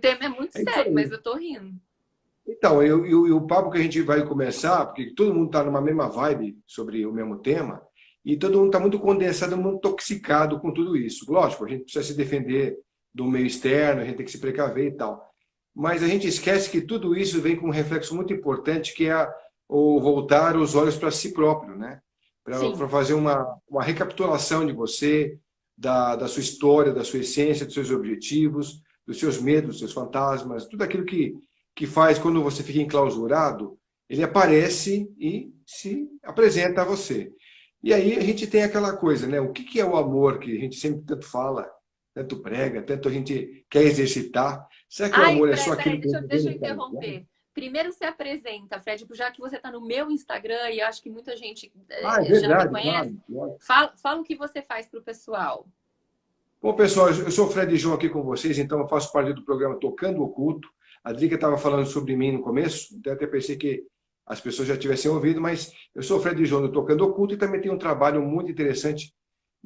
tema é muito É isso sério, mas aí. eu tô rindo. Então, e o papo que a gente vai começar, porque todo mundo está numa mesma vibe sobre o mesmo tema, e todo mundo está muito condensado, muito intoxicado com tudo isso. Lógico, a gente precisa se defender do meio externo, a gente tem que se precaver e tal. Mas a gente esquece que tudo isso vem com um reflexo muito importante, que é o voltar os olhos para si próprio, né? Para Sim. fazer uma recapitulação de você, da sua história, da sua essência, dos seus objetivos, dos seus medos, dos seus fantasmas, tudo aquilo que faz quando você fica enclausurado, ele aparece e se apresenta a você. E aí a gente tem aquela coisa, né? O que é o amor que a gente sempre tanto fala, tanto prega, tanto a gente quer exercitar? Será que o Ai, amor é só peraí, aquilo peraí, que a gente vê deixa eu no Instagram? interromper. Primeiro se apresenta, Fred, já que você está no meu Instagram e eu acho que muita gente Ah, é já me verdade, conhece, claro, claro. fala o que você faz para o pessoal. Bom, pessoal, eu sou o Fred João aqui com vocês, então eu faço parte do programa Tocando o Oculto. A Drica estava falando sobre mim no começo, então eu até pensei que as pessoas já tivessem ouvido, mas eu sou o Fred João do Tocando o Oculto e também tenho um trabalho muito interessante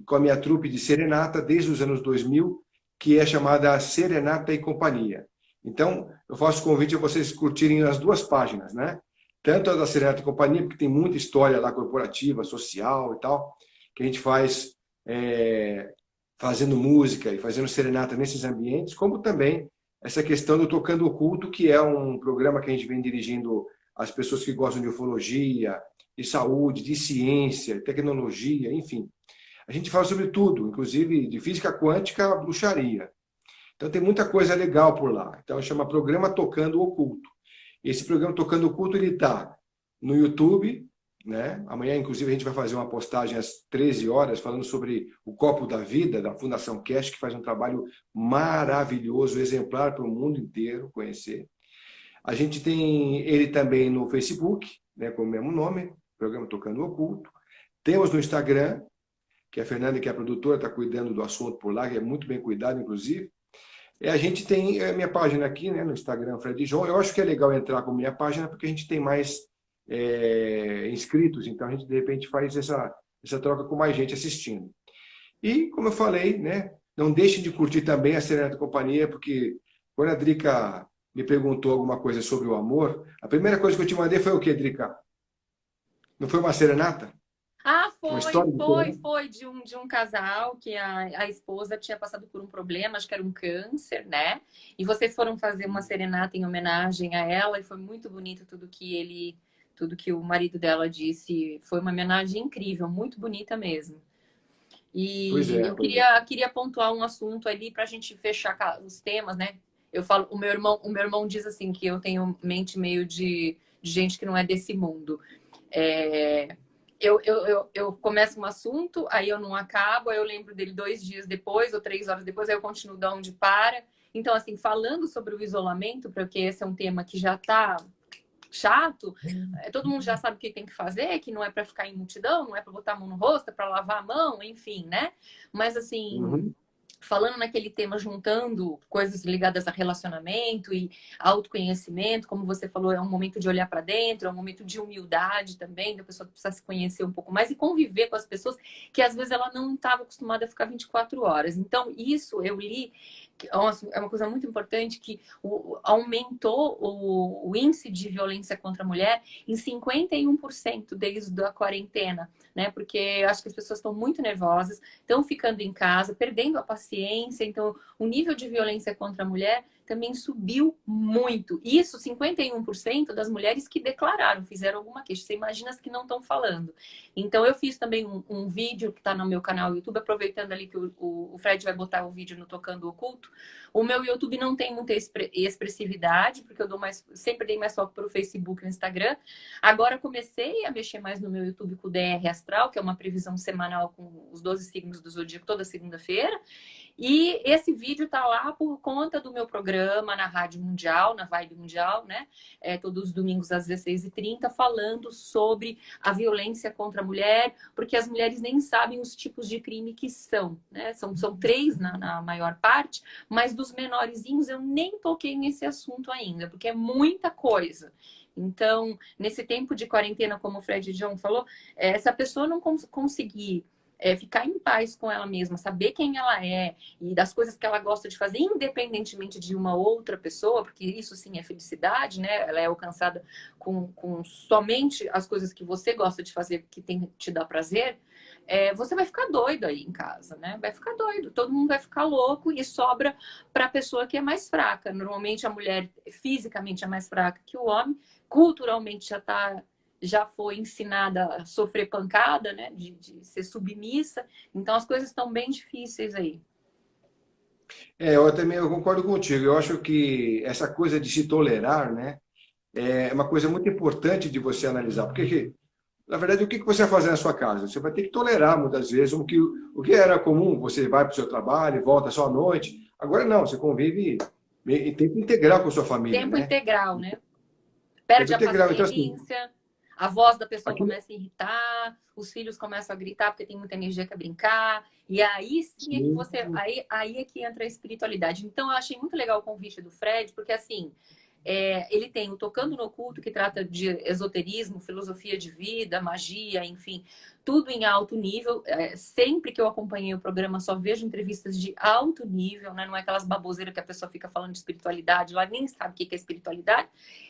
com a minha trupe de serenata desde os anos 2000, que é chamada Serenata e Companhia. Então, eu faço convite a vocês curtirem as duas páginas, né? Tanto a da Serenata e Companhia, porque tem muita história lá corporativa, social e tal, que a gente faz fazendo música e fazendo serenata nesses ambientes, como também essa questão do Tocando Oculto, que é um programa que a gente vem dirigindo às pessoas que gostam de ufologia, de saúde, de ciência, tecnologia, enfim. A gente fala sobre tudo, inclusive de física quântica a bruxaria. Então tem muita coisa legal por lá. Então chama Programa Tocando Oculto. Esse programa Tocando Oculto ele está no YouTube, né? Amanhã, inclusive, a gente vai fazer uma postagem às 13 horas falando sobre o Copo da Vida, da Fundação Cash, que faz um trabalho maravilhoso, exemplar para o mundo inteiro conhecer. A gente tem ele também no Facebook, né, com o mesmo nome, Programa Tocando Oculto. Temos no Instagram, que a Fernanda, que é a produtora, está cuidando do assunto por lá, que é muito bem cuidado, inclusive. E a gente tem a minha página aqui, né, no Instagram, Fred João. Eu acho que é legal entrar com a minha página, porque a gente tem mais inscritos, então a gente, de repente, faz essa troca com mais gente assistindo. E, como eu falei, né, não deixe de curtir também a Serenata Companhia, porque quando a Drica me perguntou alguma coisa sobre o amor, a primeira coisa que eu te mandei foi o quê, Drica? Não foi uma serenata? Ah, Uma história de serenata? foi de um casal que a esposa tinha passado por um problema, acho que era um câncer, né? E vocês foram fazer uma serenata em homenagem a ela e foi muito bonito tudo que o marido dela disse. Foi uma homenagem incrível, muito bonita mesmo. Pois E é, eu pois é. queria pontuar um assunto ali para a gente fechar os temas, né? Eu falo, o meu irmão diz assim que eu tenho mente meio de gente que não é desse mundo. É, eu começo um assunto, aí eu não acabo, aí eu lembro dele 2 dias depois ou 3 horas depois, aí eu continuo de onde para. Então, assim, falando sobre o isolamento, porque esse é um tema que já está chato, todo mundo já sabe o que tem que fazer, que não é para ficar em multidão, não é para botar a mão no rosto, é para lavar a mão, enfim, né? Mas, assim, Uhum. falando naquele tema, juntando coisas ligadas a relacionamento e autoconhecimento, como você falou, é um momento de olhar para dentro, é um momento de humildade também, da pessoa precisar se conhecer um pouco mais e conviver com as pessoas que às vezes ela não estava acostumada a ficar 24 horas. Então, isso eu li, é uma coisa muito importante, que aumentou o índice de violência contra a mulher em 51% desde a quarentena, né? Porque eu acho que as pessoas estão muito nervosas, estão ficando em casa, perdendo a paciência. Então, o nível de violência contra a mulher também subiu muito. Isso, 51% das mulheres que declararam, fizeram alguma queixa. Você imagina as que não estão falando. Então, eu fiz também um vídeo que está no meu canal do YouTube, aproveitando ali que o Fred vai botar o vídeo no Tocando Oculto. O meu YouTube não tem muita expressividade, porque eu sempre dei mais foco para o Facebook e o Instagram. Agora comecei a mexer mais no meu YouTube com o DR Astral, que é uma previsão semanal com os 12 signos do zodíaco toda segunda-feira. E esse vídeo tá lá por conta do meu programa na Rádio Mundial, na Vibe Mundial, né? Todos os domingos às 16h30, falando sobre a violência contra a mulher, porque as mulheres nem sabem os tipos de crime que são, né? São três na maior parte, mas dos menorzinhos eu nem toquei nesse assunto ainda, porque é muita coisa. Então, nesse tempo de quarentena, como o Fred John falou, se a pessoa não conseguir ficar em paz com ela mesma, saber quem ela é e das coisas que ela gosta de fazer, independentemente de uma outra pessoa, porque isso sim é felicidade, né? Ela é alcançada com somente as coisas que você gosta de fazer, que te dá prazer. Você vai ficar doido aí em casa, né? Vai ficar doido, todo mundo vai ficar louco e sobra para a pessoa que é mais fraca. Normalmente a mulher fisicamente é mais fraca que o homem, culturalmente já foi ensinada a sofrer pancada, né? De ser submissa. Então as coisas estão bem difíceis aí. Eu concordo contigo. Eu acho que essa coisa de se tolerar, né, é uma coisa muito importante de você analisar. Porque, na verdade, o que você vai fazer na sua casa? Você vai ter que tolerar, muitas vezes, o que era comum. Você vai para o seu trabalho, volta só à noite. Agora não, você convive em tempo integral com a sua família, Tempo né? integral, né? Tempo Perde a integral. Então, assim, paciência, a voz da pessoa aqui, começa a irritar, os filhos começam a gritar porque tem muita energia para brincar. E aí sim é que sim, você. Aí é que entra a espiritualidade. Então, eu achei muito legal o convite do Fred, porque assim. Ele tem o Tocando no Oculto, que trata de esoterismo, filosofia de vida, magia, enfim, tudo em alto nível. Sempre que eu acompanhei o programa, só vejo entrevistas de alto nível, né? Não é aquelas baboseiras que a pessoa fica falando de espiritualidade, lá nem sabe o que é espiritualidade.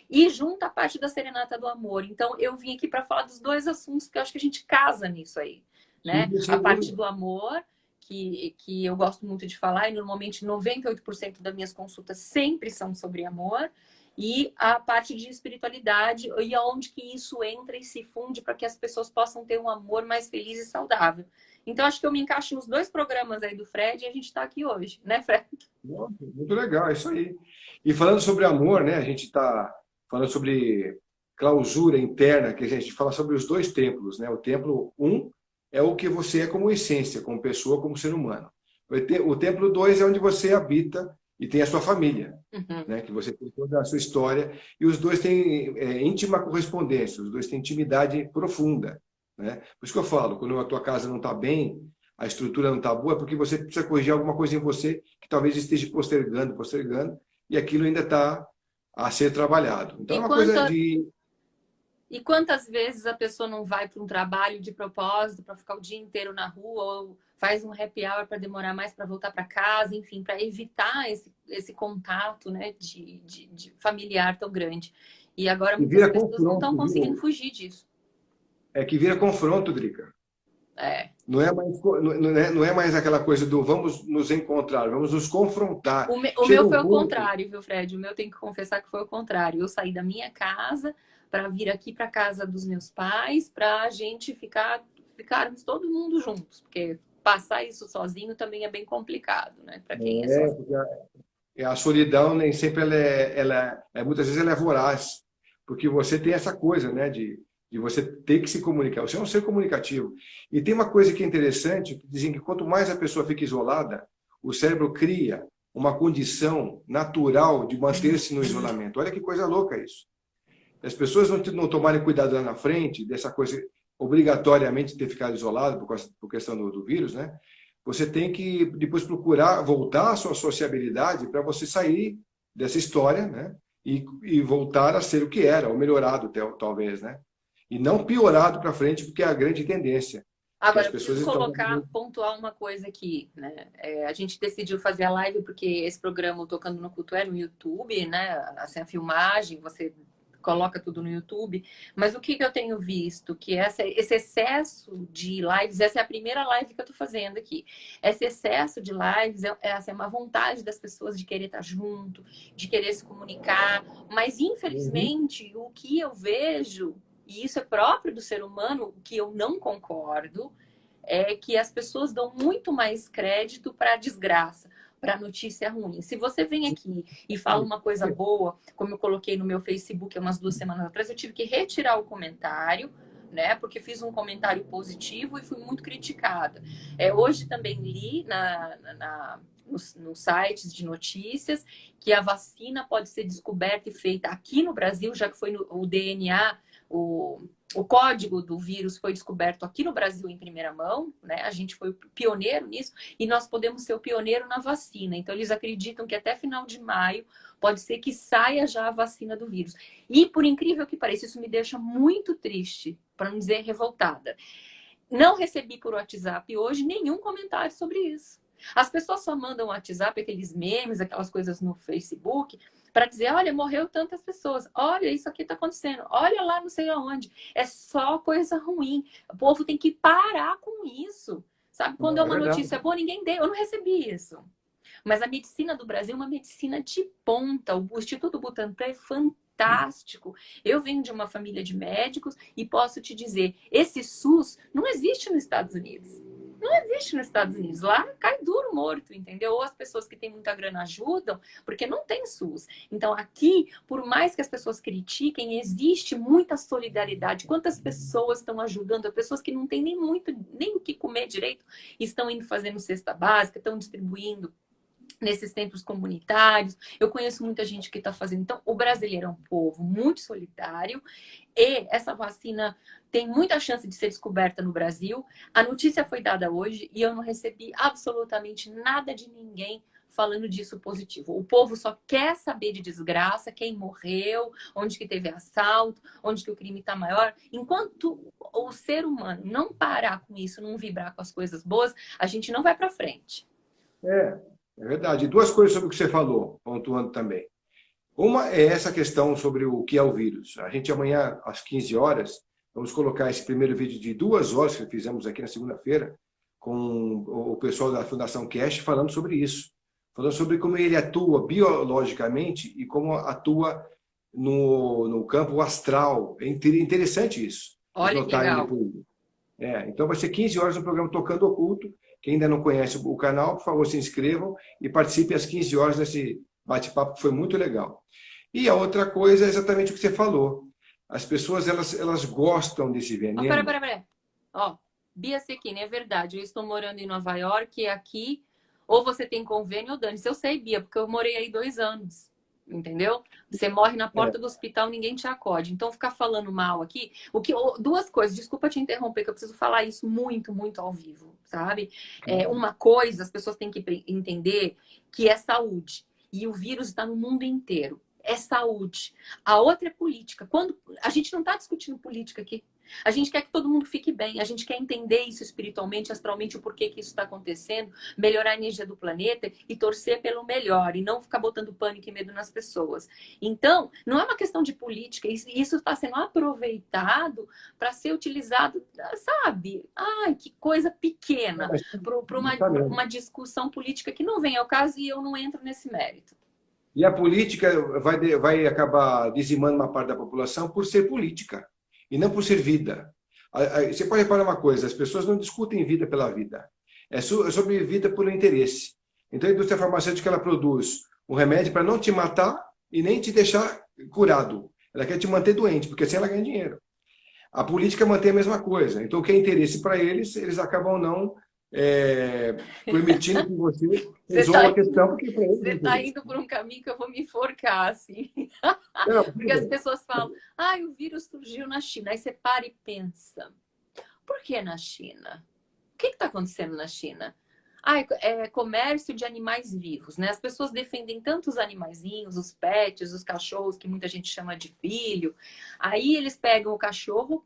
E junta a parte da Serenata do Amor. Então, eu vim aqui para falar dos dois assuntos que eu acho que a gente casa nisso aí, né? sim, A sem parte dúvida. do amor. Que eu gosto muito de falar, e normalmente 98% das minhas consultas sempre são sobre amor, e a parte de espiritualidade e aonde que isso entra e se funde para que as pessoas possam ter um amor mais feliz e saudável. Então, acho que eu me encaixo nos dois programas aí do Fred e a gente está aqui hoje, né, Fred? Nossa, muito legal, é isso aí. E falando sobre amor, né? A gente está falando sobre clausura interna, que a gente fala sobre os dois templos, né? O templo um é o que você é como essência, como pessoa, como ser humano. O templo 2 é onde você habita e tem a sua família, Uhum. né? Que você tem toda a sua história. E os dois têm íntima correspondência, os dois têm intimidade profunda, né? Por isso que eu falo, quando a tua casa não está bem, a estrutura não está boa, é porque você precisa corrigir alguma coisa em você que talvez esteja postergando, e aquilo ainda está a ser trabalhado. Então, é E, uma coisa quanta, de. e quantas vezes a pessoa não vai para um trabalho de propósito para ficar o dia inteiro na rua ou faz um happy hour para demorar mais para voltar para casa, enfim, para evitar esse contato, né, de familiar tão grande. E agora E muitas vira pessoas não estão confronto, conseguindo viu? fugir disso. É que vira confronto, Drica. É. Não é mais aquela coisa do vamos nos encontrar, vamos nos confrontar. O Chega meu um foi o ponto. contrário, viu, Fred? O meu tenho que confessar que foi o contrário. Eu saí da minha casa para vir aqui para casa dos meus pais, para a gente ficarmos todo mundo juntos, porque passar isso sozinho também é bem complicado, né? Para quem é sozinho. Porque a solidão nem sempre muitas vezes ela é voraz, porque você tem essa coisa, né, de você ter que se comunicar. Você é um ser comunicativo. E tem uma coisa que é interessante, que dizem que quanto mais a pessoa fica isolada, o cérebro cria uma condição natural de manter-se no isolamento. Olha que coisa louca isso. As pessoas não tomarem cuidado lá na frente dessa coisa obrigatoriamente ter ficado isolado por questão do vírus, né? Você tem que depois procurar voltar à sua sociabilidade para você sair dessa história, né? E voltar a ser o que era, ou melhorado talvez, né? E não piorado para frente, porque é a grande tendência que as Agora, eu pessoas preciso estão. pontuar uma coisa aqui, né? A gente decidiu fazer a live porque esse programa o Tocando no Culto é no YouTube, né? Assim, a filmagem, você coloca tudo no YouTube. Mas o que eu tenho visto? Que esse excesso de lives, essa é a primeira live que eu tô fazendo aqui. Esse excesso de lives assim, é uma vontade das pessoas de querer estar junto, de querer se comunicar. Mas, Uhum. infelizmente, o que eu vejo, e isso é próprio do ser humano, o que eu não concordo, é que as pessoas dão muito mais crédito para a desgraça, para a notícia ruim. Se você vem aqui e fala uma coisa boa, como eu coloquei no meu Facebook há umas 2 semanas atrás, eu tive que retirar o comentário, né? Porque fiz um comentário positivo e fui muito criticada. Hoje também li nos sites de notícias que a vacina pode ser descoberta e feita aqui no Brasil, já que foi o DNA, o código do vírus foi descoberto aqui no Brasil em primeira mão, né? A gente foi o pioneiro nisso e nós podemos ser o pioneiro na vacina. Então, eles acreditam que até final de maio pode ser que saia já a vacina do vírus. E, por incrível que pareça, isso me deixa muito triste, para não dizer revoltada. Não recebi por WhatsApp hoje nenhum comentário sobre isso. As pessoas só mandam WhatsApp, aqueles memes, aquelas coisas no Facebook, para dizer, olha, morreu tantas pessoas, olha, isso aqui está acontecendo, olha lá não sei aonde. É só coisa ruim. O povo tem que parar com isso. Sabe, quando é É uma verdade. notícia boa, ninguém deu. Eu não recebi isso. Mas a medicina do Brasil é uma medicina de ponta. O Instituto Butantan é fantástico. Eu venho de uma família de médicos e posso te dizer, esse SUS não existe nos Estados Unidos. Não existe nos Estados Unidos. Lá cai duro morto, entendeu? Ou as pessoas que têm muita grana ajudam, porque não tem SUS. Então, aqui, por mais que as pessoas critiquem, existe muita solidariedade. Quantas pessoas estão ajudando? Pessoas que não têm nem o que comer direito, estão indo fazendo cesta básica, estão distribuindo nesses centros comunitários. Eu conheço muita gente que está fazendo. Então, o brasileiro é um povo muito solidário e essa vacina tem muita chance de ser descoberta no Brasil. A notícia foi dada hoje e eu não recebi absolutamente nada de ninguém falando disso positivo. O povo só quer saber de desgraça, quem morreu, onde que teve assalto, onde que o crime está maior. Enquanto o ser humano não parar com isso, não vibrar com as coisas boas, a gente não vai para frente. É, é verdade. Duas coisas sobre o que você falou, pontuando também. Uma é essa questão sobre o que é o vírus. A gente amanhã, às 15 horas, vamos colocar esse primeiro vídeo de 2 horas que fizemos aqui na segunda-feira com o pessoal da Fundação Cash falando sobre isso. Falando sobre como ele atua biologicamente e como atua no campo astral. É interessante isso. Eles Olha que notarem legal. depois. Então vai ser 15 horas no programa Tocando Oculto. Quem ainda não conhece o canal, por favor, se inscrevam e participe às 15 horas desse bate-papo, que foi muito legal. E a outra coisa é exatamente o que você falou. As pessoas, elas gostam desse Ó, veneno. pera. Ó, Bia Sequini, é verdade. Eu estou morando em Nova York e aqui, ou você tem convênio ou dane-se. Eu sei, Bia, porque eu morei aí 2 anos. Entendeu? Você morre na porta É, do hospital, ninguém te acode. Então, ficar falando mal aqui. Duas coisas, desculpa te interromper, que eu preciso falar isso muito, muito ao vivo, sabe? Uma coisa, as pessoas têm que entender que é saúde. E o vírus está no mundo inteiro. É saúde. A outra é política. Quando a gente não está discutindo política aqui. A gente quer que todo mundo fique bem. A gente quer entender isso espiritualmente, astralmente, o porquê que isso está acontecendo, melhorar a energia do planeta e torcer pelo melhor e não ficar botando pânico e medo nas pessoas. Então, não é uma questão de política. Isso está sendo aproveitado para ser utilizado, sabe? Ai, que coisa pequena mas para tá mesmo. uma discussão política que não vem ao caso e eu não entro nesse mérito. E a política vai acabar dizimando uma parte da população por ser política e não por ser vida. Você pode reparar uma coisa, as pessoas não discutem vida pela vida. É sobre vida por interesse. Então a indústria farmacêutica ela produz um remédio para não te matar e nem te deixar curado. Ela quer te manter doente, porque assim ela ganha dinheiro. A política mantém a mesma coisa. Então o que é interesse para eles, eles acabam não permitindo que você Você resolva está a questão, porque para eles é Você tá interesse. indo por um caminho que eu vou me enforcar, assim. Não, Porque as pessoas falam, o vírus surgiu na China. Aí você para e pensa, por que na China? O que está acontecendo na China? É comércio de animais vivos, né? As pessoas defendem tanto os animaizinhos, os pets, os cachorros, que muita gente chama de filho. Aí eles pegam o cachorro,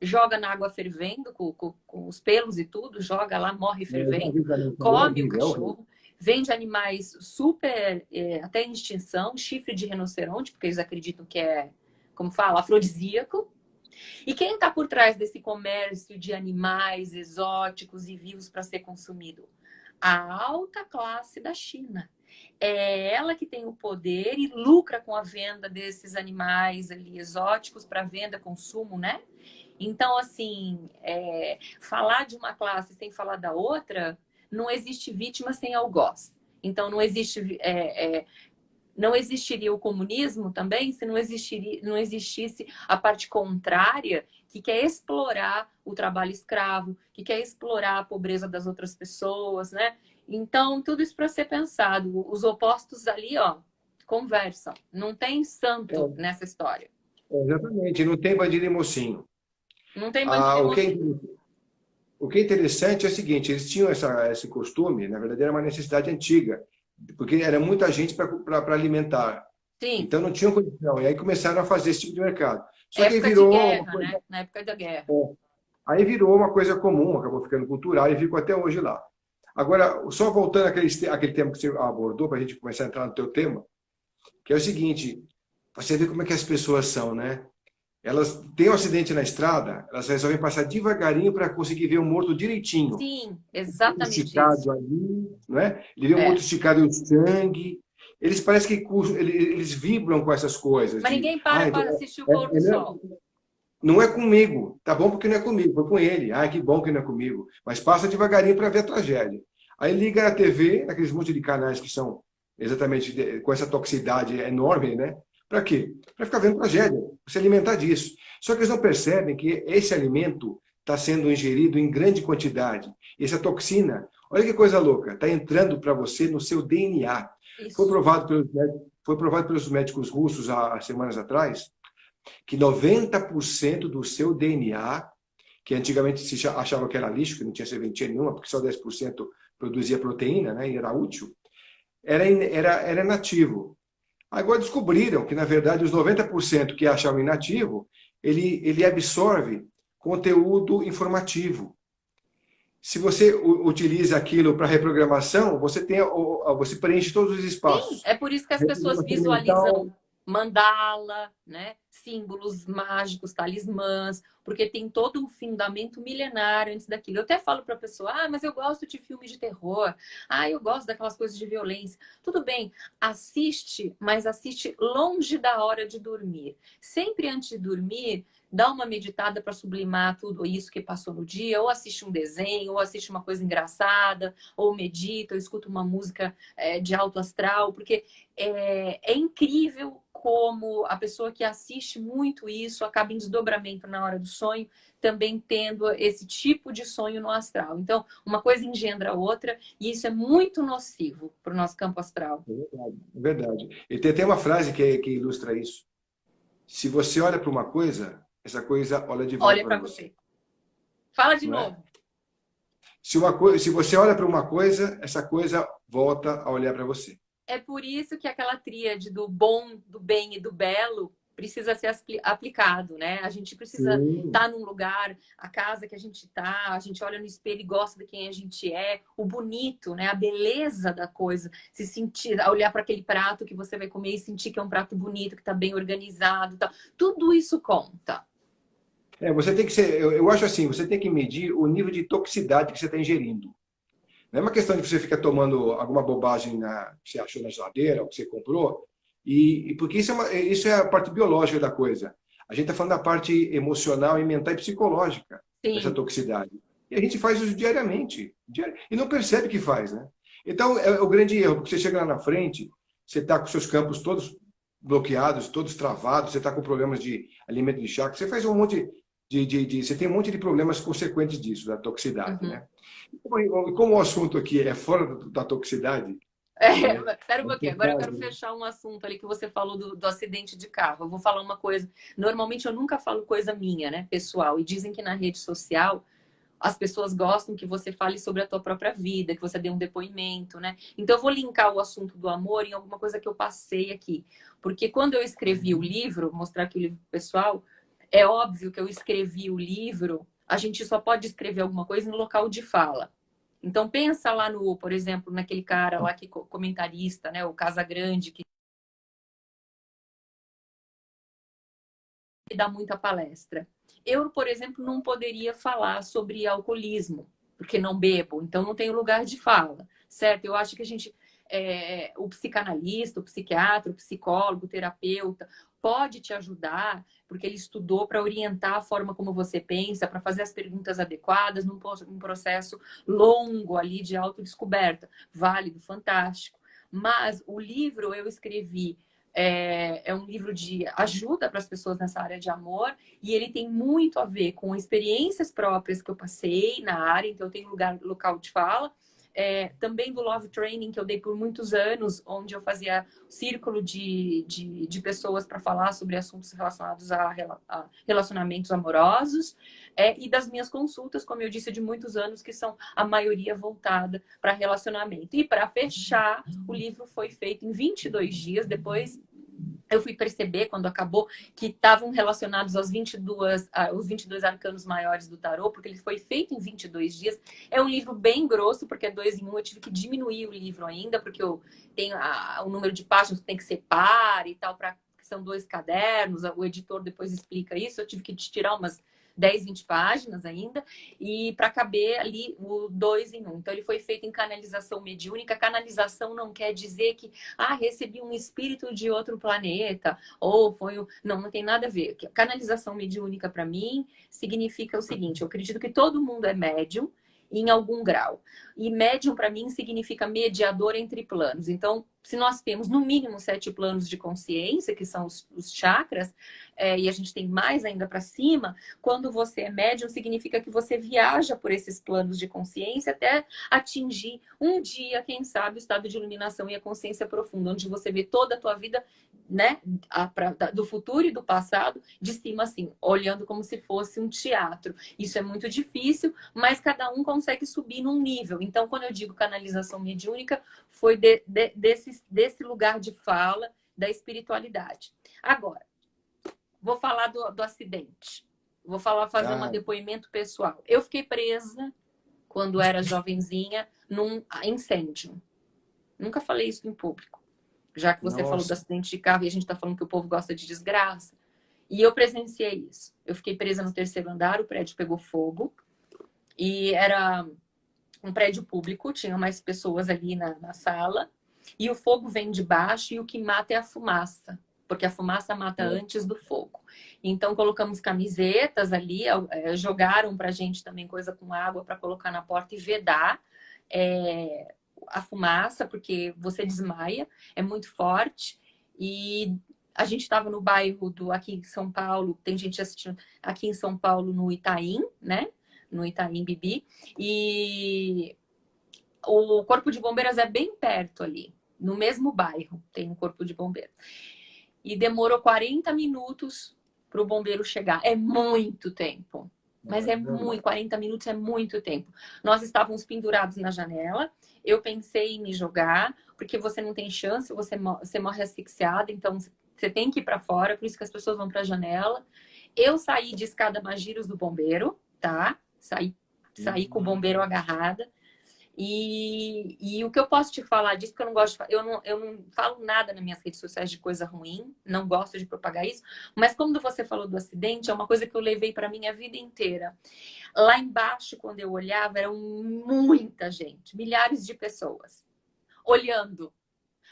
joga na água fervendo, com os pelos e tudo, joga lá, morre fervendo, come o é horrível. cachorro, vende animais super, até em extinção, chifre de rinoceronte, porque eles acreditam que é, como fala, afrodisíaco. E quem está por trás desse comércio de animais exóticos e vivos para ser consumido? A alta classe da China. É ela que tem o poder e lucra com a venda desses animais ali exóticos para venda, consumo, né? Então, assim, falar de uma classe sem falar da outra, não existe vítima sem algoz. Então, não existiria o comunismo também se não existisse a parte contrária, que quer explorar o trabalho escravo, que quer explorar a pobreza das outras pessoas, né? Então, tudo isso para ser pensado. Os opostos ali, ó, conversam. Não tem santo É, nessa história. exatamente, não tem bandido e mocinho. Não tem bandido e O que mocinho. o que é interessante é o seguinte, eles tinham esse costume, na verdade era uma necessidade antiga, porque era muita gente para alimentar. Sim, Então não tinham condição. E aí começaram a fazer esse tipo de mercado. Só que aí época de virou uma guerra, coisa. né? Na época da guerra. Aí virou uma coisa comum, acabou ficando cultural e ficou até hoje lá. Agora, só voltando àquele tema que você abordou, para a gente começar a entrar no teu tema, que é o seguinte, você vê como é que as pessoas são, né? Elas têm um acidente na estrada, elas resolvem passar devagarinho para conseguir ver o morto direitinho. Sim, O morto exatamente isso. esticado ali, não é? Ele vê o morto É. esticado e o sangue. Eles parecem que eles vibram com essas coisas Mas de, ninguém para então, para assistir o pôr do sol. não é comigo. Tá bom porque não é comigo, foi com ele. Ah, que bom que não é comigo. Mas passa devagarinho para ver a tragédia. Aí liga na TV, naqueles monte de canais que são exatamente com essa toxicidade enorme, né? Para quê? Para ficar vendo tragédia, para se alimentar disso. Só que eles não percebem que esse alimento está sendo ingerido em grande quantidade. E essa toxina, olha que coisa louca, está entrando para você no seu DNA. Foi Isso. provado pelos médicos russos há semanas atrás que 90% do seu DNA, que antigamente se achava que era lixo, que não tinha serventia nenhuma, porque só 10% produzia proteína, né, e era útil, era nativo. Agora descobriram que, na verdade, os 90% que achavam inativo, ele absorve conteúdo informativo. Se você utiliza aquilo para reprogramação, você preenche todos os Sim, espaços. é por isso que as pessoas Reprogramação visualizam mental. mandala, né? Símbolos mágicos, talismãs, porque tem todo um fundamento milenário antes daquilo. Eu até falo para a pessoa: ah, mas eu gosto de filme de terror, ah, eu gosto daquelas coisas de violência. Tudo bem, assiste, mas assiste longe da hora de dormir. Sempre antes de dormir, dá uma meditada para sublimar tudo isso que passou no dia, ou assiste um desenho, ou assiste uma coisa engraçada, ou medita, ou escuta uma música de alto astral, porque é incrível como a pessoa que assiste muito isso acaba em desdobramento na hora do sonho, também tendo esse tipo de sonho no astral. Então, uma coisa engendra a outra, e isso é muito nocivo para o nosso campo astral. É verdade. É verdade. E tem até uma frase que ilustra isso. Se você olha para uma coisa, essa coisa olha de volta Olha para para você, você. Fala de não é? novo. Se você olha para uma coisa, essa coisa volta a olhar para você. É por isso que aquela tríade do bom, do bem e do belo precisa ser aplicado, né? A gente precisa Sim. estar num lugar, a casa que a gente tá, a gente olha no espelho e gosta de quem a gente é, o bonito, né? A beleza da coisa, se sentir, olhar para aquele prato que você vai comer e sentir que é um prato bonito, que está bem organizado, tá? Tudo isso conta. Você tem que ser, eu acho assim, você tem que medir o nível de toxicidade que você está ingerindo. Não é uma questão de você ficar tomando alguma bobagem que você achou na geladeira, ou que você comprou, porque isso é a parte biológica da coisa. A gente está falando da parte emocional e mental e psicológica dessa Sim. toxicidade. E a gente faz isso diariamente. E não percebe que faz, né? Então, é o grande erro, porque você chega lá na frente, você está com seus campos todos bloqueados, todos travados, você está com problemas de alimento de chakra, você faz um monte você tem um monte de problemas consequentes disso, da toxicidade, Uhum. né? Como o assunto aqui é fora da toxicidade, né? Espera um pouquinho. Agora eu quero fechar um assunto ali que você falou do acidente de carro. Eu vou falar uma coisa. Normalmente eu nunca falo coisa minha, né, pessoal? E dizem que na rede social as pessoas gostam que você fale sobre a tua própria vida, que você dê um depoimento, né? Então eu vou linkar o assunto do amor em alguma coisa que eu passei aqui. Porque quando eu escrevi o livro, vou mostrar aqui o livro pessoal, é óbvio que eu escrevi o livro, a gente só pode escrever alguma coisa no local de fala. Então pensa lá no, por exemplo, naquele cara lá que comentarista, né, o Casagrande, que dá muita palestra. Eu, por exemplo, não poderia falar sobre alcoolismo, porque não bebo, então não tenho lugar de fala, certo? Eu acho que a gente, o psicanalista, o psiquiatra, o psicólogo, o terapeuta, pode te ajudar, porque ele estudou para orientar a forma como você pensa, para fazer as perguntas adequadas num processo longo ali de autodescoberta. Válido, fantástico. Mas o livro eu escrevi é um livro de ajuda para as pessoas nessa área de amor e ele tem muito a ver com experiências próprias que eu passei na área, então eu tenho local de fala. Também do Love Training, que eu dei por muitos anos, onde eu fazia círculo de pessoas para falar sobre assuntos relacionados a relacionamentos amorosos, e das minhas consultas, como eu disse, de muitos anos, que são a maioria voltada para relacionamento. E para fechar, o livro foi feito em 22 dias, depois eu fui perceber, quando acabou, que estavam relacionados aos os 22 arcanos maiores do tarô, porque ele foi feito em 22 dias. É um livro bem grosso, porque é 2 em 1. Eu tive que diminuir o livro ainda, porque eu tenho o número de páginas que tem que ser par e tal, são 2 cadernos. O editor depois explica isso. Eu tive que tirar umas 10, 20 páginas ainda, e para caber ali o 2 em 1. Então, ele foi feito em canalização mediúnica. Canalização não quer dizer que, recebi um espírito de outro planeta, ou foi... Não, não tem nada a ver. Canalização mediúnica, para mim, significa o seguinte: eu acredito que todo mundo é médium, em algum grau. E médium, para mim, significa mediador entre planos. Então, se nós temos, no mínimo, 7 planos de consciência, que são os chakras, e a gente tem mais ainda para cima, quando você é médium, significa que você viaja por esses planos de consciência até atingir um dia, quem sabe, o estado de iluminação e a consciência profunda, onde você vê toda a tua vida, né, do futuro e do passado, de cima assim, olhando como se fosse um teatro. Isso é muito difícil, mas cada um consegue subir num nível. Então, quando eu digo canalização mediúnica, foi desse lugar de fala da espiritualidade. Agora, vou falar do acidente. Vou fazer um depoimento pessoal. Eu fiquei presa, quando era jovenzinha, num incêndio. Nunca falei isso em público. Já que você falou do acidente de carro e a gente está falando que o povo gosta de desgraça. E eu presenciei isso. Eu fiquei presa no 3º andar, o prédio pegou fogo. E era um prédio público, tinha mais pessoas ali na sala. E o fogo vem de baixo e o que mata é a fumaça. Porque a fumaça mata antes do fogo. Então, colocamos camisetas ali, jogaram pra gente também coisa com água para colocar na porta e vedar a fumaça, porque você desmaia, é muito forte. E a gente estava no bairro aqui em São Paulo, tem gente assistindo aqui em São Paulo, no Itaim, né? No Itaim Bibi. E o Corpo de Bombeiros é bem perto ali, no mesmo bairro, tem um Corpo de Bombeiros. E demorou 40 minutos para o bombeiro chegar. É muito tempo. Mas 40 minutos é muito tempo. Nós estávamos pendurados na janela. Eu pensei em me jogar, porque você não tem chance, você morre asfixiada, então você tem que ir para fora, por isso que as pessoas vão para a janela. Eu saí de escada Magiros do bombeiro, tá? Saí com o bombeiro agarrada. E o que eu posso te falar disso, porque eu não gosto de, eu não falo nada nas minhas redes sociais de coisa ruim, não gosto de propagar isso, mas como você falou do acidente, é uma coisa que eu levei para minha vida inteira. Lá embaixo, quando eu olhava, eram muita gente, milhares de pessoas, olhando,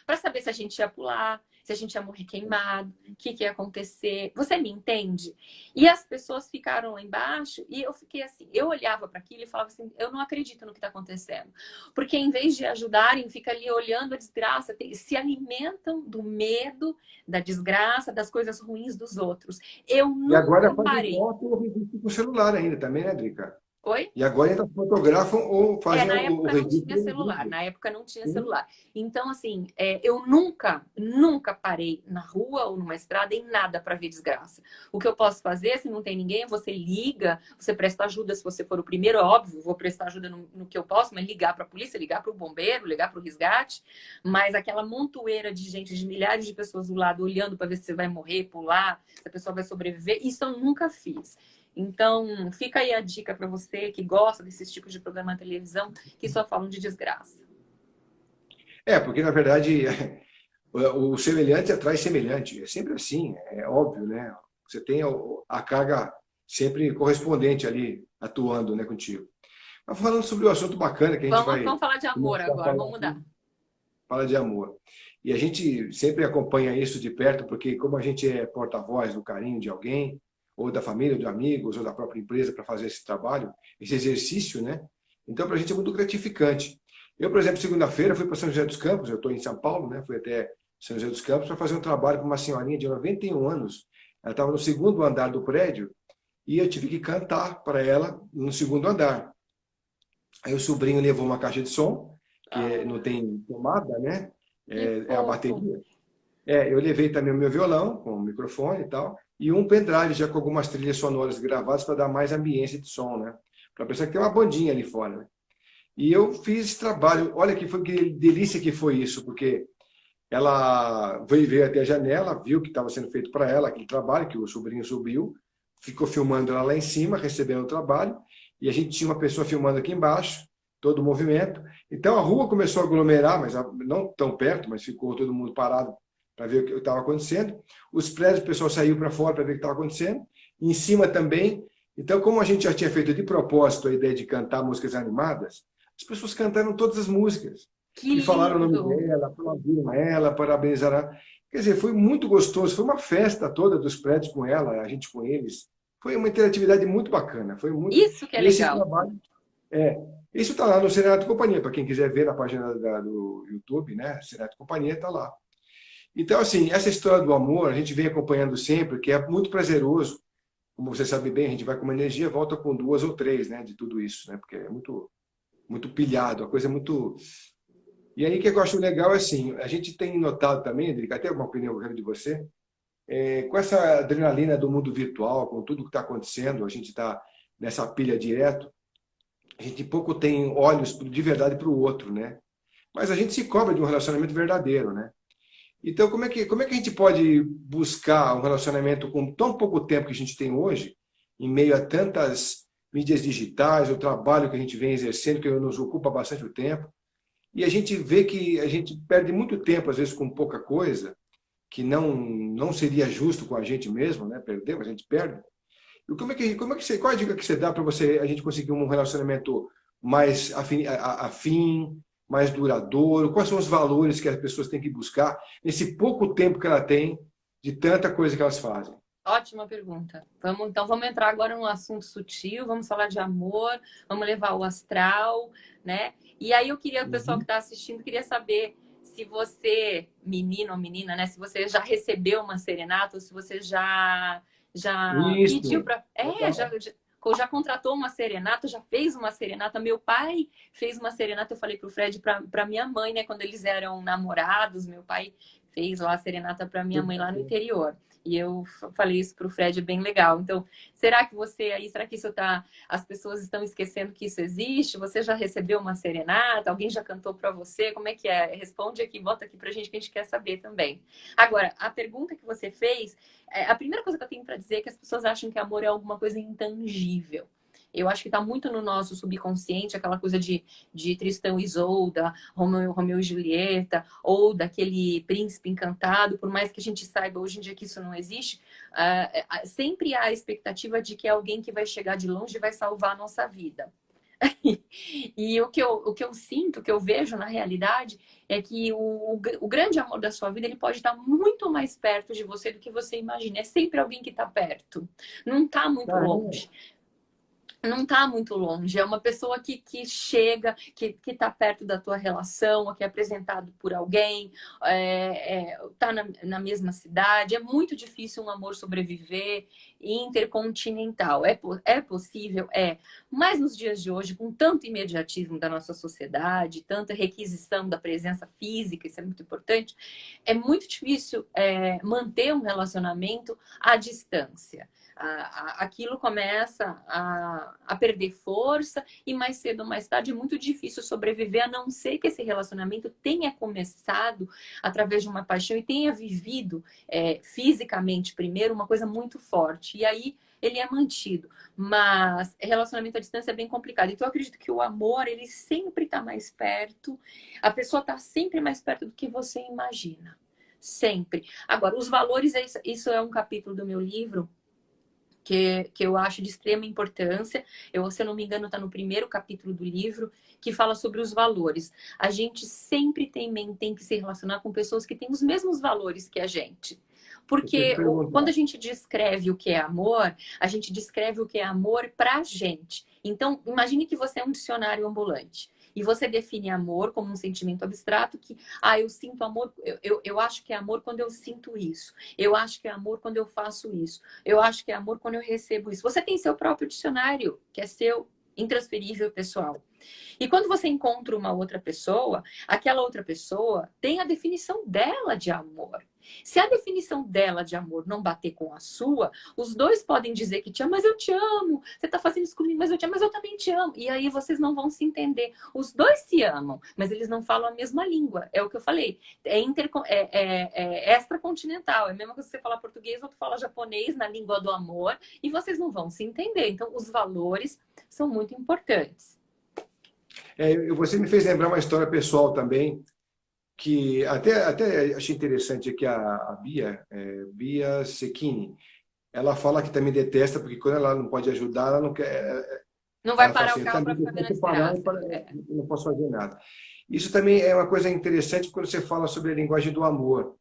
para saber se a gente ia pular, se a gente ia morrer queimado, o que ia acontecer. Você me entende? E as pessoas ficaram lá embaixo e eu fiquei assim, eu olhava para aquilo e falava assim, eu não acredito no que está acontecendo. Porque em vez de ajudarem, fica ali olhando a desgraça, se alimentam do medo, da desgraça, das coisas ruins dos outros. Eu nunca E agora parei. fazem foto ou registro com o celular ainda também, né, Drica? Oi? E agora ainda fotografam ou fazem na o época não registro. tinha celular, na época não tinha celular. Então, assim, eu nunca parei na rua ou numa estrada em nada para ver desgraça. O que eu posso fazer, se não tem ninguém, você liga, você presta ajuda, se você for o primeiro, óbvio, vou prestar ajuda no que eu posso, mas ligar para a polícia, ligar para o bombeiro, ligar para o resgate. Mas aquela montoeira de gente, de milhares de pessoas do lado, olhando para ver se você vai morrer, pular, se a pessoa vai sobreviver, isso eu nunca fiz. Então, fica aí a dica para você que gosta desses tipos de programa na televisão que só falam de desgraça. Porque, na verdade, o semelhante atrai semelhante. É sempre assim, é óbvio, né? Você tem a carga sempre correspondente ali, atuando, né, contigo. Mas falando sobre o assunto bacana que a gente Vamos falar de amor agora, vamos mudar. Fala de amor. E a gente sempre acompanha isso de perto, porque como a gente é porta-voz do carinho de alguém, ou da família, de amigos, ou da própria empresa para fazer esse trabalho, esse exercício, né? Então, para a gente é muito gratificante. Eu, por exemplo, segunda-feira fui para São José dos Campos, eu estou em São Paulo, né? Fui até São José dos Campos para fazer um trabalho com uma senhorinha de 91 anos. Ela estava no 2º andar do prédio e eu tive que cantar para ela no 2º andar. Aí o sobrinho levou uma caixa de som, que não tem tomada, né? É a bateria. Eu levei também o meu violão, com o microfone e tal, e um pendrive já com algumas trilhas sonoras gravadas para dar mais ambiência de som, né? Para pensar que tem uma bandinha ali fora, né? E eu fiz esse trabalho, olha que delícia que foi isso, porque Ela veio até a janela, viu que estava sendo feito para ela aquele trabalho, que o sobrinho subiu, ficou filmando ela lá em cima, recebendo o trabalho, e a gente tinha uma pessoa filmando aqui embaixo, todo o movimento. Então a rua começou a aglomerar, mas não tão perto, mas ficou todo mundo parado para ver o que estava acontecendo. Os prédios, o pessoal saiu para fora para ver o que estava acontecendo. E em cima também. Então, como a gente já tinha feito de propósito a ideia de cantar músicas animadas, as pessoas cantaram todas as músicas. Que E falaram o nome lindo! dela, aplaudiram ela, parabenizaram ela. Quer dizer, foi muito gostoso. Foi uma festa toda dos prédios com ela, a gente com eles. Foi uma interatividade muito bacana. Foi muito. Isso que é E esse legal. trabalho. É, isso está lá no Serenato Companhia, para quem quiser ver na página do YouTube, né? Serenato Companhia está lá. Então, assim, essa história do amor, a gente vem acompanhando sempre, que é muito prazeroso. Como você sabe bem, a gente vai com uma energia, volta com duas ou três, né? De tudo isso, né? Porque é muito, muito pilhado, a coisa é muito. E aí, o que eu acho legal é assim, a gente tem notado também, Drica, até uma opinião que eu quero de você, com essa adrenalina do mundo virtual, com tudo que está acontecendo, a gente está nessa pilha direto, a gente pouco tem olhos de verdade para o outro, né? Mas a gente se cobra de um relacionamento verdadeiro, né? Então, como é que a gente pode buscar um relacionamento com tão pouco tempo que a gente tem hoje, em meio a tantas mídias digitais, o trabalho que a gente vem exercendo, que nos ocupa bastante o tempo, e a gente vê que a gente perde muito tempo, às vezes, com pouca coisa, que não seria justo com a gente mesmo, né? Perdemos, a gente perde. E qual a dica que você dá para a gente conseguir um relacionamento mais afim, mais duradouro? Quais são os valores que as pessoas têm que buscar nesse pouco tempo que ela tem de tanta coisa que elas fazem? Ótima pergunta. Vamos entrar agora num assunto sutil, vamos falar de amor, vamos levar o astral, né? E aí o pessoal que Uhum. está assistindo, queria saber se você, menino ou menina, né? Se você já recebeu uma serenata ou se você já pediu Isso. para. Já contratou uma serenata, já fez uma serenata. Meu pai fez uma serenata, eu falei pro Fred, para minha mãe, né? Quando eles eram namorados, meu pai fez lá a serenata para minha mãe lá no interior. E eu falei isso pro Fred, é bem legal. Então, será que as pessoas estão esquecendo que isso existe? Você já recebeu uma serenata? Alguém já cantou para você? Como é que é? Responde aqui, bota aqui pra gente que a gente quer saber também. Agora, a pergunta que você fez, a primeira coisa que eu tenho para dizer é que as pessoas acham que amor é alguma coisa intangível. Eu acho que está muito no nosso subconsciente aquela coisa de Tristão e Isolda, Romeu e Julieta, ou daquele príncipe encantado, por mais que a gente saiba hoje em dia que isso não existe, sempre há a expectativa de que é alguém que vai chegar de longe e vai salvar a nossa vida. E o que eu sinto, o que eu vejo na realidade, é que o grande amor da sua vida ele pode estar muito mais perto de você do que você imagina. É sempre alguém que está perto, não está muito Caramba. longe. Não está muito longe, é uma pessoa que chega, que está perto da tua relação, que é apresentado por alguém, está na mesma cidade. É muito difícil um amor sobreviver intercontinental. É possível? É. Mas nos dias de hoje, com tanto imediatismo da nossa sociedade, tanta requisição da presença física, isso é muito importante, é muito difícil manter um relacionamento à distância. Aquilo começa a perder força e mais cedo ou mais tarde é muito difícil sobreviver, a não ser que esse relacionamento tenha começado através de uma paixão e tenha vivido fisicamente primeiro uma coisa muito forte. E aí ele é mantido. Mas relacionamento à distância é bem complicado. Então eu acredito que o amor, ele sempre está mais perto. A pessoa está sempre mais perto do que você imagina. Sempre. Agora, os valores, isso é um capítulo do meu livro que eu acho de extrema importância. Se eu não me engano, está no primeiro capítulo do livro, que fala sobre os valores. A gente sempre tem que se relacionar com pessoas que têm os mesmos valores que a gente. Eu tenho que Porque quando perguntar. a gente descreve o que é amor, a gente descreve o que é amor pra gente. Então, imagine que você é um dicionário ambulante. E você define amor como um sentimento abstrato que, eu sinto amor, eu acho que é amor quando eu sinto isso. Eu acho que é amor quando eu faço isso. Eu acho que é amor quando eu recebo isso. Você tem seu próprio dicionário, que é seu, intransferível, pessoal. E quando você encontra uma outra pessoa, aquela outra pessoa tem a definição dela de amor. Se a definição dela de amor não bater com a sua, os dois podem dizer que te amam, mas eu te amo. Você tá fazendo isso comigo, mas eu te amo, mas eu também te amo. E aí vocês não vão se entender. Os dois se amam, mas eles não falam a mesma língua. É o que eu falei. É extracontinental. É a mesma coisa que você falar português, outro fala japonês na língua do amor, e vocês não vão se entender. Então, os valores são muito importantes. Você me fez lembrar uma história pessoal também, que até achei interessante aqui a Bia, Bia Secchini. Ela fala que também detesta, porque quando ela não pode ajudar, ela não quer. Não vai Ela fala parar assim, o eu carro para também ficar vendo a detesto parar, desgraça. eu não posso fazer nada. Isso também é uma coisa interessante quando você fala sobre a linguagem do amor.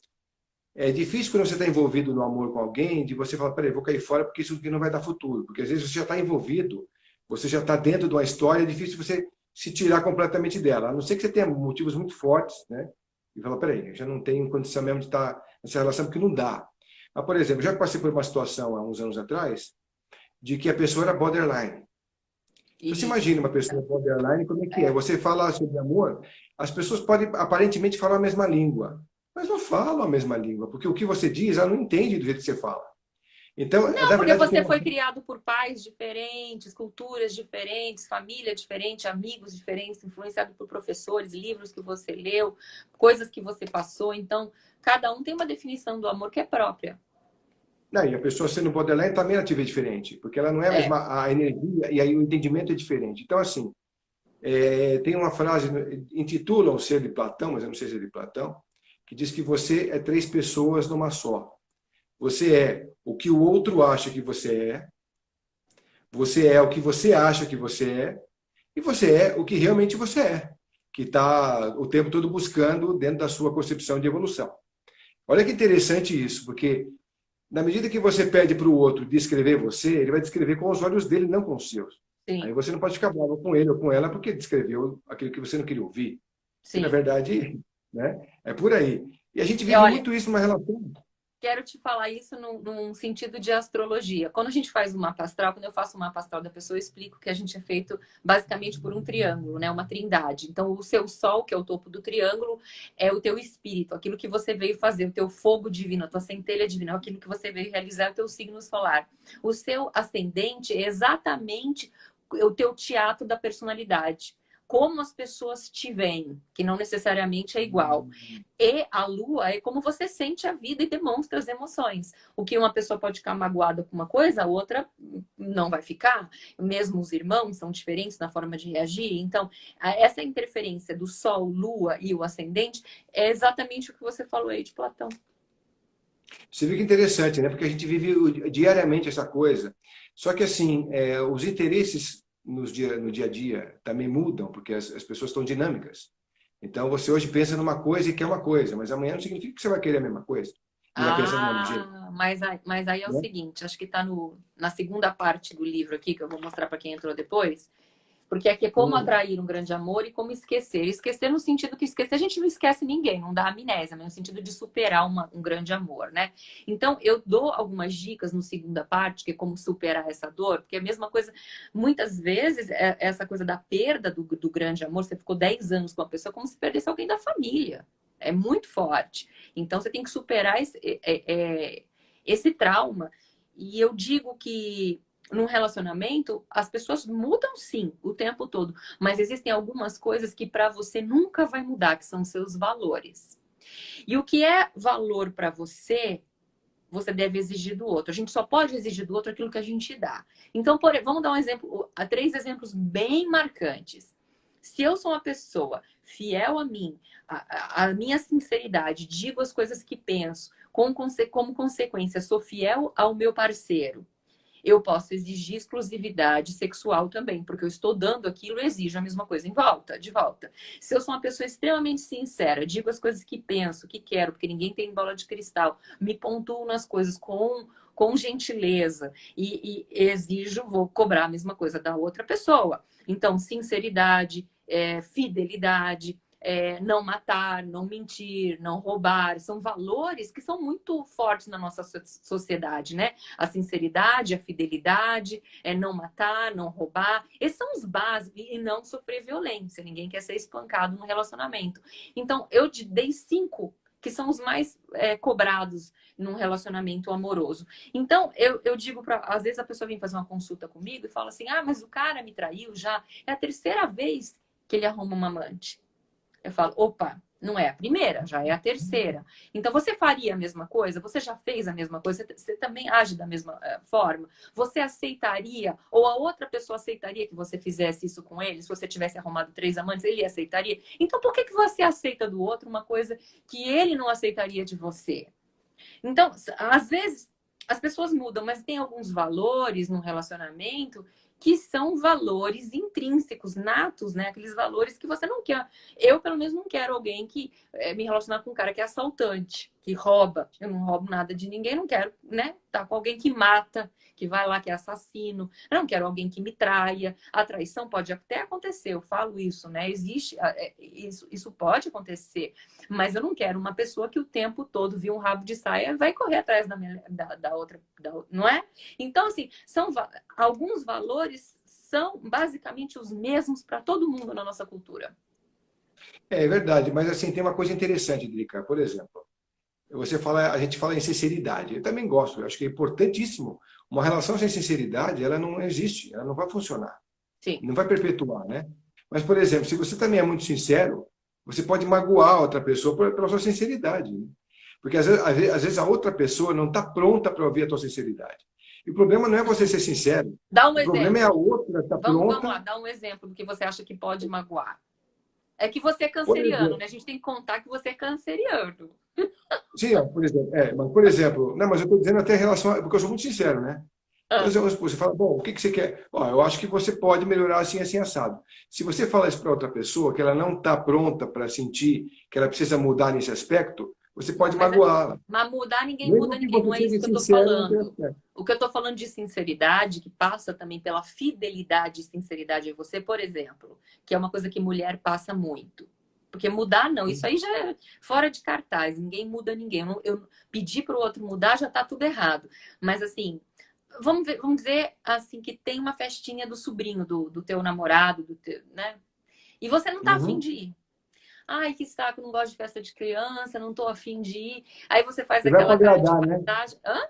É difícil quando você está envolvido no amor com alguém, de você falar, peraí, vou cair fora porque isso aqui não vai dar futuro. Porque às vezes você já está envolvido, você já está dentro de uma história, é difícil você se tirar completamente dela. A não ser que você tenha motivos muito fortes, né? E falar, peraí, eu já não tenho condição mesmo de estar nessa relação, porque não dá. Mas, por exemplo, eu já passei por uma situação há uns anos atrás, de que a pessoa era borderline. Então, você imagina uma pessoa borderline, como é que é? Você fala sobre amor, as pessoas podem aparentemente falar a mesma língua, mas não falam a mesma língua, porque o que você diz, ela não entende do jeito que você fala. Então, Não, na porque verdade, você foi criado por pais diferentes, culturas diferentes, família diferente, amigos diferentes, influenciado por professores, livros que você leu, coisas que você passou. Então, cada um tem uma definição do amor que é própria. não, e a pessoa sendo borderline também ela é diferente, porque ela não é a É. mesma a energia, e aí o entendimento é diferente. Então, assim, tem uma frase, intitulam Ser de Platão, mas eu não sei se é de Platão, que diz que você é três pessoas numa só. Você é o que o outro acha que você é o que você acha que você é, e você é o que realmente você é, que está o tempo todo buscando dentro da sua concepção de evolução. Olha que interessante isso, porque na medida que você pede para o outro descrever você, ele vai descrever com os olhos dele, não com os seus. Aí Sim, você não pode ficar bravo com ele ou com ela porque descreveu aquilo que você não queria ouvir. Que na sim. verdade, né, é por aí. E a gente E vive olha, muito isso numa relação. quero te falar isso num sentido de astrologia. Quando a gente faz um mapa astral, quando eu faço um mapa astral da pessoa, eu explico que a gente é feito basicamente por um triângulo, né? Uma trindade. Então, o seu sol, que é o topo do triângulo, é o teu espírito, aquilo que você veio fazer, o teu fogo divino, a tua centelha divina, aquilo que você veio realizar, o teu signo solar. O seu ascendente é exatamente o teu teatro da personalidade. Como as pessoas te veem, que não necessariamente é igual. E a lua é como você sente a vida e demonstra as emoções. O que uma pessoa pode ficar magoada com uma coisa, a outra não vai ficar. Mesmo os irmãos são diferentes na forma de reagir. Então, essa interferência do Sol, Lua e o ascendente é exatamente o que você falou aí de Platão. Você vê que interessante, né? Porque a gente vive diariamente essa coisa. Só que, assim, os interesses no dia a dia também mudam, porque as pessoas estão dinâmicas. Então, você hoje pensa numa coisa e quer uma coisa, mas amanhã não significa que você vai querer a mesma coisa e vai pensar do mesmo jeito. Mas aí é o Né? seguinte, acho que está na segunda parte do livro aqui, que eu vou mostrar para quem entrou depois. Porque aqui é como atrair um grande amor e como esquecer. Esquecer no sentido que esquecer, a gente não esquece ninguém, não dá amnésia, mas no sentido de superar um grande amor, né? Então, eu dou algumas dicas no segunda parte, que é como superar essa dor, porque é a mesma coisa, muitas vezes, essa coisa da perda do grande amor, você ficou 10 anos com a pessoa, como se perdesse alguém da família. É muito forte. Então, você tem que superar esse trauma. E eu digo que num relacionamento, as pessoas mudam sim o tempo todo, mas existem algumas coisas que para você nunca vai mudar, que são seus valores. E o que é valor para você, você deve exigir do outro. A gente só pode exigir do outro aquilo que a gente dá. Então, vamos dar um exemplo, três exemplos bem marcantes. Se eu sou uma pessoa fiel a mim, a minha sinceridade, digo as coisas que penso, como consequência, sou fiel ao meu parceiro, eu posso exigir exclusividade sexual também, porque eu estou dando aquilo e exijo a mesma coisa de volta. Se eu sou uma pessoa extremamente sincera, digo as coisas que penso, que quero, porque ninguém tem bola de cristal, me pontuo nas coisas com gentileza e exijo, vou cobrar a mesma coisa da outra pessoa. Então, sinceridade, fidelidade, não matar, não mentir, não roubar. São valores que são muito fortes na nossa sociedade, né? A sinceridade, a fidelidade, não matar, não roubar. Esses são os básicos e não sofrer violência. Ninguém quer ser espancado no relacionamento. Então, eu te dei 5 que são os mais cobrados num relacionamento amoroso. Então, eu digo às vezes a pessoa vem fazer uma consulta comigo e fala assim, mas o cara me traiu já, é a 3ª vez que ele arruma uma amante. Eu falo, opa, não é a primeira, já é a 3ª. Então, você faria a mesma coisa? Você já fez a mesma coisa? Você também age da mesma forma? Você aceitaria, ou a outra pessoa aceitaria que você fizesse isso com ele? Se você tivesse arrumado 3 amantes, ele aceitaria? Então, por que você aceita do outro uma coisa que ele não aceitaria de você? Então, às vezes, as pessoas mudam, mas tem alguns valores no relacionamento que são valores intrínsecos, natos, né? Aqueles valores que você não quer. Eu, pelo menos, não quero alguém que me relacionar com um cara que é assaltante, que rouba. Eu não roubo nada de ninguém, não quero, né? Tá com alguém que mata, que vai lá, que é assassino. Eu não quero alguém que me traia. A traição pode até acontecer, eu falo isso, né? Existe, isso pode acontecer. Mas eu não quero uma pessoa que o tempo todo viu um rabo de saia vai correr atrás da outra, não é? Então, assim, alguns valores são basicamente os mesmos para todo mundo na nossa cultura. É verdade, mas assim, tem uma coisa interessante, Drica. Por exemplo, a gente fala em sinceridade. Eu também gosto, eu acho que é importantíssimo. Uma relação sem sinceridade, ela não existe, ela não vai funcionar. Sim. Não vai perpetuar, né? Mas, por exemplo, se você também é muito sincero, você pode magoar outra pessoa pela sua sinceridade. Né? Porque às vezes a outra pessoa não está pronta para ouvir a tua sinceridade. E o problema não é você ser sincero. Dá um o problema é a outra estar pronta. Vamos lá, dá um exemplo do que você acha que pode magoar. É que você é canceriano, né? A gente tem que contar que você é canceriano. Sim, por exemplo. Mas eu estou dizendo até em relação porque eu sou muito sincero, né? Então, você fala, bom, o que você quer? Eu acho que você pode melhorar assim, assim, assado. Se você fala isso para outra pessoa, que ela não está pronta para sentir que ela precisa mudar nesse aspecto, você pode magoá-la. Mas mudar, ninguém muda ninguém, não é isso que eu estou falando. O que eu estou falando de sinceridade, que passa também pela fidelidade e sinceridade em você, por exemplo, que é uma coisa que mulher passa muito. Porque mudar, não, isso aí já é fora de cartaz, ninguém muda ninguém. Eu pedir para o outro mudar, já está tudo errado. Mas assim, vamos dizer assim, que tem uma festinha do sobrinho, do teu namorado, né? E você não tá afim de ir. Ai, que saco, não gosto de festa de criança, não tô afim de ir. Aí você faz aquela cara de paisagem. Hã?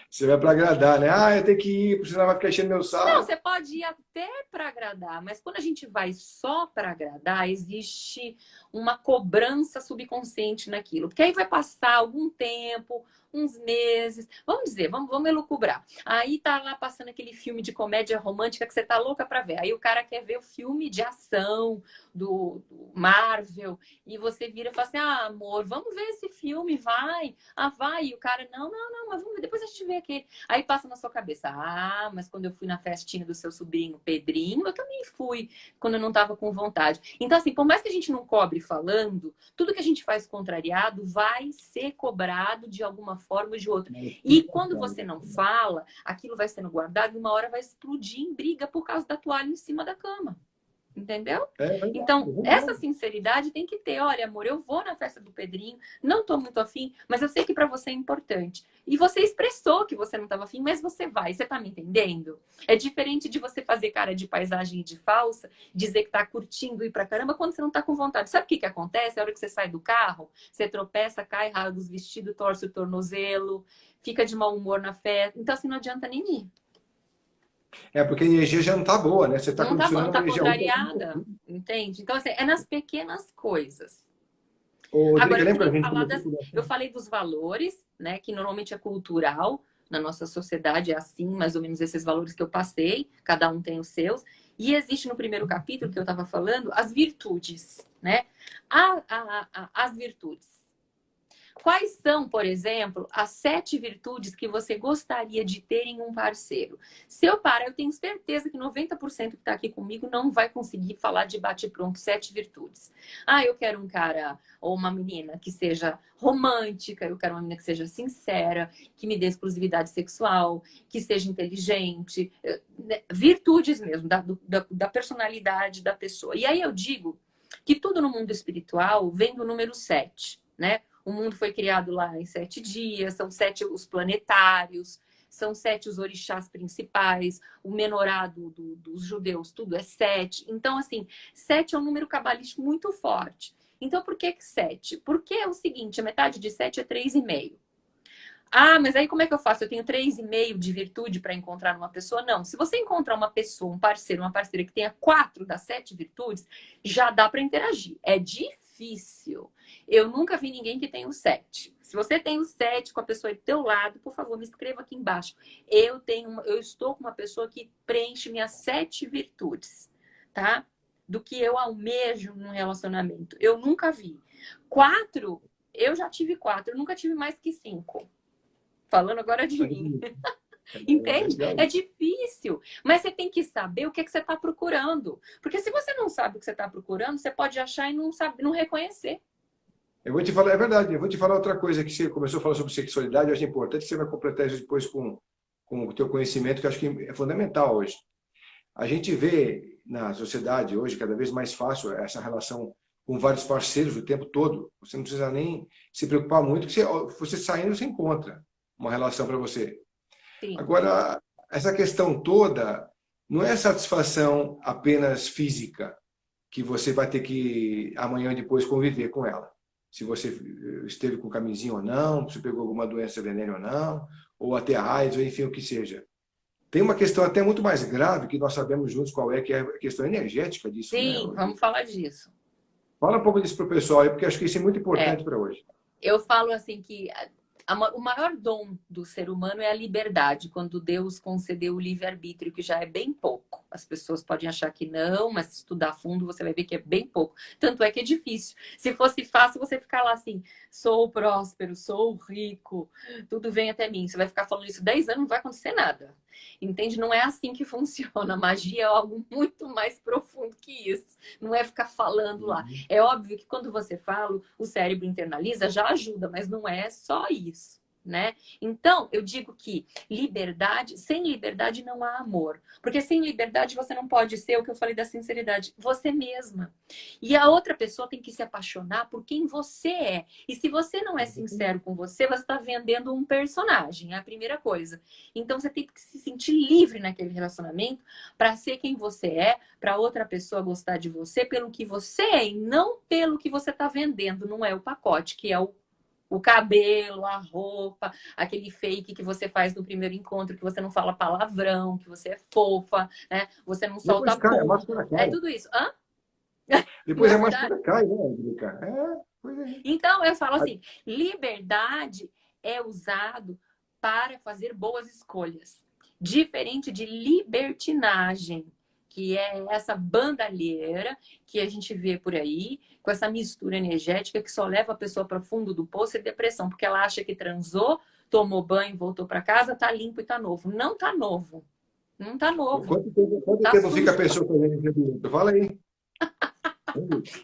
Você vai para agradar, né? Eu tenho que ir, porque senão vai ficar enchendo meu saco. Não, você pode ir até para agradar, mas quando a gente vai só para agradar, existe uma cobrança subconsciente naquilo. Porque aí vai passar algum tempo, uns meses, vamos dizer, vamos elucubrar. Aí tá lá passando aquele filme de comédia romântica que você tá louca para ver. Aí o cara quer ver o filme de ação do Marvel e você vira e fala assim: amor, vamos ver esse filme, vai. Vai. E o cara, não, mas vamos ver, depois a gente vê aquele. Aí passa na sua cabeça: mas quando eu fui na festinha do seu sobrinho Pedrinho, eu também fui, quando eu não tava com vontade. Então, assim, por mais que a gente não cobre falando, tudo que a gente faz contrariado vai ser cobrado de alguma forma ou de outra. E quando você não fala, aquilo vai sendo guardado e uma hora vai explodir em briga por causa da toalha em cima da cama. Entendeu? Então, essa sinceridade tem que ter. Olha, amor, eu vou na festa do Pedrinho, não tô muito afim, mas eu sei que para você é importante. E você expressou que você não estava afim, mas você vai. Você tá me entendendo? É diferente de você fazer cara de paisagem e de falsa, dizer que tá curtindo ir pra caramba, quando você não tá com vontade. Sabe o que acontece? A hora que você sai do carro, você tropeça, cai, rasga os vestidos, torce o tornozelo, fica de mau humor na festa. Então, assim, não adianta nem ir. Porque a energia já não tá boa, né? Você tá não tá bom, tá energia contrariada, entende? Então, assim, é nas pequenas coisas. Agora, eu falei dos valores, né? Que normalmente é cultural, na nossa sociedade é assim, mais ou menos esses valores que eu passei, cada um tem os seus. E existe no primeiro capítulo que eu estava falando, as virtudes, né? As virtudes. Quais são, por exemplo, as 7 virtudes que você gostaria de ter em um parceiro? Seu par, eu tenho certeza que 90% que está aqui comigo não vai conseguir falar de bate-pronto 7 virtudes. Eu quero um cara ou uma menina que seja romântica, eu quero uma menina que seja sincera, que me dê exclusividade sexual, que seja inteligente, virtudes mesmo, da personalidade da pessoa. E aí eu digo que tudo no mundo espiritual vem do número 7, né? O mundo foi criado lá em 7 dias, são 7 os planetários, são 7 os orixás principais, o menorá dos judeus, tudo é 7. Então, assim, 7 é um número cabalístico muito forte. Então, por que 7? Porque é o seguinte, a metade de 7 é 3,5. Ah, mas aí como é que eu faço? Eu tenho 3,5 de virtude para encontrar uma pessoa? Não. Se você encontrar uma pessoa, um parceiro, uma parceira que tenha 4 das 7 virtudes, já dá para interagir. É difícil. Eu nunca vi ninguém que tenha o 7. Se você tem o 7 com a pessoa do teu lado, por favor, me escreva aqui embaixo. Eu estou com uma pessoa que preenche minhas 7 virtudes, tá? Do que eu almejo num relacionamento. Eu nunca vi. 4, eu já tive 4, eu nunca tive mais que 5. Falando agora de mim. Entende? É difícil. Mas você tem que saber o que é que você está procurando. Porque se você não sabe o que você está procurando, você pode achar e não sabe, não reconhecer. Eu vou te falar, é verdade, eu vou te falar outra coisa que você começou a falar sobre sexualidade, eu acho importante, você vai completar isso depois com o teu conhecimento, que eu acho que é fundamental hoje. A gente vê na sociedade hoje cada vez mais fácil essa relação com vários parceiros o tempo todo. Você não precisa nem se preocupar muito, que você saindo, você encontra uma relação para você. Sim. Agora, essa questão toda não é satisfação apenas física, que você vai ter que amanhã ou depois conviver com ela. Se você esteve com camisinha ou não, se pegou alguma doença veneno ou não, ou até AIDS, ou enfim, o que seja. Tem uma questão até muito mais grave, que nós sabemos juntos qual é, que é a questão energética disso. Sim, né? vamos falar disso. Fala um pouco disso para o pessoal aí, porque acho que isso é muito importante para hoje. Eu falo assim que o maior dom do ser humano é a liberdade, quando Deus concedeu o livre-arbítrio, que já é bem pouco. As pessoas podem achar que não, mas se estudar a fundo você vai ver que é bem pouco. Tanto é que é difícil. Se fosse fácil, você ficar lá assim, sou próspero, sou rico, tudo vem até mim. Você vai ficar falando isso 10 anos, não vai acontecer nada. Entende? Não é assim que funciona. A magia é algo muito mais profundo que isso. Não é ficar falando lá. É óbvio que quando você fala, o cérebro internaliza, já ajuda, mas não é só isso, né? Então, eu digo que liberdade, sem liberdade não há amor. Porque sem liberdade você não pode ser o que eu falei da sinceridade, você mesma. E a outra pessoa tem que se apaixonar por quem você é. E se você não é sincero com você, você está vendendo um personagem, é a primeira coisa. Então, você tem que se sentir livre naquele relacionamento para ser quem você é, para outra pessoa gostar de você pelo que você é e não pelo que você está vendendo. Não é o pacote, que é o cabelo, a roupa, aquele fake que você faz no primeiro encontro, que você não fala palavrão, que você é fofa, né? Você não solta Depois cai, a pum. máscara cai. É tudo isso. Hã? Depois Não a é verdade? máscara cai, né, Drica? Pois é. Então, eu falo assim, liberdade é usado para fazer boas escolhas. Diferente de libertinagem, que é essa bandalheira que a gente vê por aí, com essa mistura energética que só leva a pessoa para o fundo do poço e depressão, porque ela acha que transou, tomou banho, voltou para casa, tá limpo e tá novo. Não tá novo. Não tá novo. Quanto Tá tempo sujo. fica a pessoa fazendo entrevista? Fala aí.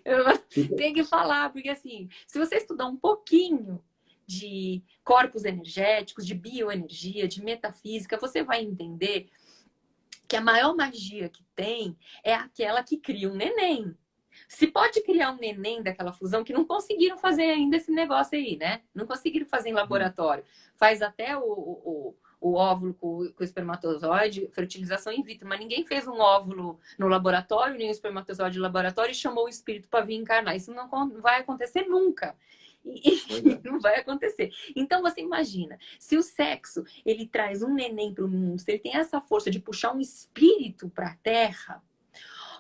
Eu tenho que falar, porque assim, se você estudar um pouquinho de corpos energéticos, de bioenergia, de metafísica, você vai entender que a maior magia que tem é aquela que cria um neném. Se pode criar um neném daquela fusão, que não conseguiram fazer ainda esse negócio aí, né? Não conseguiram fazer em laboratório. Faz até o óvulo com o espermatozoide, fertilização in vitro, mas ninguém fez um óvulo no laboratório, nem um espermatozoide no laboratório e chamou o espírito para vir encarnar. Isso não vai acontecer nunca. Não vai acontecer. Então você imagina, se o sexo ele traz um neném para o mundo, se ele tem essa força de puxar um espírito para a Terra,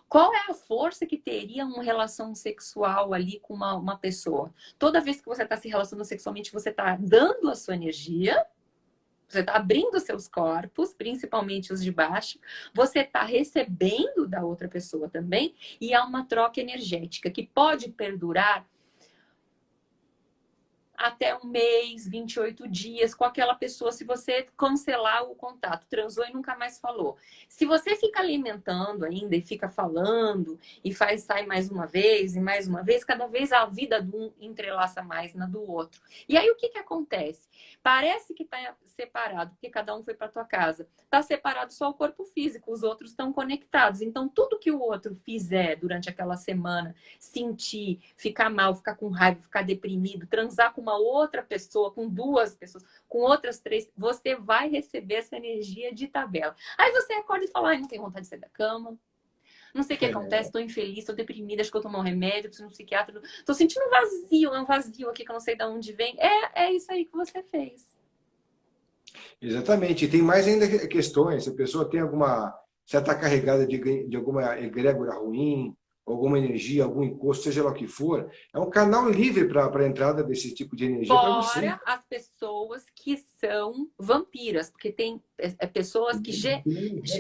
qual é a força que teria uma relação sexual ali com uma pessoa? Toda vez que você está se relacionando sexualmente, você está dando a sua energia, você está abrindo seus corpos, principalmente os de baixo, você está recebendo da outra pessoa também, e há uma troca energética que pode perdurar até um mês, 28 dias com aquela pessoa, se você cancelar o contato, transou e nunca mais falou. Se você fica alimentando ainda e fica falando e sai mais uma vez e mais uma vez, cada vez a vida de um entrelaça mais na do outro. E aí o que acontece? Parece que está separado, porque cada um foi para tua casa. Está separado só o corpo físico, os outros estão conectados. Então tudo que o outro fizer durante aquela semana, sentir, ficar mal, ficar com raiva, ficar deprimido, transar com uma outra pessoa, com duas pessoas, com outras três, você vai receber essa energia de tabela. Aí você acorda e fala, ai, não tenho vontade de sair da cama, não sei o que acontece, estou infeliz, estou deprimida, acho que eu tomar um remédio, preciso de um psiquiatra, estou sentindo um vazio, é um vazio aqui que eu não sei de onde vem. É isso aí que você fez. Exatamente. E tem mais ainda questões. Se a pessoa tem alguma... Se ela está carregada de alguma egrégora ruim, alguma energia, algum encosto, seja lá o que for, é um canal livre para a entrada desse tipo de energia para você. Fora as pessoas que são vampiras, porque tem pessoas que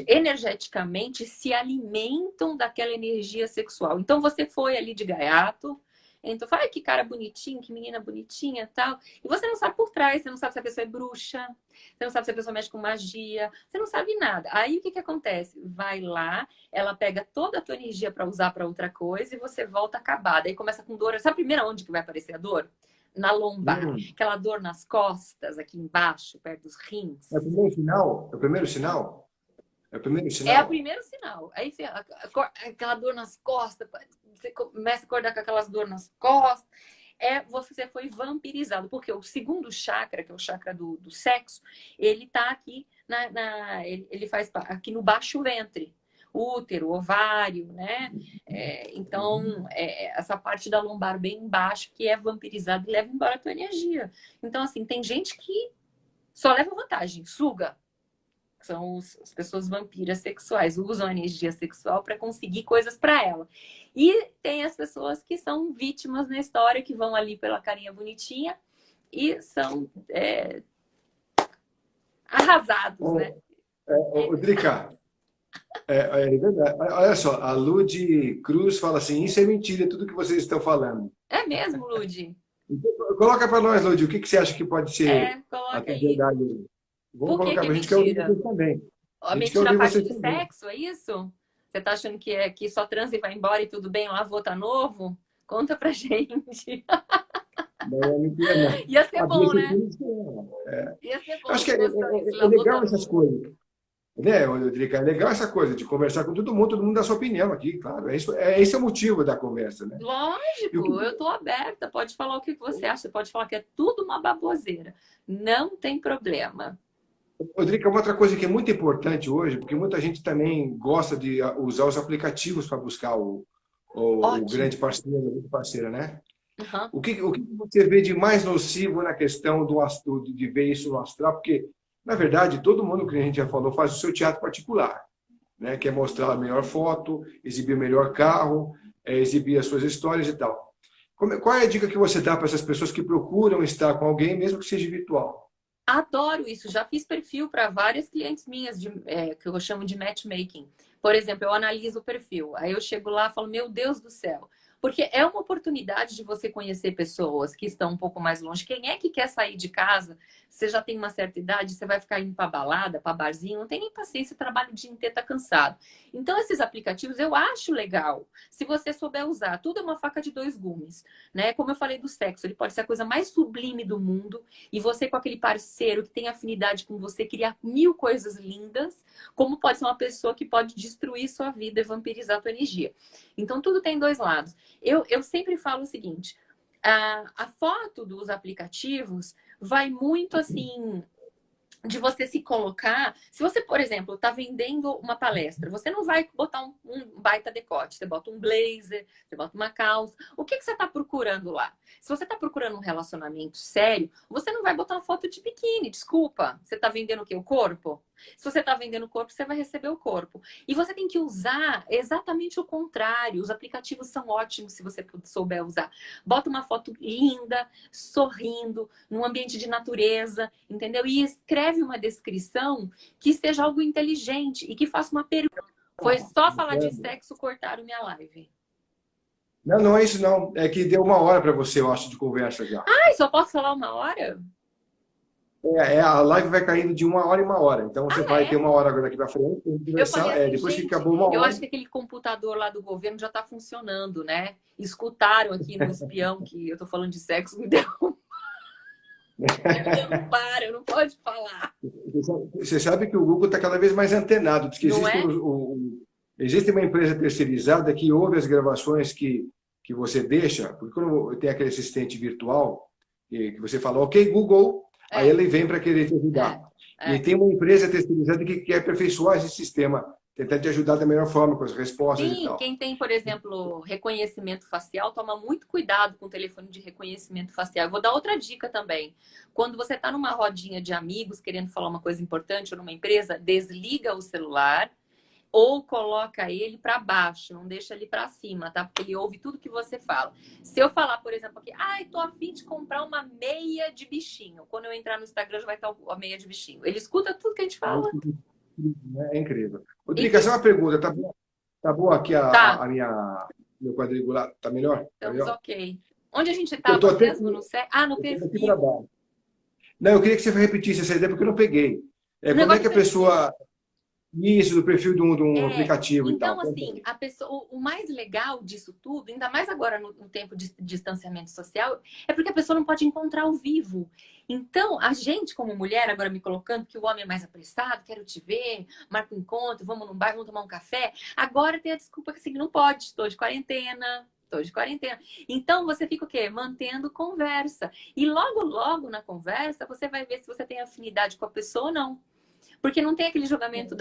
energeticamente se alimentam daquela energia sexual. Então você foi ali de gaiato, então fala, que cara bonitinho, que menina bonitinha, tal. E você não sabe por trás, você não sabe se a pessoa é bruxa, você não sabe se a pessoa mexe com magia, você não sabe nada. Aí o que acontece? Vai lá, ela pega toda a tua energia para usar para outra coisa e você volta acabada. Aí começa com dor. Sabe primeiro onde que vai aparecer a dor? Na lombar. Aquela dor nas costas, aqui embaixo, perto dos rins. É o primeiro sinal? É o primeiro sinal? É o primeiro sinal? É o primeiro sinal. Aí aquela dor nas costas, você começa a acordar com aquelas dor nas costas. Você foi vampirizado. Porque o segundo chakra, que é o chakra do sexo, ele tá aqui, ele faz aqui no baixo ventre. Útero, ovário, né? Então, essa parte da lombar bem embaixo que é vampirizada e leva embora a tua energia. Então, assim, tem gente que só leva vantagem, suga. São as pessoas vampiras sexuais, usam a energia sexual para conseguir coisas para ela. E tem as pessoas que são vítimas na história, que vão ali pela carinha bonitinha e são arrasados, né? Drica, é verdade. Olha só, a Lud Cruz fala assim, isso é mentira, tudo que vocês estão falando. É mesmo, Lud? Coloca para nós, Lud, o que você acha que pode ser a verdade? Vamos colocar para a gente que ouvir vocês também. A mentira parte de sexo, é isso? Você tá achando que só transa e vai embora e tudo bem, lá vou tá novo? Conta pra gente. Não é mentira, não. Ia ser bom, né? Ia ser bom. Acho que é legal essas coisas. Né, Drica? É legal essa coisa de conversar com todo mundo dá sua opinião aqui, claro. Esse é o motivo da conversa, né? Lógico, eu tô aberta. Pode falar o que você acha, você pode falar que é tudo uma baboseira. Não tem problema. Drica, uma outra coisa que é muito importante hoje, porque muita gente também gosta de usar os aplicativos para buscar o grande parceiro, a parceira, né? Uhum. O que você vê de mais nocivo na questão de ver isso no astral? Porque, na verdade, todo mundo que a gente já falou faz o seu teatro particular, né? Quer mostrar a melhor foto, exibir o melhor carro, exibir as suas histórias e tal. Qual é a dica que você dá para essas pessoas que procuram estar com alguém, mesmo que seja virtual? Adoro isso. Já fiz perfil para várias clientes minhas, que eu chamo de matchmaking. Por exemplo, eu analiso o perfil. Aí eu chego lá e falo, meu Deus do céu. Porque é uma oportunidade de você conhecer pessoas que estão um pouco mais longe. Quem é que quer sair de casa? Você já tem uma certa idade, você vai ficar indo para balada, para barzinho, não tem nem paciência, trabalho o dia inteiro, tá cansado. Então, esses aplicativos eu acho legal. Se você souber usar, tudo é uma faca de dois gumes, né? Como eu falei do sexo, ele pode ser a coisa mais sublime do mundo e você com aquele parceiro que tem afinidade com você, criar mil coisas lindas, como pode ser uma pessoa que pode destruir sua vida e vampirizar a tua energia. Então, tudo tem dois lados. Eu sempre falo o seguinte, a foto dos aplicativos vai muito assim de você se colocar. Se você, por exemplo, está vendendo uma palestra, você não vai botar um baita decote, você bota um blazer, você bota uma calça. O que você está procurando lá? Se você está procurando um relacionamento sério, você não vai botar uma foto de biquíni, desculpa. Você está vendendo o quê? O corpo? Se você está vendendo o corpo, você vai receber o corpo. E você tem que usar exatamente o contrário. Os aplicativos são ótimos se você souber usar. Bota uma foto linda, sorrindo, num ambiente de natureza, entendeu? E escreve uma descrição que seja algo inteligente e que faça uma pergunta. Foi só falar de sexo, cortaram minha live. Não, não é isso não. É que deu 1 hora para você, eu acho, de conversa já. Ai, só posso falar 1 hora? A live vai caindo de 1 hora em 1 hora. Então você Ah, vai ter é? 1 hora agora daqui para frente, pra gente Eu falei conversar. assim, Depois que gente, acabou uma eu hora, acho que aquele computador lá do governo já está funcionando, né? Escutaram aqui no espião que eu tô falando de sexo, me derrubaram, não pode falar. você sabe que o Google está cada vez mais antenado. Diz que Não existe, é? existe uma empresa terceirizada que ouve as gravações que você deixa, porque quando tem aquele assistente virtual, que você fala, ok, Google, aí É, ele vem para querer te ajudar. é, E é. tem uma empresa terceirizada que quer aperfeiçoar esse sistema, tentar te ajudar da melhor forma, com as respostas e Sim, tal. quem tem, por exemplo, reconhecimento facial, toma muito cuidado com o telefone de reconhecimento facial. Eu vou dar outra dica também. Quando você está numa rodinha de amigos querendo falar uma coisa importante ou numa empresa, desliga o celular ou coloca ele para baixo, não deixa ele para cima, tá? Porque ele ouve tudo que você fala. Se eu falar, por exemplo, aqui, ai, tô a fim de comprar uma meia de bichinho. Quando eu entrar no Instagram, já vai estar a meia de bichinho. Ele escuta tudo que a gente fala. É incrível. Rodrigo, Enfim, só uma pergunta, tá boa aqui tá. meu quadricular? Tá melhor? Tá Estamos melhor? ok. Onde a gente Eu estou estava até mesmo? aqui, No Ah, no eu tô aqui para perfil. baixo. Não, eu queria que você repetisse essa ideia porque eu não peguei. O Como é negócio que do a perfil. pessoa. Isso, do perfil de um É, aplicativo e tal. então, assim, a pessoa, o mais legal disso tudo, ainda mais agora no tempo de distanciamento social, é porque a pessoa não pode encontrar ao vivo. Então, a gente, como mulher, agora me colocando que o homem é mais apressado, quero te ver, marca um encontro, vamos num bar, vamos tomar um café. Agora tem a desculpa que assim, não pode, estou de quarentena. Estou de quarentena. Então, você fica o quê? Mantendo conversa. E logo, logo na conversa, você vai ver se você tem afinidade com a pessoa ou não. Porque não tem aquele julgamento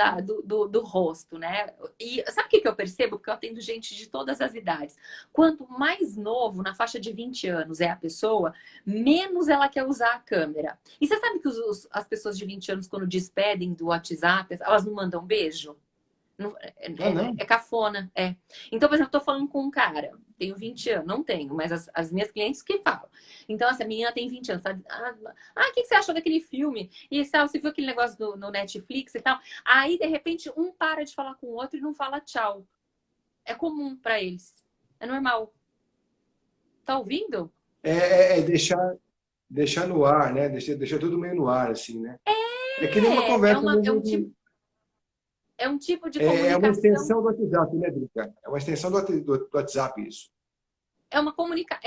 do rosto, né? E sabe o que eu percebo? Porque eu atendo gente de todas as idades. Quanto mais novo, na faixa de 20 anos, é a pessoa, menos ela quer usar a câmera. E você sabe que as pessoas de 20 anos, quando despedem do WhatsApp, elas não mandam beijo? Ah, não? É cafona, é. Então, por exemplo, eu tô falando com um cara, tenho 20 anos, não tenho, mas as minhas clientes que falam. Então, essa menina tem 20 anos, sabe? O que você achou daquele filme? E tal, você viu aquele negócio no Netflix e tal? Aí, de repente, um para de falar com o outro e não fala tchau. É comum para eles. É normal. Tá ouvindo? É deixar no ar, né? Deixar tudo meio no ar, assim, né? É que nem uma É, conversa mesmo de. é um tipo de É uma comunicação. extensão do WhatsApp, né, Drica? É uma extensão do WhatsApp, isso. É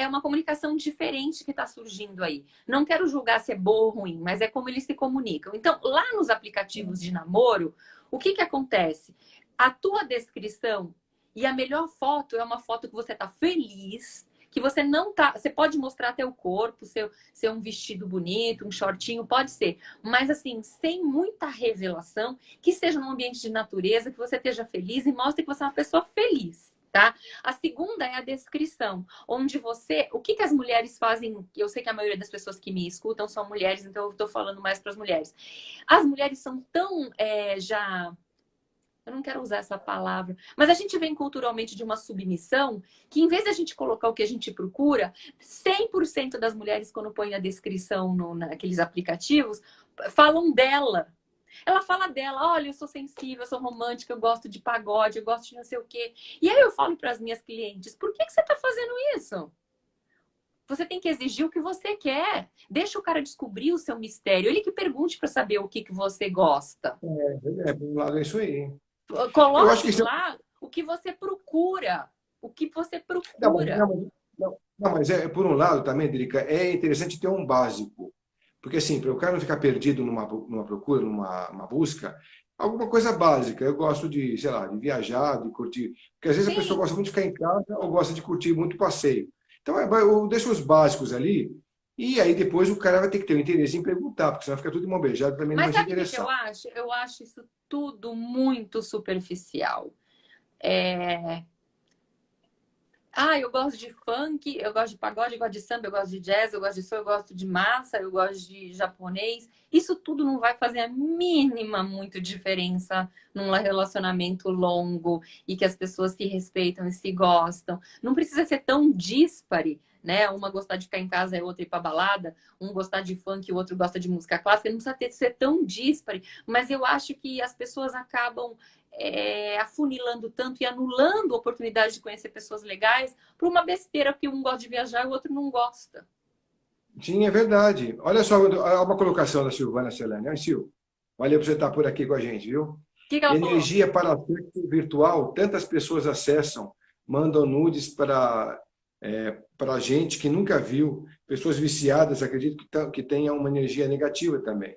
uma comunicação diferente que está surgindo aí. Não quero julgar se é boa ou ruim, mas é como eles se comunicam. Então, lá nos aplicativos de namoro, o que que acontece? A tua descrição e a melhor foto é uma foto que você está feliz, que você não tá. Você pode mostrar teu corpo, seu um vestido bonito, um shortinho, pode ser. Mas assim, sem muita revelação, que seja num ambiente de natureza, que você esteja feliz e mostre que você é uma pessoa feliz. Tá? A segunda é a descrição, onde você. O que as mulheres fazem? Eu sei que a maioria das pessoas que me escutam são mulheres, então eu estou falando mais para as mulheres. As mulheres são tão já. Eu não quero usar essa palavra, mas a gente vem culturalmente de uma submissão que, em vez de a gente colocar o que a gente procura, 100% das mulheres, quando põem a descrição naqueles aplicativos, falam dela. Ela fala dela, olha, eu sou sensível, eu sou romântica, eu gosto de pagode, eu gosto de não sei o quê. E aí eu falo para as minhas clientes, por que você está fazendo isso? Você tem que exigir o que você quer. Deixa o cara descobrir o seu mistério. Ele que pergunte para saber o que você gosta. Por um lado é isso aí. Eu acho que Coloque isso. lá o que você procura. O que você Não, mas, procura. não, mas, não, mas por um lado também, Drica, é interessante ter um básico. Porque, assim, para o cara não ficar perdido numa procura, numa busca, alguma coisa básica. Eu gosto de, sei lá, de viajar, de curtir. Porque às vezes a pessoa Sim, gosta muito de ficar em casa ou gosta de curtir muito passeio. Então, eu deixo os básicos ali, e aí depois o cara vai ter que ter o interesse em perguntar, porque senão fica tudo de mão beijada, também não mas vai se sabe o que eu interessar. acho? Eu acho isso tudo muito superficial. É, eu gosto de funk, eu gosto de pagode, eu gosto de samba, eu gosto de jazz, eu gosto de soul, eu gosto de massa, eu gosto de japonês. Isso tudo não vai fazer a mínima muito diferença num relacionamento longo e que as pessoas se respeitam e se gostam. Não precisa ser tão díspare né? Uma gostar de ficar em casa e outra ir pra balada, um gostar de funk e o outro gosta de música clássica. Não precisa ser tão díspare, mas eu acho que as pessoas acabam afunilando tanto e anulando a oportunidade de conhecer pessoas legais por uma besteira, porque um gosta de viajar e o outro não gosta. Sim, é verdade. Olha só, uma colocação da Silvana Celane. Oi, Sil, valeu por você estar por aqui com a gente, viu? O que ela falou? Energia para sexo virtual, tantas pessoas acessam, mandam nudes para gente que nunca viu, pessoas viciadas, acredito que tenham uma energia negativa também.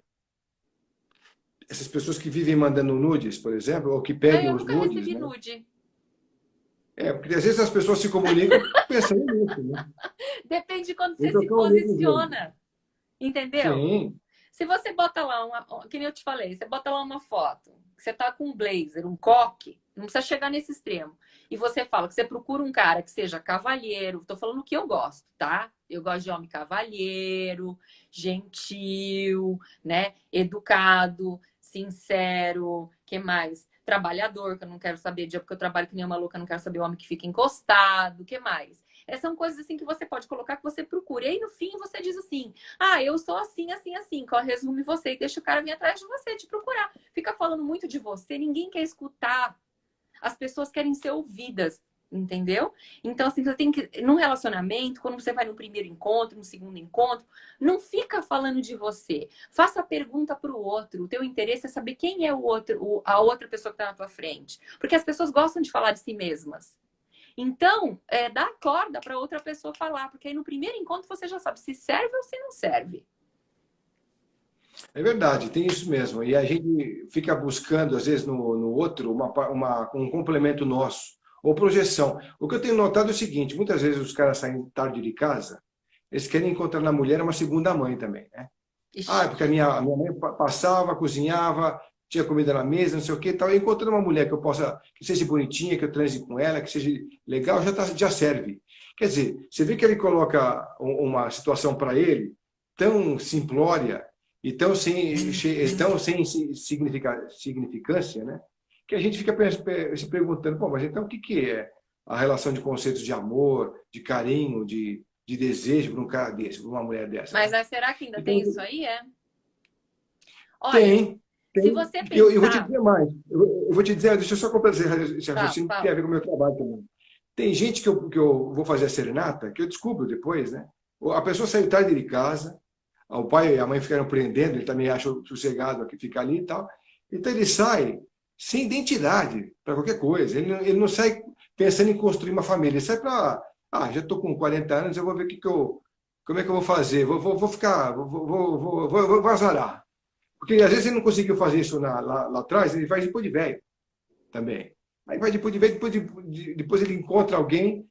Essas pessoas que vivem mandando nudes, por exemplo, ou que pedem Eu os nunca nudes, recebi né? nude. Porque às vezes as pessoas se comunicam pensando nisso, né? Depende de quando você Então, se são amigos deles. posiciona. Entendeu? Sim, Se você bota lá que nem eu te falei, você bota lá uma foto, que você tá com um blazer, um coque, não precisa chegar nesse extremo. E você fala que você procura um cara que seja cavalheiro, tô falando o que eu gosto, tá? Eu gosto de homem cavalheiro, gentil, né? Educado, sincero, que mais? Trabalhador, que eu não quero saber, dia porque eu trabalho que nem uma louca, eu não quero saber o homem que fica encostado, que mais? São coisas assim que você pode colocar que você procura. E aí, no fim, você diz assim: ah, eu sou assim, assim, assim. Que resume você e deixa o cara vir atrás de você, te procurar. Fica falando muito de você, ninguém quer escutar. As pessoas querem ser ouvidas, entendeu? Então, assim, você tem que, num relacionamento, quando você vai no primeiro encontro, no segundo encontro, não fica falando de você. Faça a pergunta para o outro. O teu interesse é saber quem é o outro, a outra pessoa que está na tua frente. Porque as pessoas gostam de falar de si mesmas. Então, dá corda para outra pessoa falar, porque aí no primeiro encontro você já sabe se serve ou se não serve. é verdade, tem isso mesmo. E a gente fica buscando, às vezes, no outro, um complemento nosso, ou projeção. O que eu tenho notado é o seguinte: muitas vezes os caras saem tarde de casa, eles querem encontrar na mulher uma segunda mãe também, né? Ah, Ixi. é porque a minha mãe passava, cozinhava, tinha comida na mesa, não sei o que e tal. E encontrando uma mulher que seja bonitinha, que eu transe com ela, que seja legal, já serve. Quer dizer, você vê que ele coloca uma situação para ele tão simplória e tão sem significância, né? Que a gente fica se perguntando, pô, mas então o que é a relação de conceitos de amor, de carinho, de desejo para um cara desse, para uma mulher dessa, Mas né? será que ainda Então, tem isso aí? Olha, tem, se tem. você Eu vou te pensar. dizer mais. Eu vou te dizer, deixa eu só completar esse Tá, raciocínio, que tem a fala. ver com o meu trabalho também. Tem gente que eu vou fazer a serenata, que eu descubro depois, né? A pessoa saiu tarde de casa, o pai e a mãe ficaram prendendo, ele também acha sossegado aqui, ficar ali e tal. Então ele sai sem identidade para qualquer coisa. Ele não sai pensando em construir uma família. Ele sai para, já estou com 40 anos, eu vou ver como é que eu vou fazer. Vou ficar, vou azarar. Porque às vezes ele não conseguiu fazer isso lá atrás, ele faz depois de velho também. Aí vai depois de velho, depois ele encontra alguém,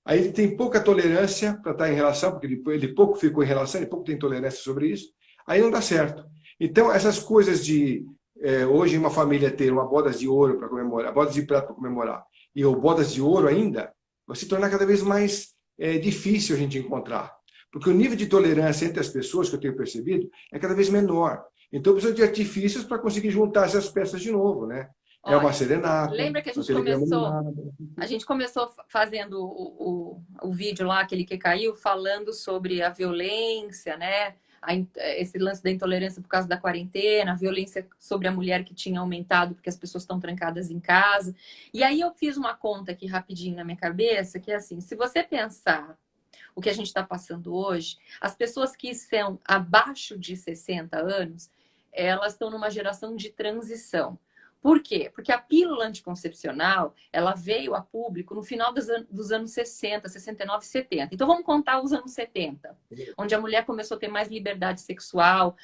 aí ele tem pouca tolerância para estar em relação, porque ele pouco ficou em relação, ele pouco tem tolerância sobre isso, aí não dá certo. Então, essas coisas de hoje uma família ter uma bodas de ouro para comemorar, bodas de prata para comemorar, e ou bodas de ouro ainda, vai se tornar cada vez mais difícil a gente encontrar. Porque o nível de tolerância entre as pessoas, que eu tenho percebido, é cada vez menor. Então, precisa de artifícios para conseguir juntar essas peças de novo, né? É uma Olha, serenata, lembra que a um gente telegrama começou? animado. A gente começou fazendo o vídeo lá, aquele que caiu, falando sobre a violência, né? Esse lance da intolerância por causa da quarentena, a violência sobre a mulher que tinha aumentado porque as pessoas estão trancadas em casa. E aí eu fiz uma conta aqui rapidinho na minha cabeça, que é assim, se você pensar o que a gente está passando hoje, as pessoas que são abaixo de 60 anos, elas estão numa geração de transição. Por quê? Porque a pílula anticoncepcional, ela veio a público no final dos anos 60, 69 e 70. Então vamos contar os anos 70, onde a mulher começou a ter mais liberdade sexual,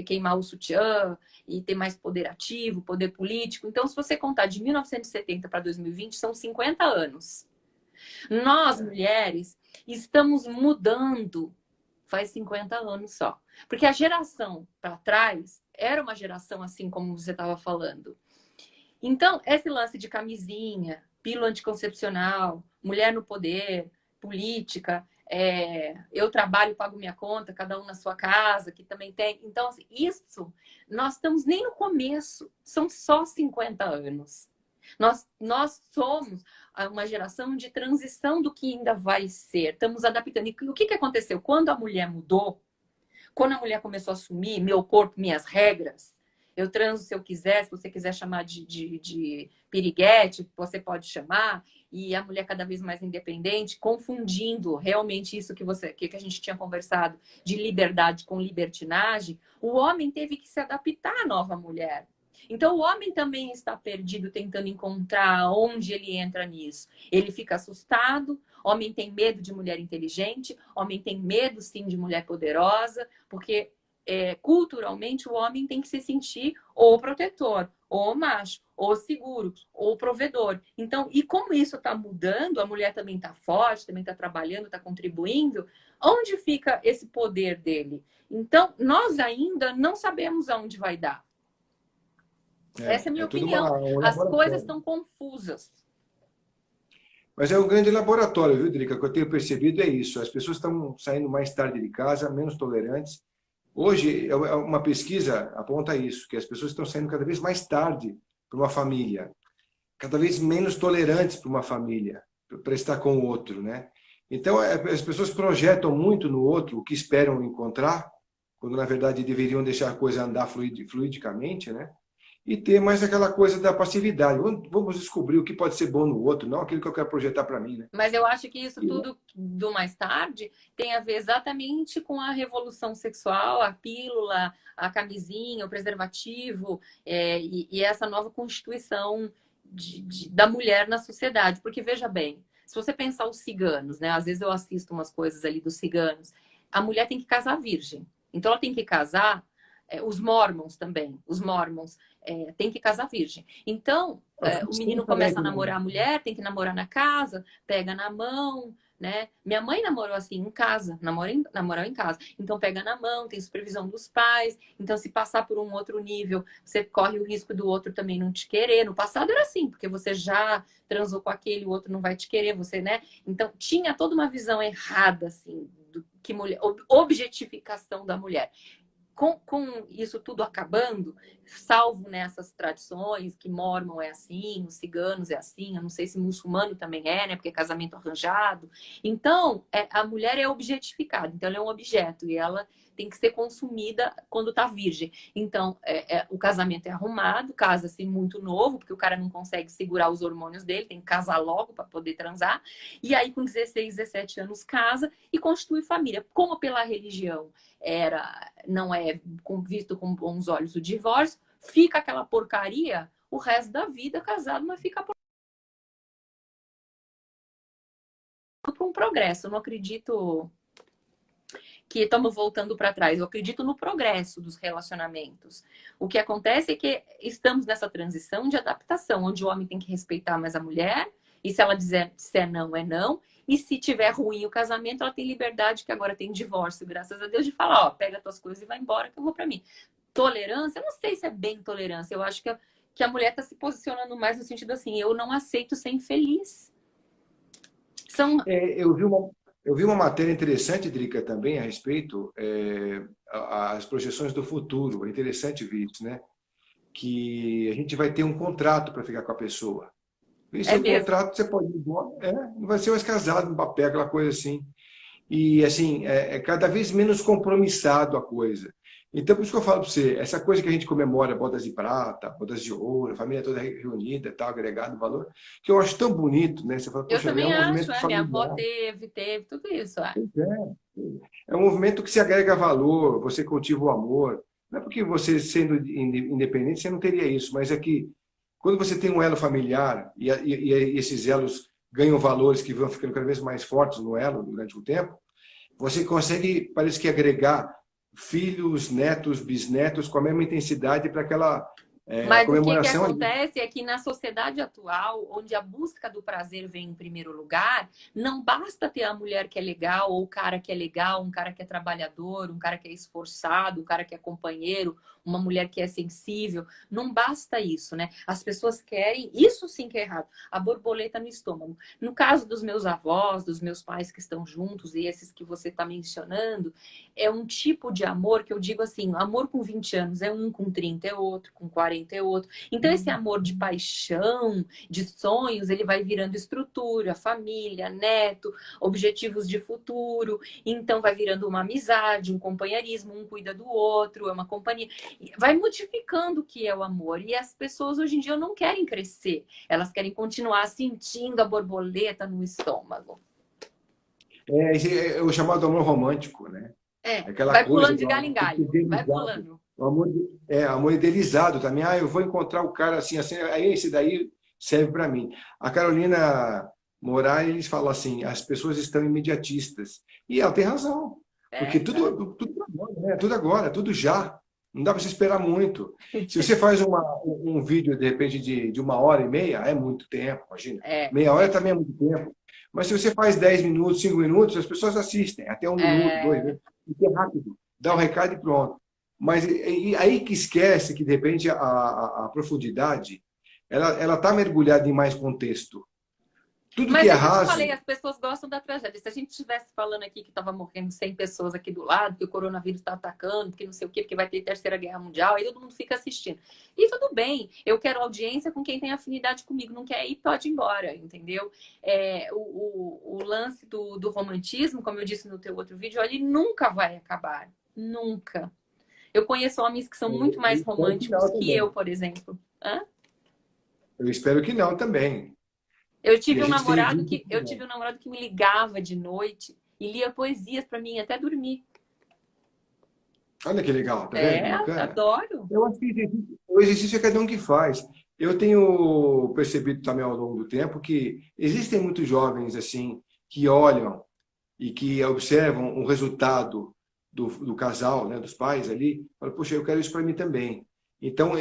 queimar o sutiã e ter mais poder ativo, poder político. Então, se você contar de 1970 para 2020, são 50 anos. Nós, mulheres, estamos mudando faz 50 anos só. Porque a geração para trás era uma geração assim como você estava falando. Então, esse lance de camisinha, pílula anticoncepcional, mulher no poder, política, eu trabalho, pago minha conta, cada um na sua casa, que também tem. Então, assim, isso, nós estamos nem no começo, são só 50 anos. Nós somos uma geração de transição do que ainda vai ser. Estamos adaptando. E o que aconteceu? Quando a mulher mudou, quando a mulher começou a assumir meu corpo, minhas regras, eu transo se eu quiser, se você quiser chamar de piriguete, você pode chamar, e a mulher cada vez mais independente, confundindo realmente isso que a gente tinha conversado, de liberdade com libertinagem, o homem teve que se adaptar à nova mulher. Então, o homem também está perdido, tentando encontrar onde ele entra nisso. Ele fica assustado, homem tem medo de mulher inteligente, homem tem medo, sim, de mulher poderosa, porque culturalmente o homem tem que se sentir ou protetor, ou macho, ou seguro, ou provedor. Então, e como isso está mudando, a mulher também está forte, também está trabalhando, está contribuindo, onde fica esse poder dele? Então, nós ainda não sabemos aonde vai dar. Essa é a minha tudo opinião. um As coisas laboratório. estão confusas. Mas é um grande laboratório, viu, Drica? O que eu tenho percebido é isso. As pessoas estão saindo mais tarde de casa, menos tolerantes. Hoje, uma pesquisa aponta isso, que as pessoas estão saindo cada vez mais tarde para uma família, cada vez menos tolerantes para uma família, para estar com o outro, né? Então, as pessoas projetam muito no outro o que esperam encontrar, quando, na verdade, deveriam deixar a coisa andar fluidicamente, né? E ter mais aquela coisa da passividade. Vamos descobrir o que pode ser bom no outro, não aquilo que eu quero projetar para mim, né? Mas eu acho que isso tudo do mais tarde tem a ver exatamente com a revolução sexual, a pílula, a camisinha, o preservativo, e essa nova constituição da mulher na sociedade. Porque, veja bem, se você pensar os ciganos, né? Às vezes eu assisto umas coisas ali dos ciganos, a mulher tem que casar virgem. Então ela tem que casar, os mormons também, os mormons tem que casar virgem. Então, o menino começa a namorar a mulher, tem que namorar na casa, pega na mão, né? Minha mãe namorou assim, em casa, namorou em casa. Então, pega na mão, tem supervisão dos pais. Então, se passar por um outro nível, você corre o risco do outro também não te querer. No passado era assim, porque você já transou com aquele, o outro não vai te querer, você, né? Então, tinha toda uma visão errada, assim, que mulher, objetificação da mulher. Com isso tudo acabando, salvo nessas tradições que mormon é assim, os ciganos é assim, eu não sei se muçulmano também né? Porque é casamento arranjado. Então, a mulher é objetificada, então ela é um objeto e ela tem que ser consumida quando tá virgem. Então, o casamento é arrumado, casa-se muito novo, porque o cara não consegue segurar os hormônios dele, tem que casar logo para poder transar. E aí, com 16, 17 anos, casa e constitui família. Como pela religião não é visto com bons olhos o divórcio, fica aquela porcaria o resto da vida casado, mas fica por um progresso. Eu não acredito que estamos voltando para trás. Eu acredito no progresso dos relacionamentos. O que acontece é que estamos nessa transição de adaptação, onde o homem tem que respeitar mais a mulher, e se ela disser não, é não. E se tiver ruim o casamento, ela tem liberdade, que agora tem divórcio, graças a Deus, de falar, ó, pega tuas coisas e vai embora, que eu vou para mim. Tolerância, eu não sei se é bem tolerância. Eu acho que a mulher está se posicionando mais no sentido assim, eu não aceito ser infeliz. Eu vi uma matéria interessante, Drica, também a respeito as projeções do futuro. É interessante ver isso, né? Que a gente vai ter um contrato para ficar com a pessoa. Esse mesmo. contrato você pode ir embora, não vai ser mais casado no papel, aquela coisa assim. E assim, cada vez menos compromissado a coisa. Então, por isso que eu falo para você, essa coisa que a gente comemora, bodas de prata, bodas de ouro, a família toda reunida, tal, agregado valor, que eu acho tão bonito, né? Você fala, Eu poxa, é também um acho, movimento minha avó familiar. teve tudo isso. É um movimento que se agrega valor, você cultiva o amor. Não é porque você, sendo independente, você não teria isso, mas é que quando você tem um elo familiar e esses elos ganham valores que vão ficando cada vez mais fortes no elo durante o tempo, você consegue, parece que, agregar filhos, netos, bisnetos com a mesma intensidade para aquela Mas o que comemoração ali. acontece é que na sociedade atual, onde a busca do prazer vem em primeiro lugar, não basta ter a mulher que é legal, ou o cara que é legal, um cara que é trabalhador, um cara que é esforçado, um cara que é companheiro, uma mulher que é sensível. Não basta isso, né? As pessoas querem, isso sim que é errado, a borboleta no estômago. No caso dos meus avós, dos meus pais que estão juntos e esses que você está mencionando, é um tipo de amor que eu digo assim, amor com 20 anos é um, com 30 é outro, com 40 é outro. Então esse amor de paixão, de sonhos, ele vai virando estrutura, família, neto, objetivos de futuro. Então vai virando uma amizade, um companheirismo, um cuida do outro, é uma companhia. Vai modificando o que é o amor. E as pessoas hoje em dia não querem crescer. Elas querem continuar sentindo a borboleta no estômago. Esse é o chamado amor romântico, né? Aquela Vai coisa pulando de galho em galho. Vai pulando. O amor, amor idealizado também. Ah, eu vou encontrar o cara assim, assim, aí esse daí serve para mim. A Carolina Moraes fala assim, as pessoas estão imediatistas. E ela tem razão. Porque tudo agora, né? Tudo agora, tudo já. Não dá para se esperar muito. Se você faz um vídeo, de repente, de 1h30, é muito tempo, imagina. Meia hora também é muito tempo. Mas se você faz 10 minutos, 5 minutos, as pessoas assistem. Até 1 minuto, 2 minutos. Porque é rápido. Dá o recado e pronto. Mas aí que esquece que, de repente, a profundidade ela está mergulhada em mais contexto. Tudo Mas que é eu te raso... falei, as pessoas gostam da tragédia. Se a gente estivesse falando aqui que estava morrendo 100 pessoas aqui do lado, que o coronavírus está atacando, que não sei o quê, porque vai ter terceira guerra mundial, aí todo mundo fica assistindo. E tudo bem, eu quero audiência com quem tem afinidade comigo, não quer ir, pode ir embora, entendeu? O lance do romantismo, como eu disse no teu outro vídeo, ele nunca vai acabar. Nunca. Eu conheço homens que são muito mais românticos que eu, por exemplo. Hã? Eu espero que não também. Eu tive um namorado que me ligava de noite e lia poesias para mim até dormir. Olha que legal, tá vendo? Bacana. Adoro. Eu acho que o exercício é cada um que faz. Eu tenho percebido também ao longo do tempo que existem muitos jovens assim que olham e que observam o resultado do casal, né, dos pais ali, falam, poxa, eu quero isso para mim também. Então,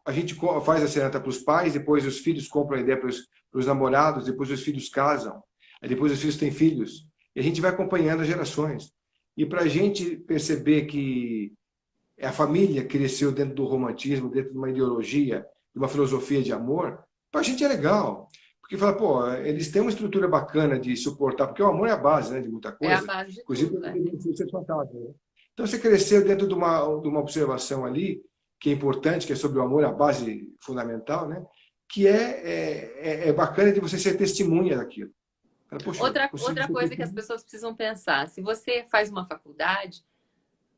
a gente faz a serenata para os pais, depois os filhos compram a ideia para os namorados, depois os filhos casam, aí depois os filhos têm filhos, e a gente vai acompanhando as gerações. E para a gente perceber que a família cresceu dentro do romantismo, dentro de uma ideologia, de uma filosofia de amor, para a gente é legal. Porque fala, pô, eles têm uma estrutura bacana de suportar, porque o amor é a base, né, de muita coisa. É a base de inclusive, tudo, né? Né? Então, você cresceu dentro de uma observação ali, que é importante, que é sobre o amor, a base fundamental, né? Que é bacana de você ser testemunha daquilo. Poxa, outra coisa que as pessoas precisam pensar, se você faz uma faculdade,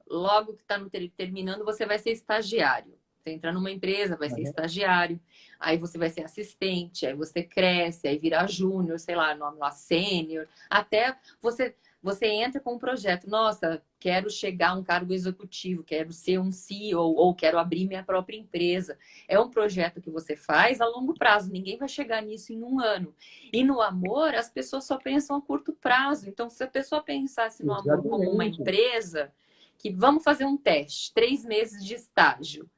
logo que está terminando, você vai ser estagiário. Você entra numa empresa, vai ser estagiário, aí você vai ser assistente, aí você cresce, aí vira júnior, sei lá, nome lá, sênior, até você entra com um projeto. Nossa, quero chegar a um cargo executivo, quero ser um CEO ou quero abrir minha própria empresa. É um projeto que você faz a longo prazo. Ninguém vai chegar nisso em 1 ano. E no amor, as pessoas só pensam a curto prazo. Então, se a pessoa pensasse no amor como uma empresa, que vamos fazer um teste, 3 meses de estágio.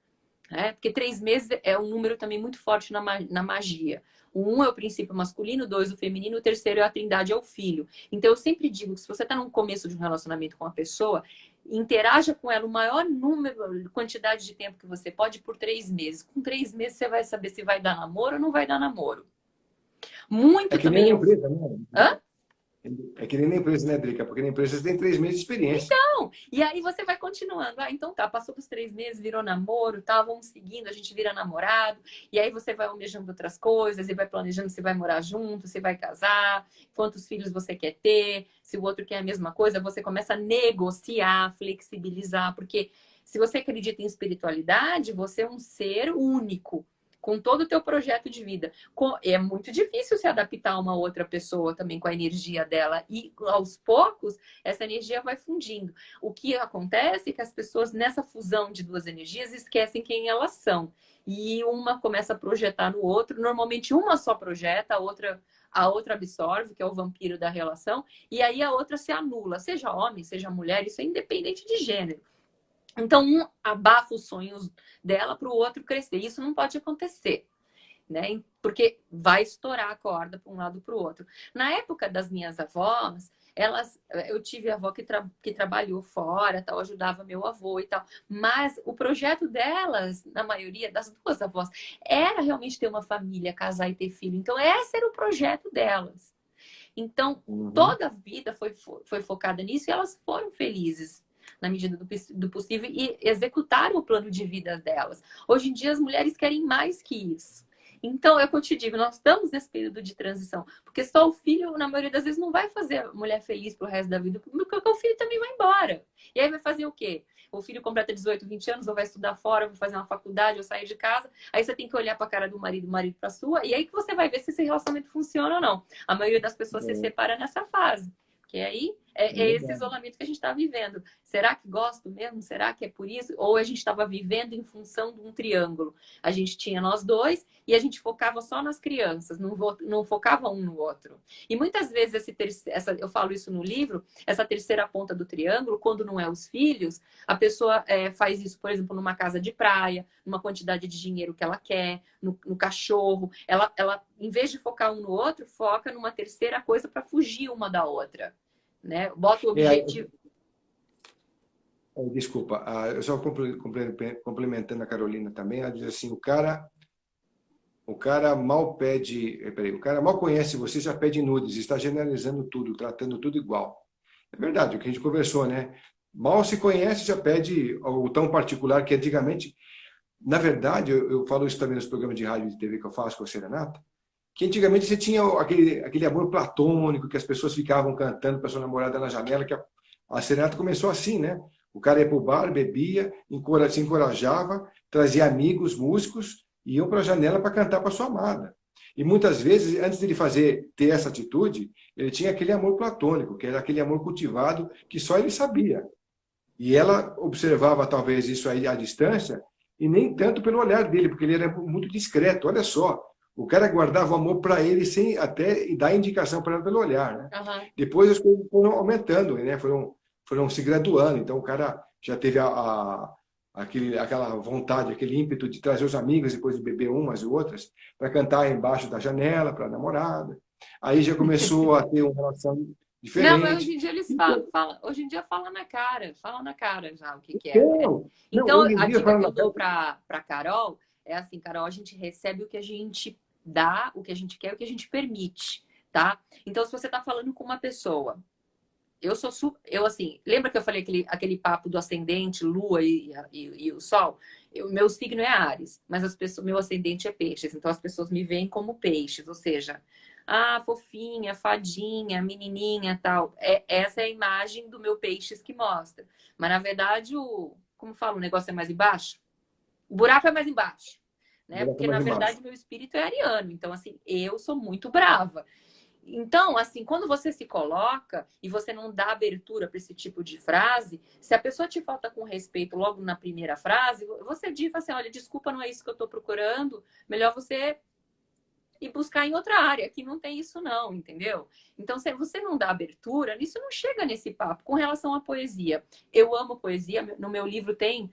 Porque 3 meses é um número também muito forte na magia. O 1 é o princípio masculino, o 2 o feminino, o 3º é a trindade, é o filho. Então, eu sempre digo que se você está no começo de um relacionamento com uma pessoa, interaja com ela o maior número, quantidade de tempo que você pode por 3 meses. Com 3 meses, você vai saber se vai dar namoro ou não vai dar namoro. Muito que também... nem empresa, né? Hã? É que nem na empresa, né, Drica? Porque na empresa você tem 3 meses de experiência. Então, e aí você vai continuando. Então tá, passou dos 3 meses, virou namoro, tá, vamos seguindo, a gente vira namorado. E aí você vai almejando outras coisas e vai planejando se vai morar junto, se vai casar, quantos filhos você quer ter, se o outro quer a mesma coisa. Você começa a negociar, flexibilizar, porque se você acredita em espiritualidade, você é um ser único, com todo o teu projeto de vida. É muito difícil se adaptar a uma outra pessoa também com a energia dela. E, aos poucos, essa energia vai fundindo. O que acontece é que as pessoas, nessa fusão de 2 energias, esquecem quem elas são. E uma começa a projetar no outro. Normalmente, uma só projeta, a outra absorve, que é o vampiro da relação. E aí, a outra se anula. Seja homem, seja mulher, isso é independente de gênero. Então, um abafa os sonhos dela para o outro crescer. Isso não pode acontecer, né? Porque vai estourar a corda para um lado para o outro. Na época das minhas avós, eu tive avó que trabalhou fora, tal, ajudava meu avô e tal. Mas o projeto delas, na maioria das duas avós, era realmente ter uma família, casar e ter filho. Então, esse era o projeto delas. Então, Uhum. toda a vida foi focada nisso e elas foram felizes na medida do possível e executaram o plano de vida delas. Hoje em dia, as mulheres querem mais que isso. Então, é o que eu te digo, nós estamos nesse período de transição, porque só o filho, na maioria das vezes, não vai fazer a mulher feliz pro resto da vida, porque o filho também vai embora. E aí vai fazer o quê? O filho completa 18, 20 anos, ou vai estudar fora, vai fazer uma faculdade, ou sair de casa. Aí você tem que olhar para a cara do marido, o marido para a sua, e aí que você vai ver se esse relacionamento funciona ou não. A maioria das pessoas se separa nessa fase. Porque aí é esse isolamento que a gente está vivendo. Será que gosto mesmo? Será que é por isso? Ou a gente estava vivendo em função de um triângulo? A gente tinha nós dois e a gente focava só nas crianças, não focava um no outro. E muitas vezes eu falo isso no livro, essa terceira ponta do triângulo, quando não é os filhos, a pessoa faz isso, por exemplo, numa casa de praia, numa quantidade de dinheiro que ela quer, no cachorro. Ela, em vez de focar um no outro, foca numa terceira coisa para fugir uma da outra. Né? Bota o É, objetivo. desculpa, eu só complementando a Carolina também, ela diz assim, o cara mal pede, peraí, o cara mal conhece você, já pede nudes, está generalizando tudo, tratando tudo igual. É verdade, o que a gente conversou, né? Mal se conhece, já pede o tão particular que antigamente, na verdade, eu falo isso também nos programas de rádio e de TV que eu faço com a Serenata, que antigamente você tinha aquele amor platônico que as pessoas ficavam cantando para sua namorada na janela, que a Serenata começou assim, né? O cara ia para o bar, bebia, se encorajava, trazia amigos, músicos, e iam para a janela para cantar para sua amada. E muitas vezes, antes de ele ter essa atitude, ele tinha aquele amor platônico, que era aquele amor cultivado que só ele sabia. E ela observava talvez isso aí à distância, e nem tanto pelo olhar dele, porque ele era muito discreto. Olha só, o cara guardava o amor para ele sem até dar indicação para ela pelo olhar, né? Uhum. Depois as coisas foram aumentando, né? Foram se graduando. Então o cara já teve aquela vontade, aquele ímpeto de trazer os amigos depois de beber umas e outras para cantar embaixo da janela para a namorada. Aí já começou a ter uma relação Não, mas hoje diferente. em dia eles Então, hoje em dia fala na cara já o que é, né? não, Então, hoje em a dia, dica que eu falando dou para Carol é assim, Carol, a gente recebe o que a gente dá, o que a gente quer, o que a gente permite, tá? Então, se você tá falando com uma pessoa, eu assim, lembra que eu falei aquele papo do ascendente, lua e o sol? Meu signo é Áries, mas meu ascendente é peixes, então as pessoas me veem como peixes, ou seja, fofinha, fadinha, menininha, tal. Essa é a imagem do meu peixes que mostra. Mas na verdade, como fala, o negócio é mais embaixo? O buraco é mais embaixo, né? Porque na mais embaixo. verdade meu espírito é ariano, então assim, eu sou muito brava. Então, assim, quando você se coloca e você não dá abertura para esse tipo de frase, se a pessoa te falta com respeito logo na primeira frase, você diz assim, olha, desculpa, não é isso que eu estou procurando, melhor você ir buscar em outra área, que não tem isso não, entendeu? Então, se você não dá abertura, isso não chega nesse papo. Com relação à poesia, eu amo poesia, no meu livro tem,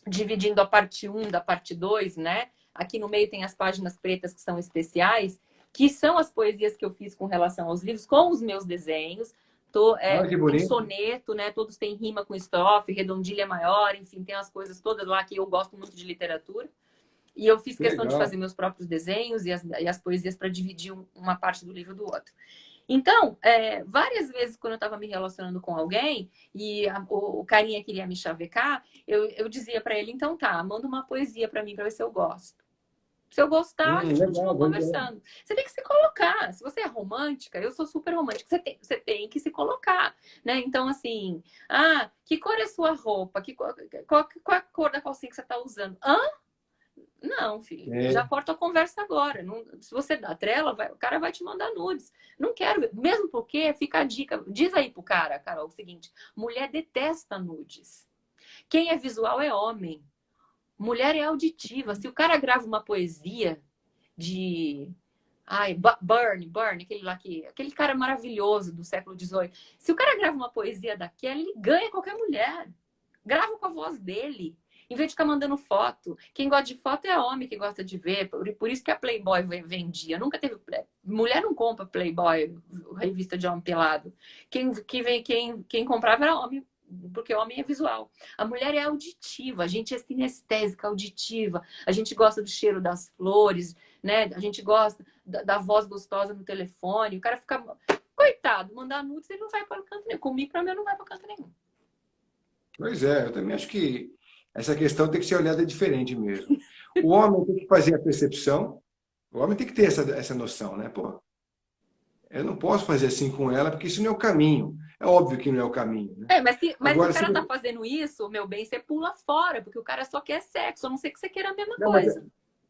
dividindo a parte 1 da parte 2, né? Aqui no meio tem as páginas pretas que são especiais, que são as poesias que eu fiz com relação aos livros, com os meus desenhos. Olha que Tem bonito. soneto, né? Todos têm rima com estrofe, redondilha maior, enfim, tem as coisas todas lá que eu gosto muito de literatura. E eu fiz Que questão de legal. fazer meus próprios desenhos e as poesias para dividir uma parte do livro do outro. Então, várias vezes quando eu estava me relacionando com alguém e o carinha queria me chavecar, eu dizia para ele, então tá, manda uma poesia para mim para ver se eu gosto. Se eu gostar, a gente Legal, continua boa ideia. conversando. Você tem que se colocar. Se você é romântica, eu sou super romântica. Você tem que se colocar, né? Então, assim, que cor é sua roupa? Qual é a cor da calcinha que você está usando? Não, filho, já É, corta a conversa agora. Não, se você dá trela, o cara vai te mandar nudes. Não quero ver. Mesmo porque fica a dica. Diz aí pro cara, Carol, o seguinte: mulher detesta nudes. Quem é visual é homem. Mulher é auditiva. Se o cara grava uma poesia de. Ai, Burn, aquele cara maravilhoso do século XVIII. Se o cara grava uma poesia daquela, ele ganha qualquer mulher. Grava com a voz dele. Em vez de ficar mandando foto. Quem gosta de foto é homem que gosta de ver. Por isso que a Playboy vendia. Nunca teve mulher não compra Playboy, revista de homem pelado. Quem comprava era homem, porque o homem é visual. A mulher é auditiva, a gente é sinestésica, auditiva. A gente gosta do cheiro das flores, né? A gente gosta da voz gostosa no telefone. O cara fica... Coitado, mandar nudes, ele não vai para canto nenhum. Comigo, para mim, não vai para canto nenhum. Pois é, eu também acho que essa questão tem que ser olhada diferente mesmo. O homem tem que fazer a percepção, o homem tem que ter essa noção, né? Pô, eu não posso fazer assim com ela, porque isso não é o caminho. É óbvio que não é o caminho, né? Mas se Agora, o cara tá fazendo isso, meu bem, você pula fora, porque o cara só quer sexo, a não ser que você queira a mesma não, coisa.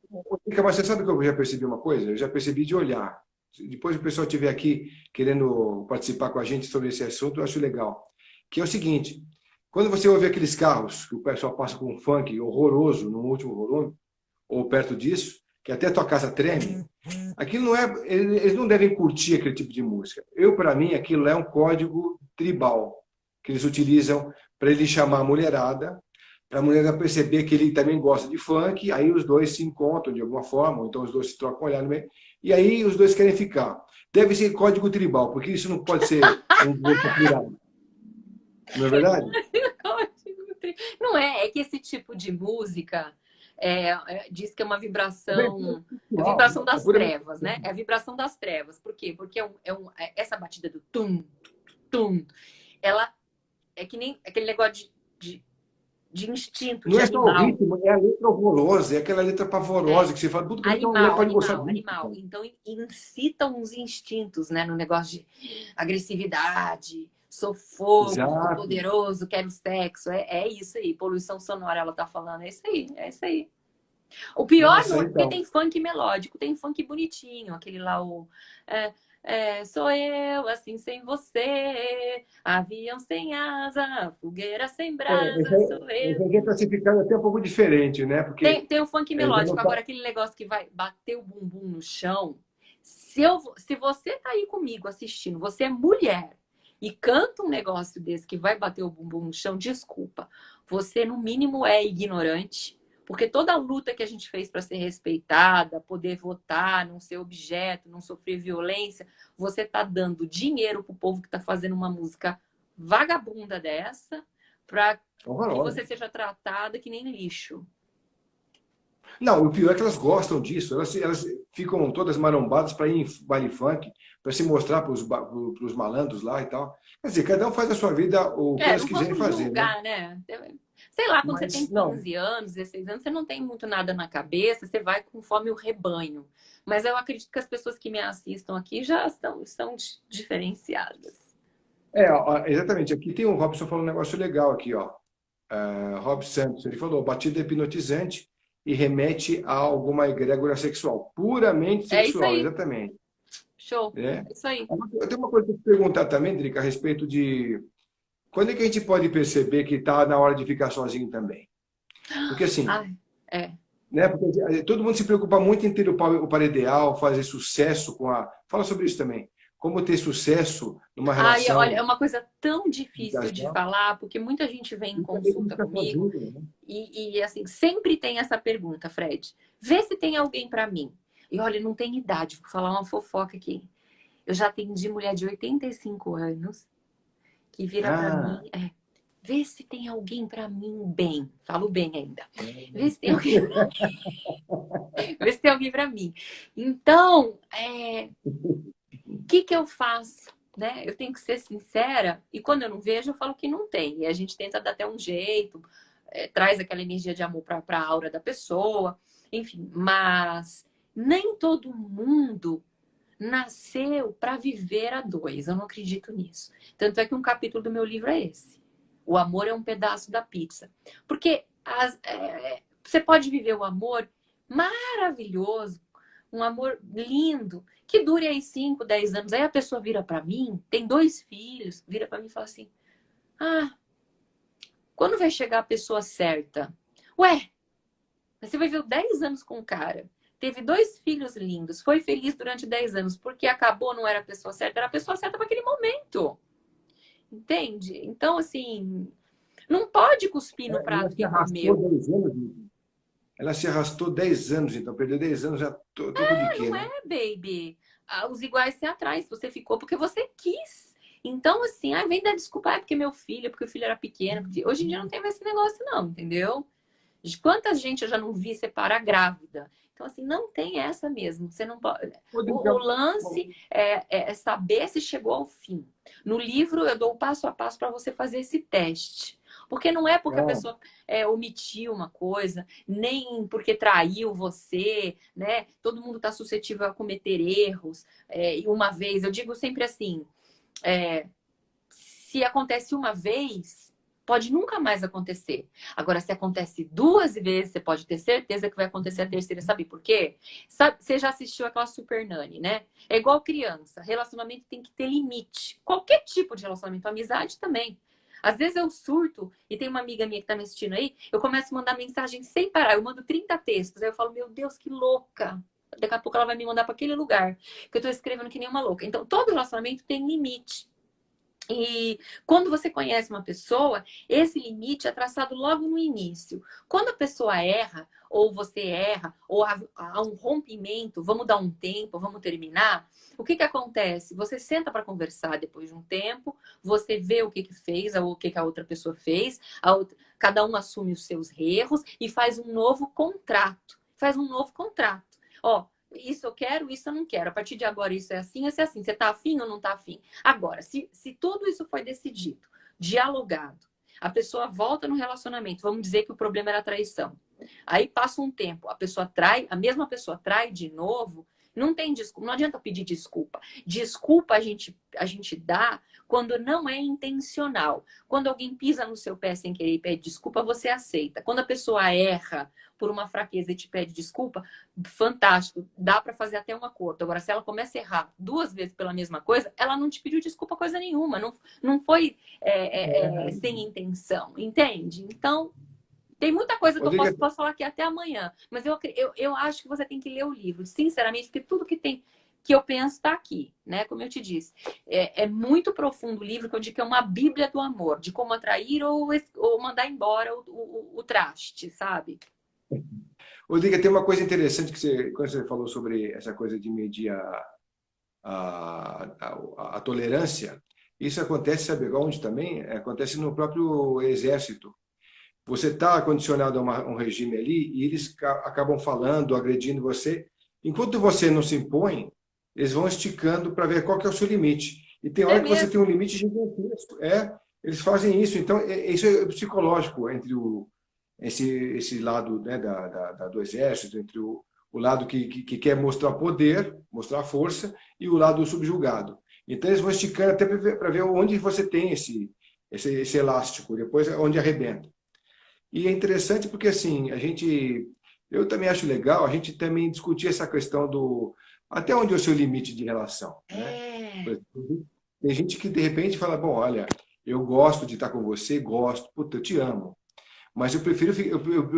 mas você sabe que eu já percebi uma coisa? Eu já percebi de olhar. Depois o pessoal estiver aqui querendo participar com a gente sobre esse assunto, eu acho legal. Que é o seguinte, quando você ouve aqueles carros que o pessoal passa com um funk horroroso no último volume, ou perto disso, que até a tua casa treme, aquilo não é... Eles não devem curtir aquele tipo de música. Para mim, aquilo é um código tribal que eles utilizam para ele chamar a mulherada, para a mulherada perceber que ele também gosta de funk, aí os dois se encontram de alguma forma, ou então os dois se trocam olhar no meio, e aí os dois querem ficar. Deve ser código tribal, porque isso não pode ser um gosto apurado. Não é verdade? Não é que esse tipo de música diz que é uma vibração, das trevas, né? É a vibração das trevas. Por quê? Porque essa batida do tum, tum, ela é que nem aquele negócio de instinto, não de é só o animal. ritmo, é a letra horrorosa, é aquela letra pavorosa que você fala, tudo que uma mulher pode gostar disso. Animal. Então incita uns instintos, né? No negócio de agressividade, sou fogo, sou poderoso, quero sexo. É isso aí, poluição sonora, ela tá falando. É isso aí. O pior não é porque tem funk melódico, tem funk bonitinho, aquele lá, sou eu, assim sem você, avião sem asa, fogueira sem brasa, sou eu. Esse é classificado até um pouco diferente, né? Porque tem o funk melódico, agora aquele negócio que vai bater o bumbum no chão. Se você tá aí comigo assistindo, você é mulher, e canta um negócio desse que vai bater o bumbum no chão, desculpa, você no mínimo é ignorante. Porque toda a luta que a gente fez para ser respeitada, poder votar, não ser objeto, não sofrer violência, você está dando dinheiro para o povo que está fazendo uma música vagabunda dessa, para que você seja tratada que nem lixo. Não, o pior é que elas gostam disso. Elas ficam todas marombadas para ir em baile funk, para se mostrar para os malandros lá e tal. Quer dizer, cada um faz a sua vida o que eles quiserem fazer. Julgar, né? Sei lá, quando você tem 15 anos, 16 anos, você não tem muito nada na cabeça, você vai conforme o rebanho. Mas eu acredito que as pessoas que me assistam aqui já estão diferenciadas. Exatamente. Aqui tem o Robson falando um negócio legal aqui, ó. Rob Santos, ele falou, batida hipnotizante e remete a alguma egrégora sexual. Puramente sexual, exatamente. Show. É isso aí. Eu tenho uma coisa para te perguntar também, Drica, a respeito de... Quando é que a gente pode perceber que está na hora de ficar sozinho também? Porque assim... Né, porque todo mundo se preocupa muito em ter o par ideal, fazer sucesso com a... Fala sobre isso também. Como ter sucesso numa relação... Olha, é uma coisa tão difícil de falar, porque muita gente vem em consulta comigo e assim, sempre tem essa pergunta, Fred. Vê se tem alguém para mim. E olha, não tem idade, vou falar uma fofoca aqui. Eu já atendi mulher de 85 anos que vira para mim... Vê se tem alguém para mim bem. Falo bem ainda. Vê se tem alguém para mim. Vê se tem alguém para mim. Então, o que eu faço? Né? Eu tenho que ser sincera. E quando eu não vejo, eu falo que não tem. E a gente tenta dar até um jeito. Traz aquela energia de amor para a aura da pessoa. Enfim, mas nem todo mundo nasceu para viver a dois. Eu não acredito nisso. Tanto é que um capítulo do meu livro é esse. O amor é um pedaço da pizza. Porque você pode viver o amor maravilhoso, um amor lindo, que dure aí 5, 10 anos. Aí a pessoa vira para mim, tem 2 filhos, vira para mim e fala assim, quando vai chegar a pessoa certa? Ué, você viveu 10 anos com o cara, teve 2 filhos lindos, foi feliz durante 10 anos, porque acabou, não era a pessoa certa, era a pessoa certa para aquele momento. Entende? Então, assim, não pode cuspir no prato que comeu. Ela se arrastou 10 anos, então, perdeu 10 anos, já tô de quê, não né? baby. os iguais se atraem. Você ficou porque você quis. Então, assim, vem dar desculpa, porque meu filho, porque o filho era pequeno. Hoje em dia não tem mais esse negócio, não, entendeu? De quanta gente eu já não vi separar grávida. Então, assim, não tem essa mesmo. Você não pode... O lance é saber se chegou ao fim. No livro, eu dou o passo a passo para você fazer esse teste. Porque não é porque a pessoa omitiu uma coisa, nem porque traiu você, né? Todo mundo está suscetível a cometer erros. E uma vez, eu digo sempre assim, se acontece uma vez, pode nunca mais acontecer. Agora, se acontece 2 vezes, você pode ter certeza que vai acontecer a terceira. Sabe por quê? Você já assistiu aquela Super Nanny, né? É igual criança. Relacionamento tem que ter limite. Qualquer tipo de relacionamento. Amizade também. Às vezes eu surto, e tem uma amiga minha que tá me assistindo aí, eu começo a mandar mensagem sem parar. Eu mando 30 textos. Aí eu falo, meu Deus, que louca. Daqui a pouco ela vai me mandar para aquele lugar. Que eu tô escrevendo que nem uma louca. Então, todo relacionamento tem limite. E quando você conhece uma pessoa, esse limite é traçado logo no início. Quando a pessoa erra, ou você erra, ou há um rompimento, vamos dar um tempo, vamos terminar, o que acontece? Você senta para conversar depois de um tempo, você vê o que fez, ou o que a outra pessoa fez, cada um assume os seus erros e faz um novo contrato. Faz um novo contrato. Ó, isso eu quero, isso eu não quero. A partir de agora, isso é assim, isso é assim. Você tá afim ou não tá afim? Agora, se tudo isso foi decidido, dialogado, a pessoa volta no relacionamento, vamos dizer que o problema era a traição. Aí passa um tempo, a pessoa trai, a mesma pessoa trai de novo, não tem desculpa, não adianta pedir desculpa. Desculpa a gente dá quando não é intencional. Quando alguém pisa no seu pé sem querer e pede desculpa, você aceita. Quando a pessoa erra por uma fraqueza e te pede desculpa, fantástico, dá para fazer até um acordo. Agora, se ela começa a errar 2 vezes pela mesma coisa, ela não te pediu desculpa coisa nenhuma, não foi sem intenção, entende? Então, tem muita coisa que eu posso falar aqui até amanhã, mas eu acho que você tem que ler o livro, sinceramente, porque tudo que eu penso está aqui, né? Como eu te disse. É muito profundo o livro, que eu digo que é uma bíblia do amor, de como atrair ou mandar embora o traste, sabe? Rodrigo, tem uma coisa interessante quando você falou sobre essa coisa de medir a tolerância. Isso acontece, sabe onde também? Acontece no próprio exército. Você está condicionado a um regime ali e eles acabam falando, agredindo você. Enquanto você não se impõe, eles vão esticando para ver qual que é o seu limite. E tem hora que você tem um limite gigantesco. Eles fazem isso. Então, isso é psicológico entre esse lado, né, do exército, entre o lado que quer mostrar poder, mostrar força, e o lado subjugado. Então, eles vão esticando até para ver onde você tem esse elástico, depois onde arrebenta. E é interessante porque, assim, eu também acho legal a gente também discutir essa questão até onde é o seu limite de relação, né? Tem gente que, de repente, fala, bom, olha, eu gosto de estar com você, gosto, puta, eu te amo. Mas eu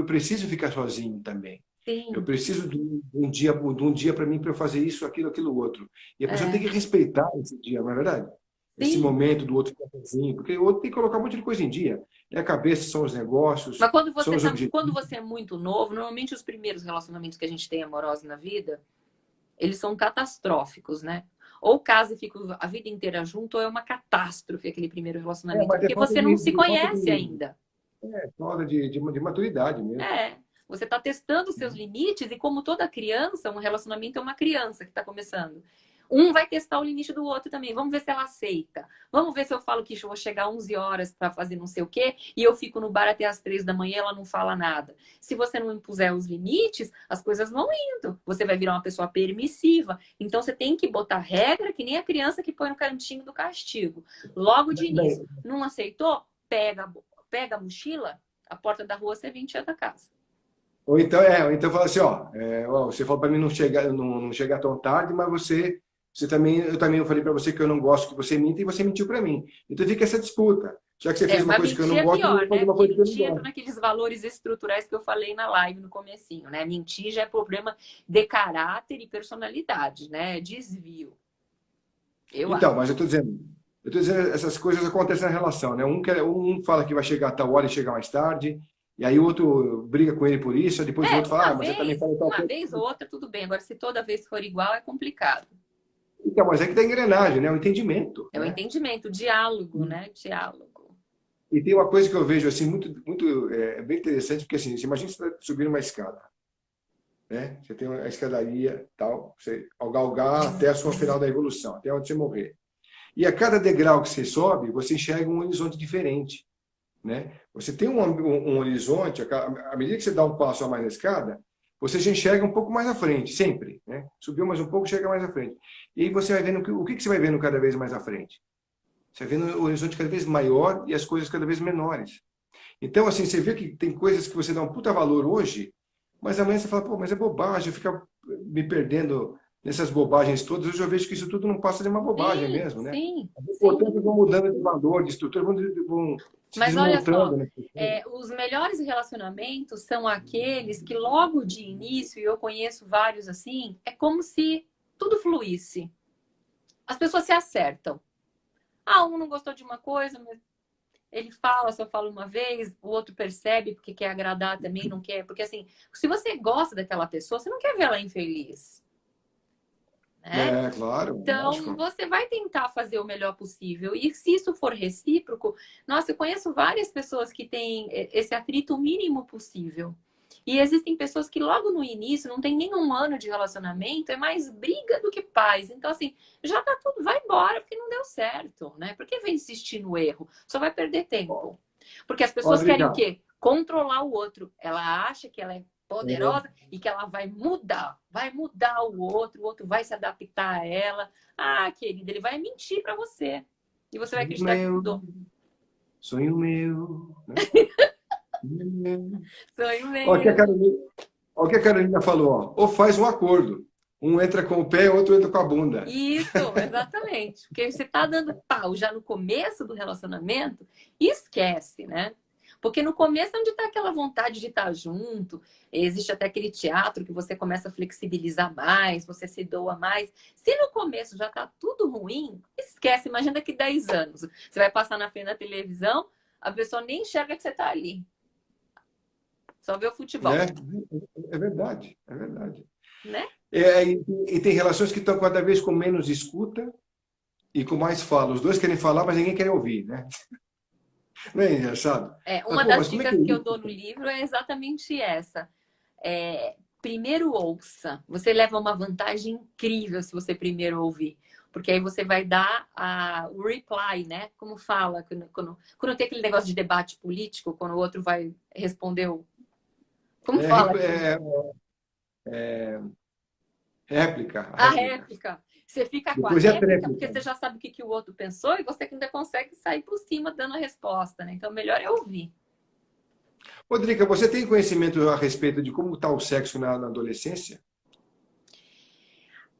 preciso ficar sozinho também. Sim. Eu preciso de um dia para mim, para eu fazer isso, aquilo, outro. E a pessoa tem que respeitar esse dia, não é verdade? Esse momento do outro ficar sozinho, porque o outro tem que colocar um monte de coisa em dia. A cabeça são os negócios, mas quando quando você é muito novo, normalmente os primeiros relacionamentos que a gente tem amorosos na vida, eles são catastróficos, né? Ou casa e fica a vida inteira junto, ou é uma catástrofe aquele primeiro relacionamento, porque você não se conhece ainda. Falta de maturidade mesmo. Você está testando os seus limites, e como toda criança, um relacionamento é uma criança que está começando. Um vai testar o limite do outro também. Vamos ver se ela aceita. Vamos ver se eu falo que eu vou chegar 11 horas para fazer não sei o quê e eu fico no bar até as 3 da manhã e ela não fala nada. Se você não impuser os limites, as coisas vão indo. Você vai virar uma pessoa permissiva. Então você tem que botar regra que nem a criança que põe no cantinho do castigo. Logo de início. Não aceitou? Pega a mochila, a porta da rua você vem e tira da casa. Ou então fala assim, você falou para mim não chegar tão tarde, mas eu também falei para você que eu não gosto que você minta e você mentiu para mim. Então fica essa disputa. Já que você fez uma coisa que eu não gosto, pior, eu vou fazer uma coisa que eu não gosto. Entra naqueles valores estruturais que eu falei na live no comecinho, né? Mentir já é problema de caráter e personalidade, né? Desvio. Mas eu estou dizendo, essas coisas acontecem na relação, né? Um fala que vai chegar a tal hora e chega mais tarde, e aí o outro briga com ele por isso, depois o outro fala, mas você também fala tal coisa. Uma vez ou outra, tudo bem. Agora, se toda vez for igual, é complicado. Então, mas é que da engrenagem, né? O entendimento, É o né? entendimento, o diálogo, né? Diálogo. E tem uma coisa que eu vejo assim muito bem interessante, porque assim, você imagina você subir uma escada, né? Você tem uma escadaria, tal, você ao galgar até a sua final da evolução, até onde você morrer. E a cada degrau que você sobe, você enxerga um horizonte diferente, né? Você tem um horizonte, à medida que você dá um passo a mais na escada, você já enxerga um pouco mais à frente, sempre, né? Subiu mais um pouco, chega mais à frente. E aí você vai vendo o que você vai vendo cada vez mais à frente. Você vai vendo o horizonte cada vez maior e as coisas cada vez menores. Então, assim, você vê que tem coisas que você dá um puta valor hoje, mas amanhã você fala, pô, mas é bobagem, eu ficar me perdendo nessas bobagens todas. Hoje eu vejo que isso tudo não passa de uma bobagem Sim, mesmo, né? sim, As sim. importâncias vão mudando de valor, de estrutura, vão se Mas olha desmontando, só, né? os melhores relacionamentos são aqueles que logo de início, e eu conheço vários assim, é como se tudo fluísse. As pessoas se acertam. Ah, um não gostou de uma coisa, mas ele fala, só fala uma vez, o outro percebe porque quer agradar também, não quer. Porque assim, se você gosta daquela pessoa, você não quer ver ela infeliz, né? É, claro, Então, lógico. você vai tentar fazer o melhor possível. E se isso for recíproco, nossa, eu conheço várias pessoas que têm esse atrito o mínimo possível. E existem pessoas que logo no início não tem nenhum ano de relacionamento, é mais briga do que paz. Então, assim, já tá tudo, vai embora, porque não deu certo, né? Por que vem insistir no erro? Só vai perder tempo. Porque as Ó, pessoas querem o Drica, quê? Controlar o outro. Ela acha que ela é poderosa e que ela vai mudar o outro vai se adaptar a ela. Ah, querida, ele vai mentir para você. E você vai sonho acreditar que meu, mudou. sonho meu, né? Sonho Ó, o que a meu. Carolina, ó, o que a Carolina falou, ó, ou faz um acordo. Um entra com o pé, o outro entra com a bunda. Isso, exatamente. Porque você tá dando pau já no começo do relacionamento, esquece, né? Porque no começo é onde tá aquela vontade de estar junto, existe até aquele teatro que você começa a flexibilizar mais, você se doa mais. Se no começo já tá tudo ruim, esquece. Imagina daqui 10 anos. Você vai passar na frente da televisão, a pessoa nem enxerga que você tá ali. Só vê o futebol, Né? É verdade, é verdade. né? E tem relações que estão cada vez com menos escuta e com mais fala. Os dois querem falar, mas ninguém quer ouvir, né? Não é engraçado? Mas, Uma pô, mas das como é que é dicas que eu dou isso? no livro é exatamente essa. Primeiro ouça. Você leva uma vantagem incrível se você primeiro ouvir. Porque aí você vai dar o reply, né? Como fala, quando tem aquele negócio de debate político, quando o outro vai responder. Como É, fala aquilo? réplica, a A réplica. réplica. Você fica com a Depois é a réplica, porque tréplica. você já sabe o que o outro pensou e você ainda consegue sair por cima dando a resposta, né? Então, melhor é ouvir. Rodrigo, você tem conhecimento a respeito de como está o sexo na adolescência?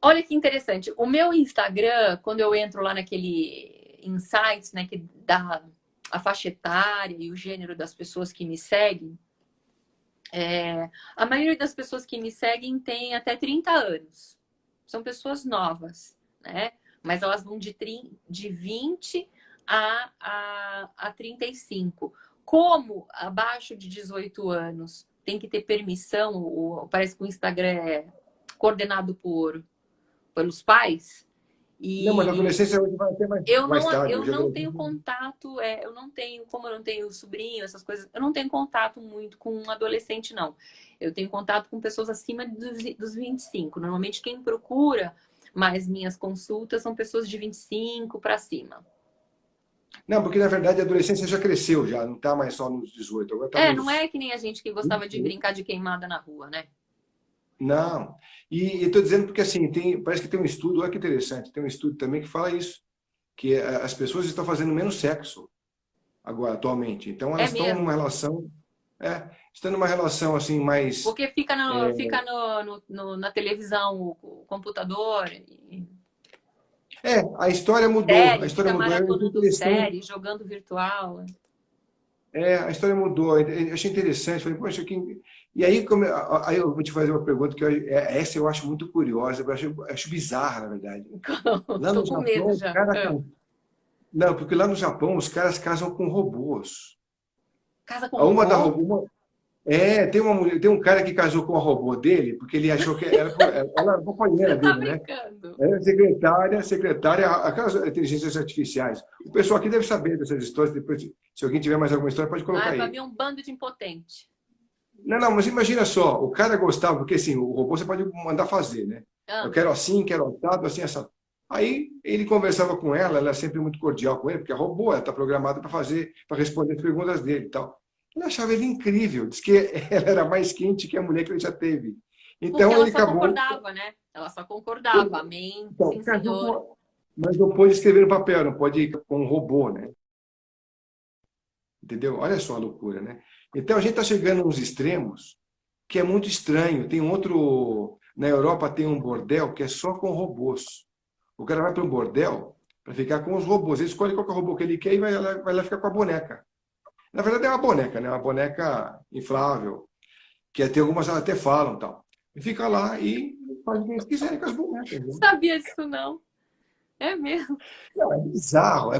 Olha que interessante. O meu Instagram, quando eu entro lá naquele insights, né, que dá a faixa etária e o gênero das pessoas que me seguem, a maioria das pessoas que me seguem tem até 30 anos. São pessoas novas, né? Mas elas vão de 20 a 35. Como abaixo de 18 anos tem que ter permissão, parece que o Instagram é coordenado pelos pais, Não, mas a e adolescência hoje vai até mais tarde. eu Hoje a não tenho adolescência... contato, eu não tenho, como eu não tenho sobrinho, essas coisas, eu não tenho contato muito com um adolescente, não. Eu tenho contato com pessoas acima dos 25. Normalmente quem procura mais minhas consultas são pessoas de 25 para cima. Não, porque na verdade a adolescência já cresceu, já não está mais só nos 18, agora está Não nos é que nem a gente que gostava de 28. brincar de queimada na rua, né? Não. E estou dizendo porque assim, parece que tem um estudo, olha que interessante, tem um estudo também que fala isso, que as pessoas estão fazendo menos sexo agora, atualmente. Então É elas mesmo. estão numa relação assim mais... Porque fica na televisão, o computador, A história mudou, a série, história fica mudou. Eu achei maratonando interessante. série, jogando virtual. A história mudou. Eu achei interessante. Falei, poxa, e aí, aí eu vou te fazer uma pergunta que essa eu acho muito curiosa, eu acho bizarra, na verdade. Lá Tô no com medo Japão, os já. caras... Não, porque lá no Japão os caras casam com robôs. Casa com Uma da robô? robô, Tem uma mulher, tem um cara que casou com a robô dele, porque ele achou que ela era companheira Você tá dele, né? brincando? Era secretária, aquelas inteligências artificiais. O pessoal aqui deve saber dessas histórias, depois, se alguém tiver mais alguma história, pode colocar Ai, pra aí. mim é um bando de impotente. Não, não, mas imagina só, o cara gostava, porque assim, o robô você pode mandar fazer, né? Eu Ah, quero assim, quero assado, assim, assado. Aí ele conversava com ela é sempre muito cordial com ele, porque a robô, ela está programada para fazer, para responder as perguntas dele e tal. Ele achava ele incrível, diz que ela era mais quente que a mulher que ele já teve. porque Então ela ele só acabou. concordava, né? Ela só concordava. Amém. Então, Sim, senhor. mas não pode escrever no papel, não pode ir com um robô, né? Entendeu? Olha só a loucura, né? Então a gente está chegando nos extremos que é muito estranho. Tem um outro. Na Europa tem um bordel que é só com robôs. O cara vai para um bordel para ficar com os robôs. Ele escolhe qual que é o robô que ele quer e vai lá ficar com a boneca. Na verdade é uma boneca, né? Uma boneca inflável, que até algumas elas até falam tal. E fica lá e faz o que eles quiserem com as bonecas. Não Né? sabia disso, não. É mesmo. Não, é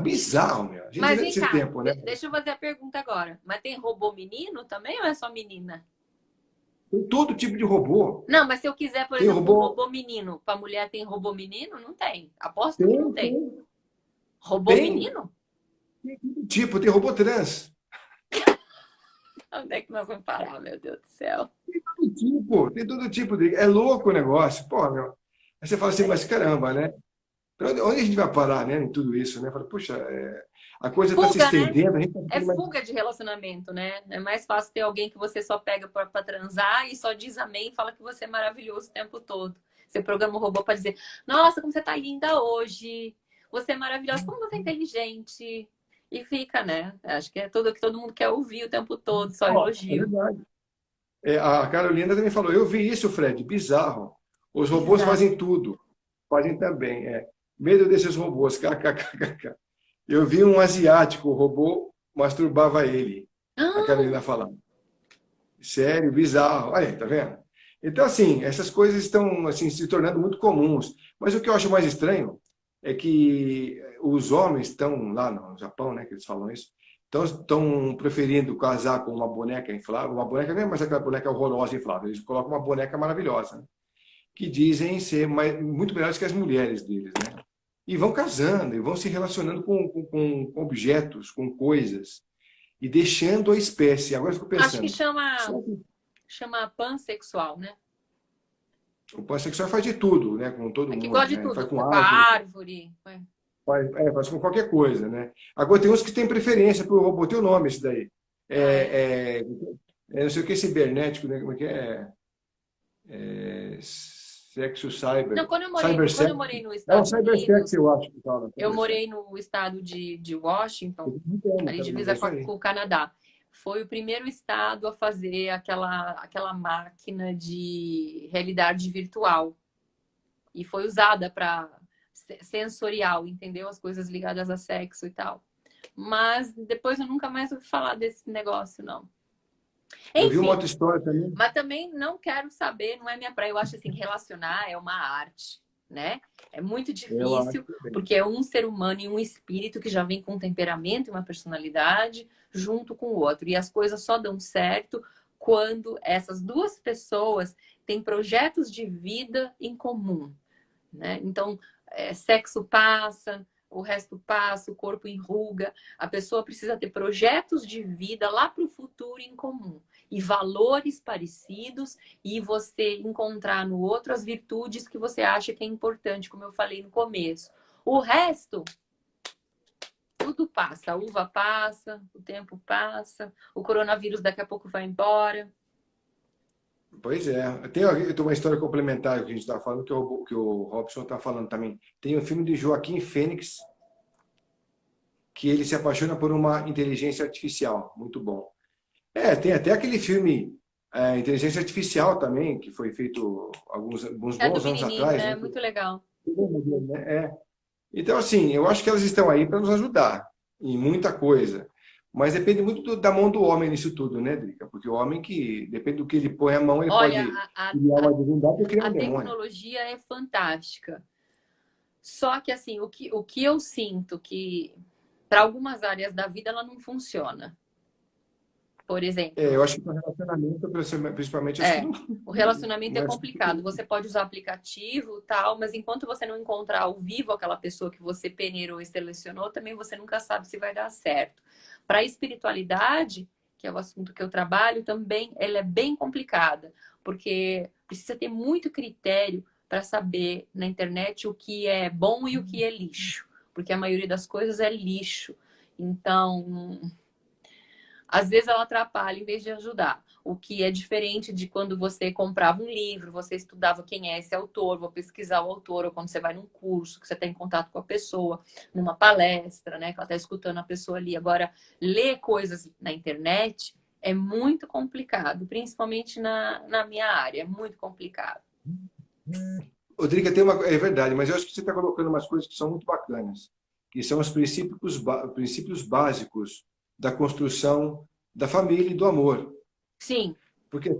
bizarro, meu. A gente Mas vê vem esse cá, tempo, né? deixa eu fazer a pergunta agora. Mas tem robô menino também ou é só menina? Tem todo tipo de robô. Não, mas se eu quiser, por Tem exemplo, um robô. robô menino, para mulher tem robô menino? Não tem. Aposto que não Tem, tem. tem, Robô tem. menino? Tipo, tem robô trans. Onde é que nós vamos parar, meu Deus do céu? Tem todo tipo de. É louco o negócio. Pô, meu. Aí você fala assim, mas caramba, né? Onde a gente vai parar, né, em tudo isso, né? Fala, puxa, a coisa está se Fuga, né? estendendo, a gente está É ficando mais. fuga de relacionamento, né? É mais fácil ter alguém que você só pega para transar e só diz amém e fala que você é maravilhoso o tempo todo. Você programa o robô para dizer: Nossa, como você tá linda hoje. Você é maravilhosa, como você é inteligente. E fica, né? Acho que é tudo que todo mundo quer ouvir o tempo todo, só Ó, é elogio. verdade. A Carolina também falou, eu vi isso, Fred, bizarro. Os robôs Bizarro. fazem tudo. Fazem também. Medo desses robôs. KKKK. Eu vi um asiático, o robô masturbava ele. A Ah, Carolina falando. Sério, bizarro. Olha aí, tá vendo? Então, assim, essas coisas estão assim, se tornando muito comuns. Mas o que eu acho mais estranho é que os homens estão lá no Japão, né, que eles falam isso, estão preferindo casar com uma boneca inflável. Uma boneca não é mais aquela boneca horrorosa inflável. Eles colocam uma boneca maravilhosa, né, que dizem ser muito melhores que as mulheres deles, né? E vão casando, e vão se relacionando com objetos, com coisas, e deixando a espécie. Agora eu fico acho que pensando, chama pansexual, né? o pansexual faz de tudo, né? Com todo É que mundo, gosta de né? Faz tudo. com Com a árvore, árvore. faz com qualquer coisa, né? Agora tem uns que têm preferência por robô, tem o nome esse daí. Ah, é? Não sei o que é cibernético, né? Como é que é? Sexo Não, cyber. quando eu Cybersex. morei nos É um Estados cybersex, Unidos, eu acho que fala. eu Cybersex. morei no estado de Washington, Eu não tenho, ali cara, mas é divisa isso aí. com o Canadá. Foi o primeiro estado a fazer aquela máquina de realidade virtual. E foi usada para sensorial, entendeu? As coisas ligadas a sexo e tal. Mas depois eu nunca mais ouvi falar desse negócio, não. Eu vi uma Enfim, outra história também. mas também não quero saber, não é minha praia. Eu acho assim, relacionar é uma arte, né? É muito Eu acho difícil, também. porque é um ser humano e um espírito que já vem com um temperamento e uma personalidade junto com o outro. E as coisas só dão certo quando essas duas pessoas têm projetos de vida em comum, né? Então, sexo passa, o resto passa, o corpo enruga. A pessoa precisa ter projetos de vida lá para o futuro em comum e valores parecidos e você encontrar no outro as virtudes que você acha que é importante, como eu falei no começo. O resto, tudo passa. A uva passa, o tempo passa, o coronavírus daqui a pouco vai embora. Pois é. Eu tenho uma história complementar que a gente está falando, que o Robson está falando também. Tem um filme de Joaquim Fênix, que ele se apaixona por uma inteligência artificial. Muito bom. Tem até aquele filme Inteligência Artificial também, que foi feito alguns É do bons anos menininho, atrás, né? né? Muito legal. Então, assim, eu acho que elas estão aí para nos ajudar em muita coisa. Mas depende muito da mão do homem nisso tudo, né, Drica? Porque o homem que, depende do que ele põe a mão, ele Olha, pode criar uma divindade ou criar a um demônio. tecnologia é fantástica. Só que assim, o que eu sinto que para algumas áreas da vida ela não funciona. por exemplo. Eu acho que para relacionamento, principalmente, acho que não, O relacionamento não é é complicado. Você pode usar aplicativo e tal, mas enquanto você não encontrar ao vivo aquela pessoa que você peneirou e selecionou, também você nunca sabe se vai dar certo. Para a espiritualidade, que é o assunto que eu trabalho, também ela é bem complicada, porque precisa ter muito critério para saber na internet o que é bom e o que é lixo, porque a maioria das coisas é lixo. Então, às vezes ela atrapalha em vez de ajudar. O que é diferente de quando você comprava um livro, você estudava quem é esse autor, vou pesquisar o autor, ou quando você vai num curso, que você está em contato com a pessoa, numa palestra, né? Que ela está escutando a pessoa ali. Agora, ler coisas na internet é muito complicado, principalmente na minha área, é muito complicado. Rodrigo, é verdade, mas eu acho que você está colocando umas coisas que são muito bacanas, que são os princípios básicos da construção da família e do amor. Sim. Porque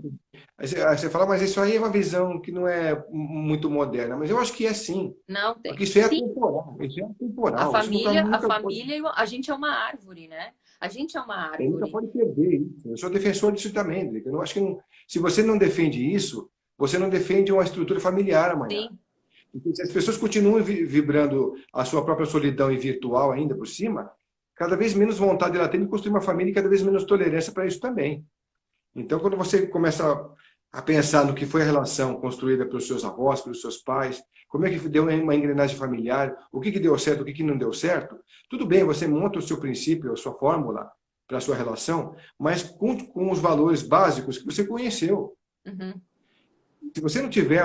assim, aí você fala, mas isso aí é uma visão que não é muito moderna, mas eu acho que é sim, Não tem. porque isso é Sim, atemporal, isso é a atemporal, isso família, a nunca pode, família, a gente é uma árvore, né? A gente é uma você nunca árvore. pode perder isso. Eu sou defensor disso também, Rodrigo. Eu não acho que se você não defende isso, você não defende uma estrutura familiar amanhã. Sim. Então, se as pessoas continuam vibrando a sua própria solidão e virtual ainda por cima, cada vez menos vontade ela tem de construir uma família e cada vez menos tolerância para isso também. Então, quando você começa a pensar no que foi a relação construída pelos seus avós, pelos seus pais, como é que deu uma engrenagem familiar, o que deu certo, o que não deu certo, tudo bem, você monta o seu princípio, a sua fórmula para a sua relação, mas com os valores básicos que você conheceu. Uhum. Se você não tiver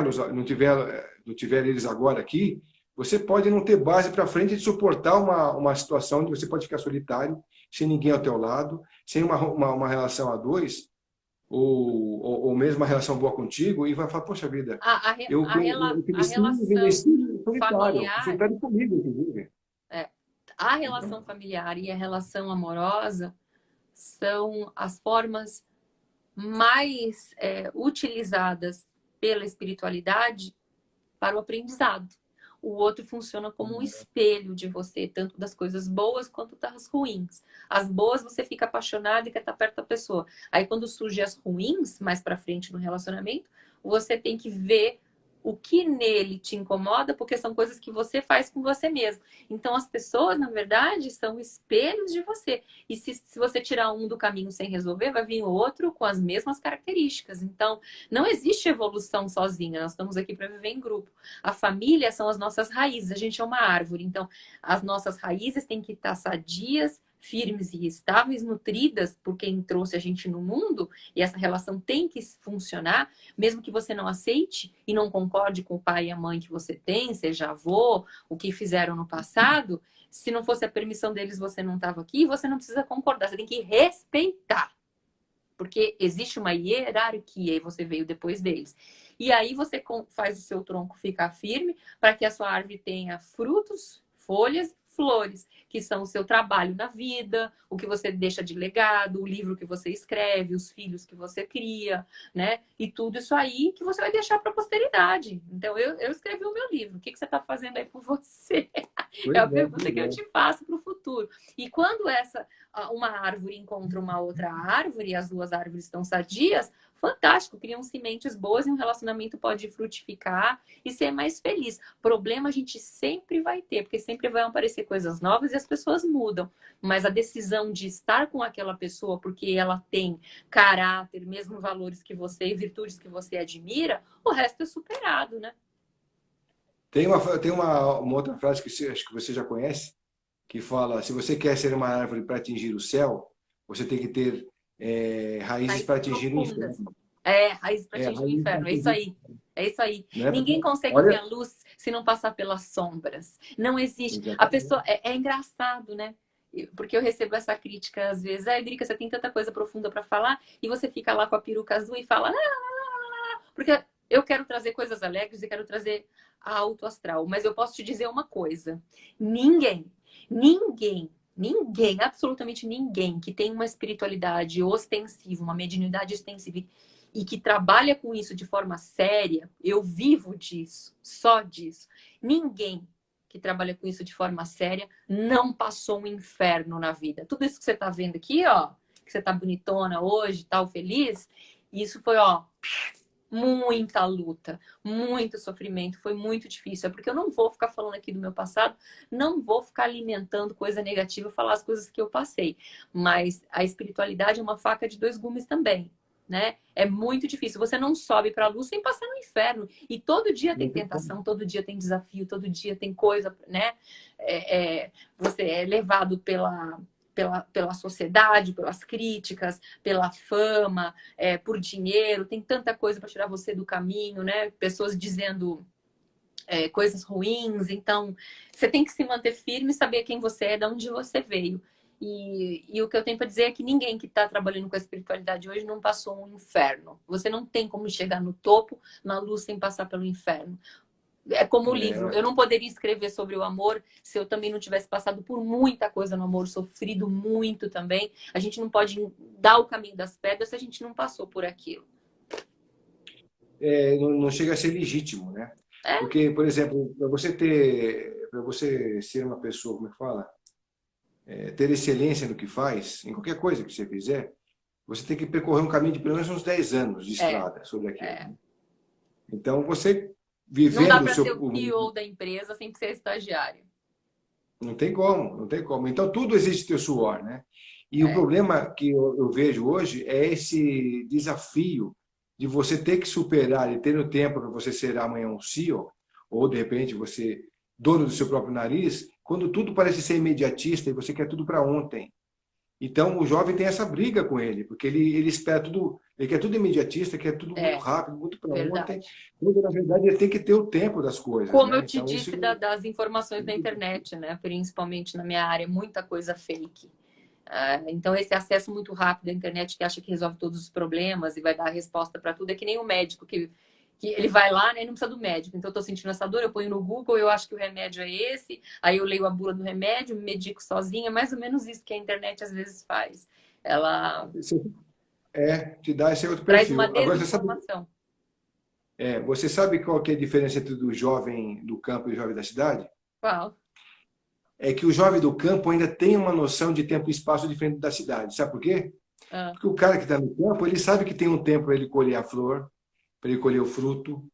eles agora aqui, você pode não ter base para frente de suportar uma situação onde você pode ficar solitário, sem ninguém ao teu lado, sem uma relação a dois, ou mesmo uma relação boa contigo, e vai falar, poxa vida, eu A cresci, relação envelheci familiar, solitário comigo, inclusive. é, a relação familiar e a relação amorosa são as formas mais utilizadas pela espiritualidade para o aprendizado. O outro funciona como um espelho de você, tanto das coisas boas quanto das ruins. As boas você fica apaixonado e quer estar perto da pessoa. Aí quando surgem as ruins, mais para frente no relacionamento, você tem que ver o que nele te incomoda, porque são coisas que você faz com você mesmo. Então as pessoas, na verdade, são espelhos de você. E se você tirar um do caminho sem resolver, vai vir o outro com as mesmas características. Então, não existe evolução sozinha, nós estamos aqui para viver em grupo. A família são as nossas raízes, a gente é uma árvore, então as nossas raízes têm que estar sadias, firmes e estáveis, nutridas por quem trouxe a gente no mundo, e essa relação tem que funcionar, mesmo que você não aceite e não concorde com o pai e a mãe que você tem, seja avô, o que fizeram no passado, se não fosse a permissão deles, você não estava aqui, você não precisa concordar, você tem que respeitar. Porque existe uma hierarquia e você veio depois deles. E aí você faz o seu tronco ficar firme para que a sua árvore tenha frutos, folhas, flores, que são o seu trabalho na vida, o que você deixa de legado, o livro que você escreve, os filhos que você cria, né? E tudo isso aí que você vai deixar para a posteridade. Então, eu escrevi o meu livro. O que você está fazendo aí por você? É a pergunta que eu te faço para o futuro. E quando uma árvore encontra uma outra árvore e as duas árvores estão sadias, fantástico, criam sementes boas e um relacionamento pode frutificar e ser mais feliz. Problema a gente sempre vai ter, porque sempre vão aparecer coisas novas e as pessoas mudam. Mas a decisão de estar com aquela pessoa porque ela tem caráter, mesmo valores que você e virtudes que você admira, o resto é superado, né? Tem uma outra frase que acho que você já conhece, que fala, se você quer ser uma árvore para atingir o céu, você tem que ter raízes para Raízes atingir o profundas. inferno. Raízes para atingir o Raízes para inferno. É isso atingir, aí. É isso aí. né? Ninguém consegue ver Olha, a luz se não passar pelas sombras. Não existe. A exatamente. pessoa. É engraçado, né? Porque eu recebo essa crítica às vezes. Edrica, você tem tanta coisa profunda para falar e você fica lá com a peruca azul e fala. Porque eu quero trazer coisas alegres e quero trazer a alto astral. Mas eu posso te dizer uma coisa: ninguém, absolutamente ninguém que tem uma espiritualidade ostensiva, uma mediunidade ostensiva e que trabalha com isso de forma séria, eu vivo disso, só disso. Ninguém que trabalha com isso de forma séria não passou um inferno na vida. Tudo isso que você está vendo aqui, ó, que você tá bonitona hoje, tal, feliz. E isso foi, ó, muita luta, muito sofrimento, foi muito difícil. É porque eu não vou ficar falando aqui do meu passado, não vou ficar alimentando coisa negativa, falar as coisas que eu passei. Mas a espiritualidade é uma faca de dois gumes também, né? É muito difícil. Você não sobe para a luz sem passar no inferno. E todo dia tem tentação, todo dia tem desafio, todo dia tem coisa, né? Você é levado pela sociedade, pelas críticas, pela fama, por dinheiro, tem tanta coisa para tirar você do caminho, né? Pessoas dizendo coisas ruins, então você tem que se manter firme, saber quem você é, de onde você veio. E o que eu tenho para dizer é que ninguém que está trabalhando com a espiritualidade hoje não passou um inferno. Você não tem como chegar no topo, na luz, sem passar pelo inferno. É como o livro. Eu não poderia escrever sobre o amor se eu também não tivesse passado por muita coisa no amor, sofrido muito também. A gente não pode dar o caminho das pedras se a gente não passou por aquilo. Não chega a ser legítimo, né? É? Porque, por exemplo, para você ser uma pessoa, como é que fala? Ter excelência no que faz, em qualquer coisa que você fizer, você tem que percorrer um caminho de pelo menos uns 10 anos de estrada sobre aquilo. Então, você Não dá vivendo o para ser seu... o CEO da empresa sem ser estagiário. Não tem como, não tem como. Então, tudo exige teu suor, né? E o problema que eu vejo hoje é esse desafio de você ter que superar e ter o tempo para você ser amanhã um CEO, ou de repente você dono do seu próprio nariz, quando tudo parece ser imediatista e você quer tudo para ontem. Então, o jovem tem essa briga com ele, porque ele espera tudo, ele quer tudo imediatista, quer tudo muito rápido, muito para ontem, quando na verdade ele tem que ter o tempo das coisas. Como né? eu te Então, disse das informações da internet, né? Principalmente na minha área, muita coisa fake. Então, esse acesso muito rápido à internet que acha que resolve todos os problemas e vai dar a resposta para tudo, é que nem o médico que ele vai lá, né, e não precisa do médico. Então, eu tô sentindo essa dor, eu ponho no Google, eu acho que o remédio é esse, aí eu leio a bula do remédio, me medico sozinha, mais ou menos isso que a internet às vezes faz. Ela te dá esse outro traz uma perfil. Agora, desinformação. você sabe qual que é a diferença entre o jovem do campo e o jovem da cidade? Qual? É que o jovem do campo ainda tem uma noção de tempo e espaço diferente da cidade. Sabe por quê? Porque o cara que está no campo, ele sabe que tem um tempo para ele colher a flor, para ele colher o fruto.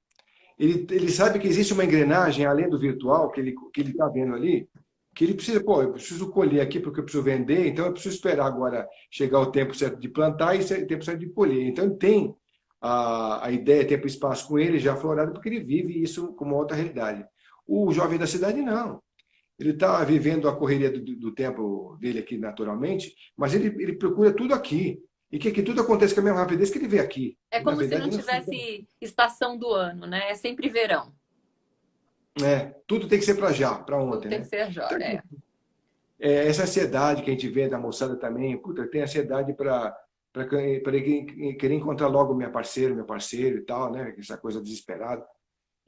Ele sabe que existe uma engrenagem além do virtual que ele está vendo ali, que ele precisa, eu preciso colher aqui porque eu preciso vender, então eu preciso esperar agora chegar o tempo certo de plantar e o tempo certo de colher. Então ele tem a ideia, tempo e espaço com ele já aflorado, porque ele vive isso como outra realidade. O jovem da cidade, não. Ele está vivendo a correria do tempo dele aqui naturalmente, mas ele procura tudo aqui. E que tudo acontece com a mesma rapidez que ele vê aqui. É como se não tivesse estação do ano, né? É sempre verão. Tudo tem que ser para já, para ontem. Tudo tem que ser já, então, essa ansiedade que a gente vê da moçada também, tem ansiedade para querer encontrar logo meu parceiro e tal, né? Essa coisa desesperada.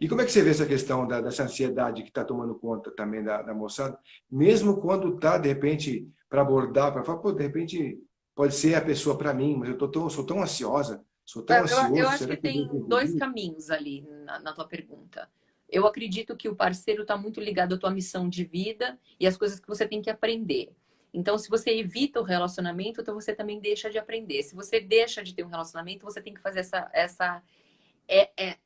E como é que você vê essa questão dessa ansiedade que está tomando conta também da moçada, mesmo quando está, de repente, para abordar, para falar, de repente pode ser a pessoa para mim, mas sou tão ansiosa, sou tão ansioso. Eu acho que tem dois caminhos ali na tua pergunta. Eu acredito que o parceiro está muito ligado à tua missão de vida e às coisas que você tem que aprender. Então, se você evita o relacionamento, então você também deixa de aprender. Se você deixa de ter um relacionamento, você tem que fazer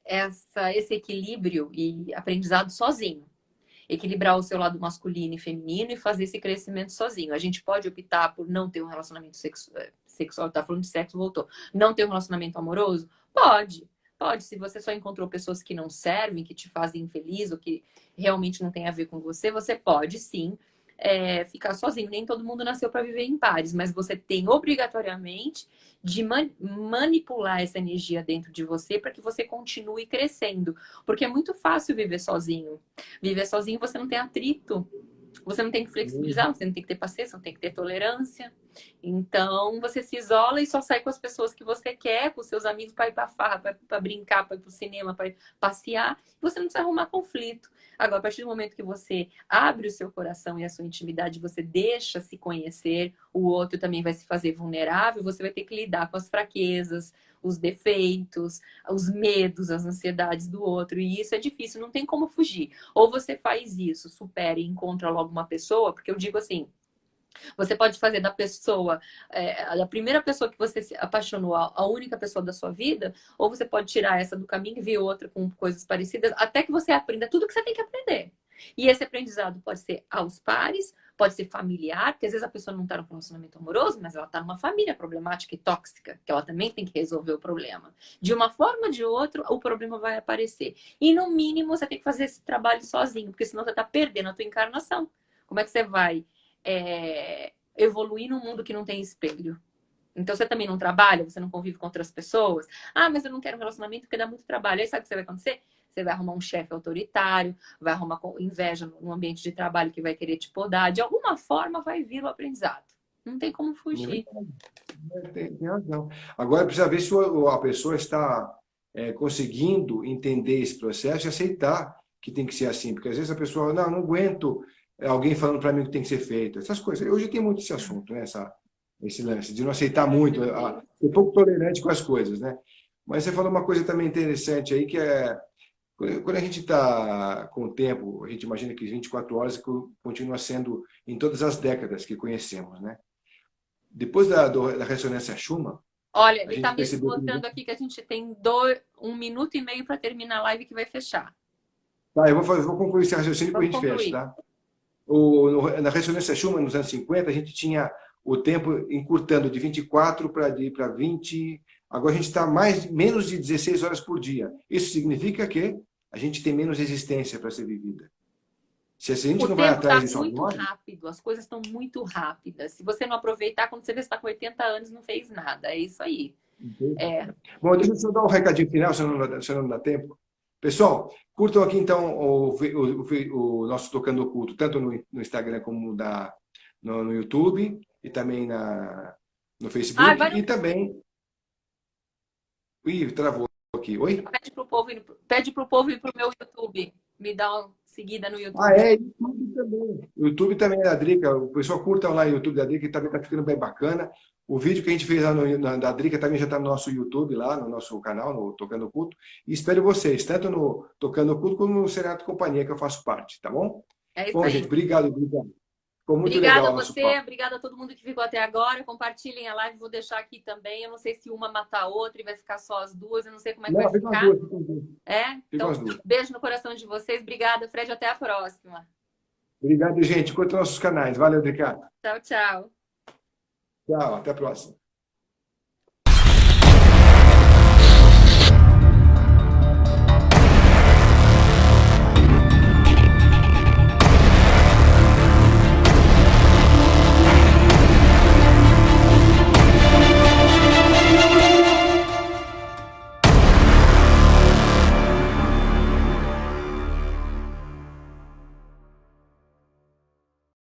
esse equilíbrio e aprendizado sozinho. Equilibrar o seu lado masculino e feminino e fazer esse crescimento sozinho. A gente pode optar por não ter um relacionamento sexual, tá falando de sexo, voltou. Não ter um relacionamento amoroso? Pode. Pode, se você só encontrou pessoas que não servem, que te fazem infeliz ou que realmente não tem a ver com você, você pode sim ficar sozinho. Nem todo mundo nasceu para viver em pares, mas você tem obrigatoriamente de manipular essa energia dentro de você para que você continue crescendo. Porque é muito fácil viver sozinho. Viver sozinho você não tem atrito. Você não tem que flexibilizar, você não tem que ter paciência, não tem que ter tolerância. Então, você se isola e só sai com as pessoas que você quer, com seus amigos para ir para farra, para brincar, para ir para o cinema, para passear. Você não precisa arrumar conflito. Agora, a partir do momento que você abre o seu coração e a sua intimidade, você deixa se conhecer, o outro também vai se fazer vulnerável, você vai ter que lidar com as fraquezas, os defeitos, os medos, as ansiedades do outro. E isso é difícil, não tem como fugir. Ou você faz isso, supera e encontra logo uma pessoa, porque eu digo assim, Você pode fazer da pessoa, da primeira pessoa que você se apaixonou, a única pessoa da sua vida, ou você pode tirar essa do caminho e ver outra com coisas parecidas, até que você aprenda tudo que você tem que aprender. E esse aprendizado pode ser aos pares, pode ser familiar, porque às vezes a pessoa não está num relacionamento amoroso, mas ela está numa família problemática e tóxica, que ela também tem que resolver o problema. De uma forma ou de outra, o problema vai aparecer. E no mínimo, você tem que fazer esse trabalho sozinho, porque senão você está perdendo a tua encarnação. Como é que você vai evoluir num mundo que não tem espelho? Então você também não trabalha, você não convive com outras pessoas. Ah, mas eu não quero um relacionamento porque dá muito trabalho. Aí sabe o que vai acontecer? Você vai arrumar um chefe autoritário, vai arrumar inveja no ambiente de trabalho que vai querer te podar. De alguma forma vai vir o aprendizado. Não tem como fugir. Tem razão. Agora precisa ver se a pessoa está conseguindo entender esse processo e aceitar que tem que ser assim. Porque às vezes a pessoa, não aguento alguém falando para mim o que tem que ser feito. Essas coisas. Hoje tem muito esse assunto, né? Esse lance de não aceitar muito, ser pouco tolerante com as coisas, né? Mas você falou uma coisa também interessante aí, que é quando a gente está com o tempo, a gente imagina que 24 horas continua sendo em todas as décadas que conhecemos, né? Depois da ressonância Schumann, olha, a ele gente está me percebeu botando aqui que a gente tem 1 minuto e meio para terminar a live que vai fechar. Tá, vou concluir esse raciocínio e depois a gente fecha, tá? Na ressonância Schumann, nos anos 50, a gente tinha o tempo encurtando de 24 para 20. Agora a gente está menos de 16 horas por dia. Isso significa que a gente tem menos existência para ser vivida. Se a gente não vai atrás disso muito agora... rápido, as coisas estão muito rápidas. Se você não aproveitar, quando você vê que está com 80 anos, não fez nada. É isso aí. Bom, deixa eu só dar um recadinho final, se não dá tempo. Pessoal, curtam aqui então o nosso Tocando Oculto, tanto no Instagram como no YouTube, e também no Facebook, e também... Ih, travou aqui. Oi? Pede pro povo ir pro meu YouTube. Me dá uma seguida no YouTube. YouTube também. O YouTube também é da Drica. O pessoal curta lá no YouTube da Drica, que também está ficando bem bacana. O vídeo que a gente fez lá da Drica também já está no nosso YouTube, lá no nosso canal, no Tocando Oculto. E espero vocês, tanto no Tocando Oculto como no Serenato Companhia, que eu faço parte, tá bom? É isso bom, aí. gente, obrigado, Drica. Ficou muito Obrigada legal a você, obrigada a todo mundo que ficou até agora. Compartilhem a live, vou deixar aqui também. Eu não sei se uma mata a outra e vai ficar só as duas, eu não sei como é que vai ficar. Então, beijo no coração de vocês. Obrigada, Fred, até a próxima. Obrigado, gente. Curta nossos canais. Valeu, Drica. Tchau, tchau. Tchau, até a próxima.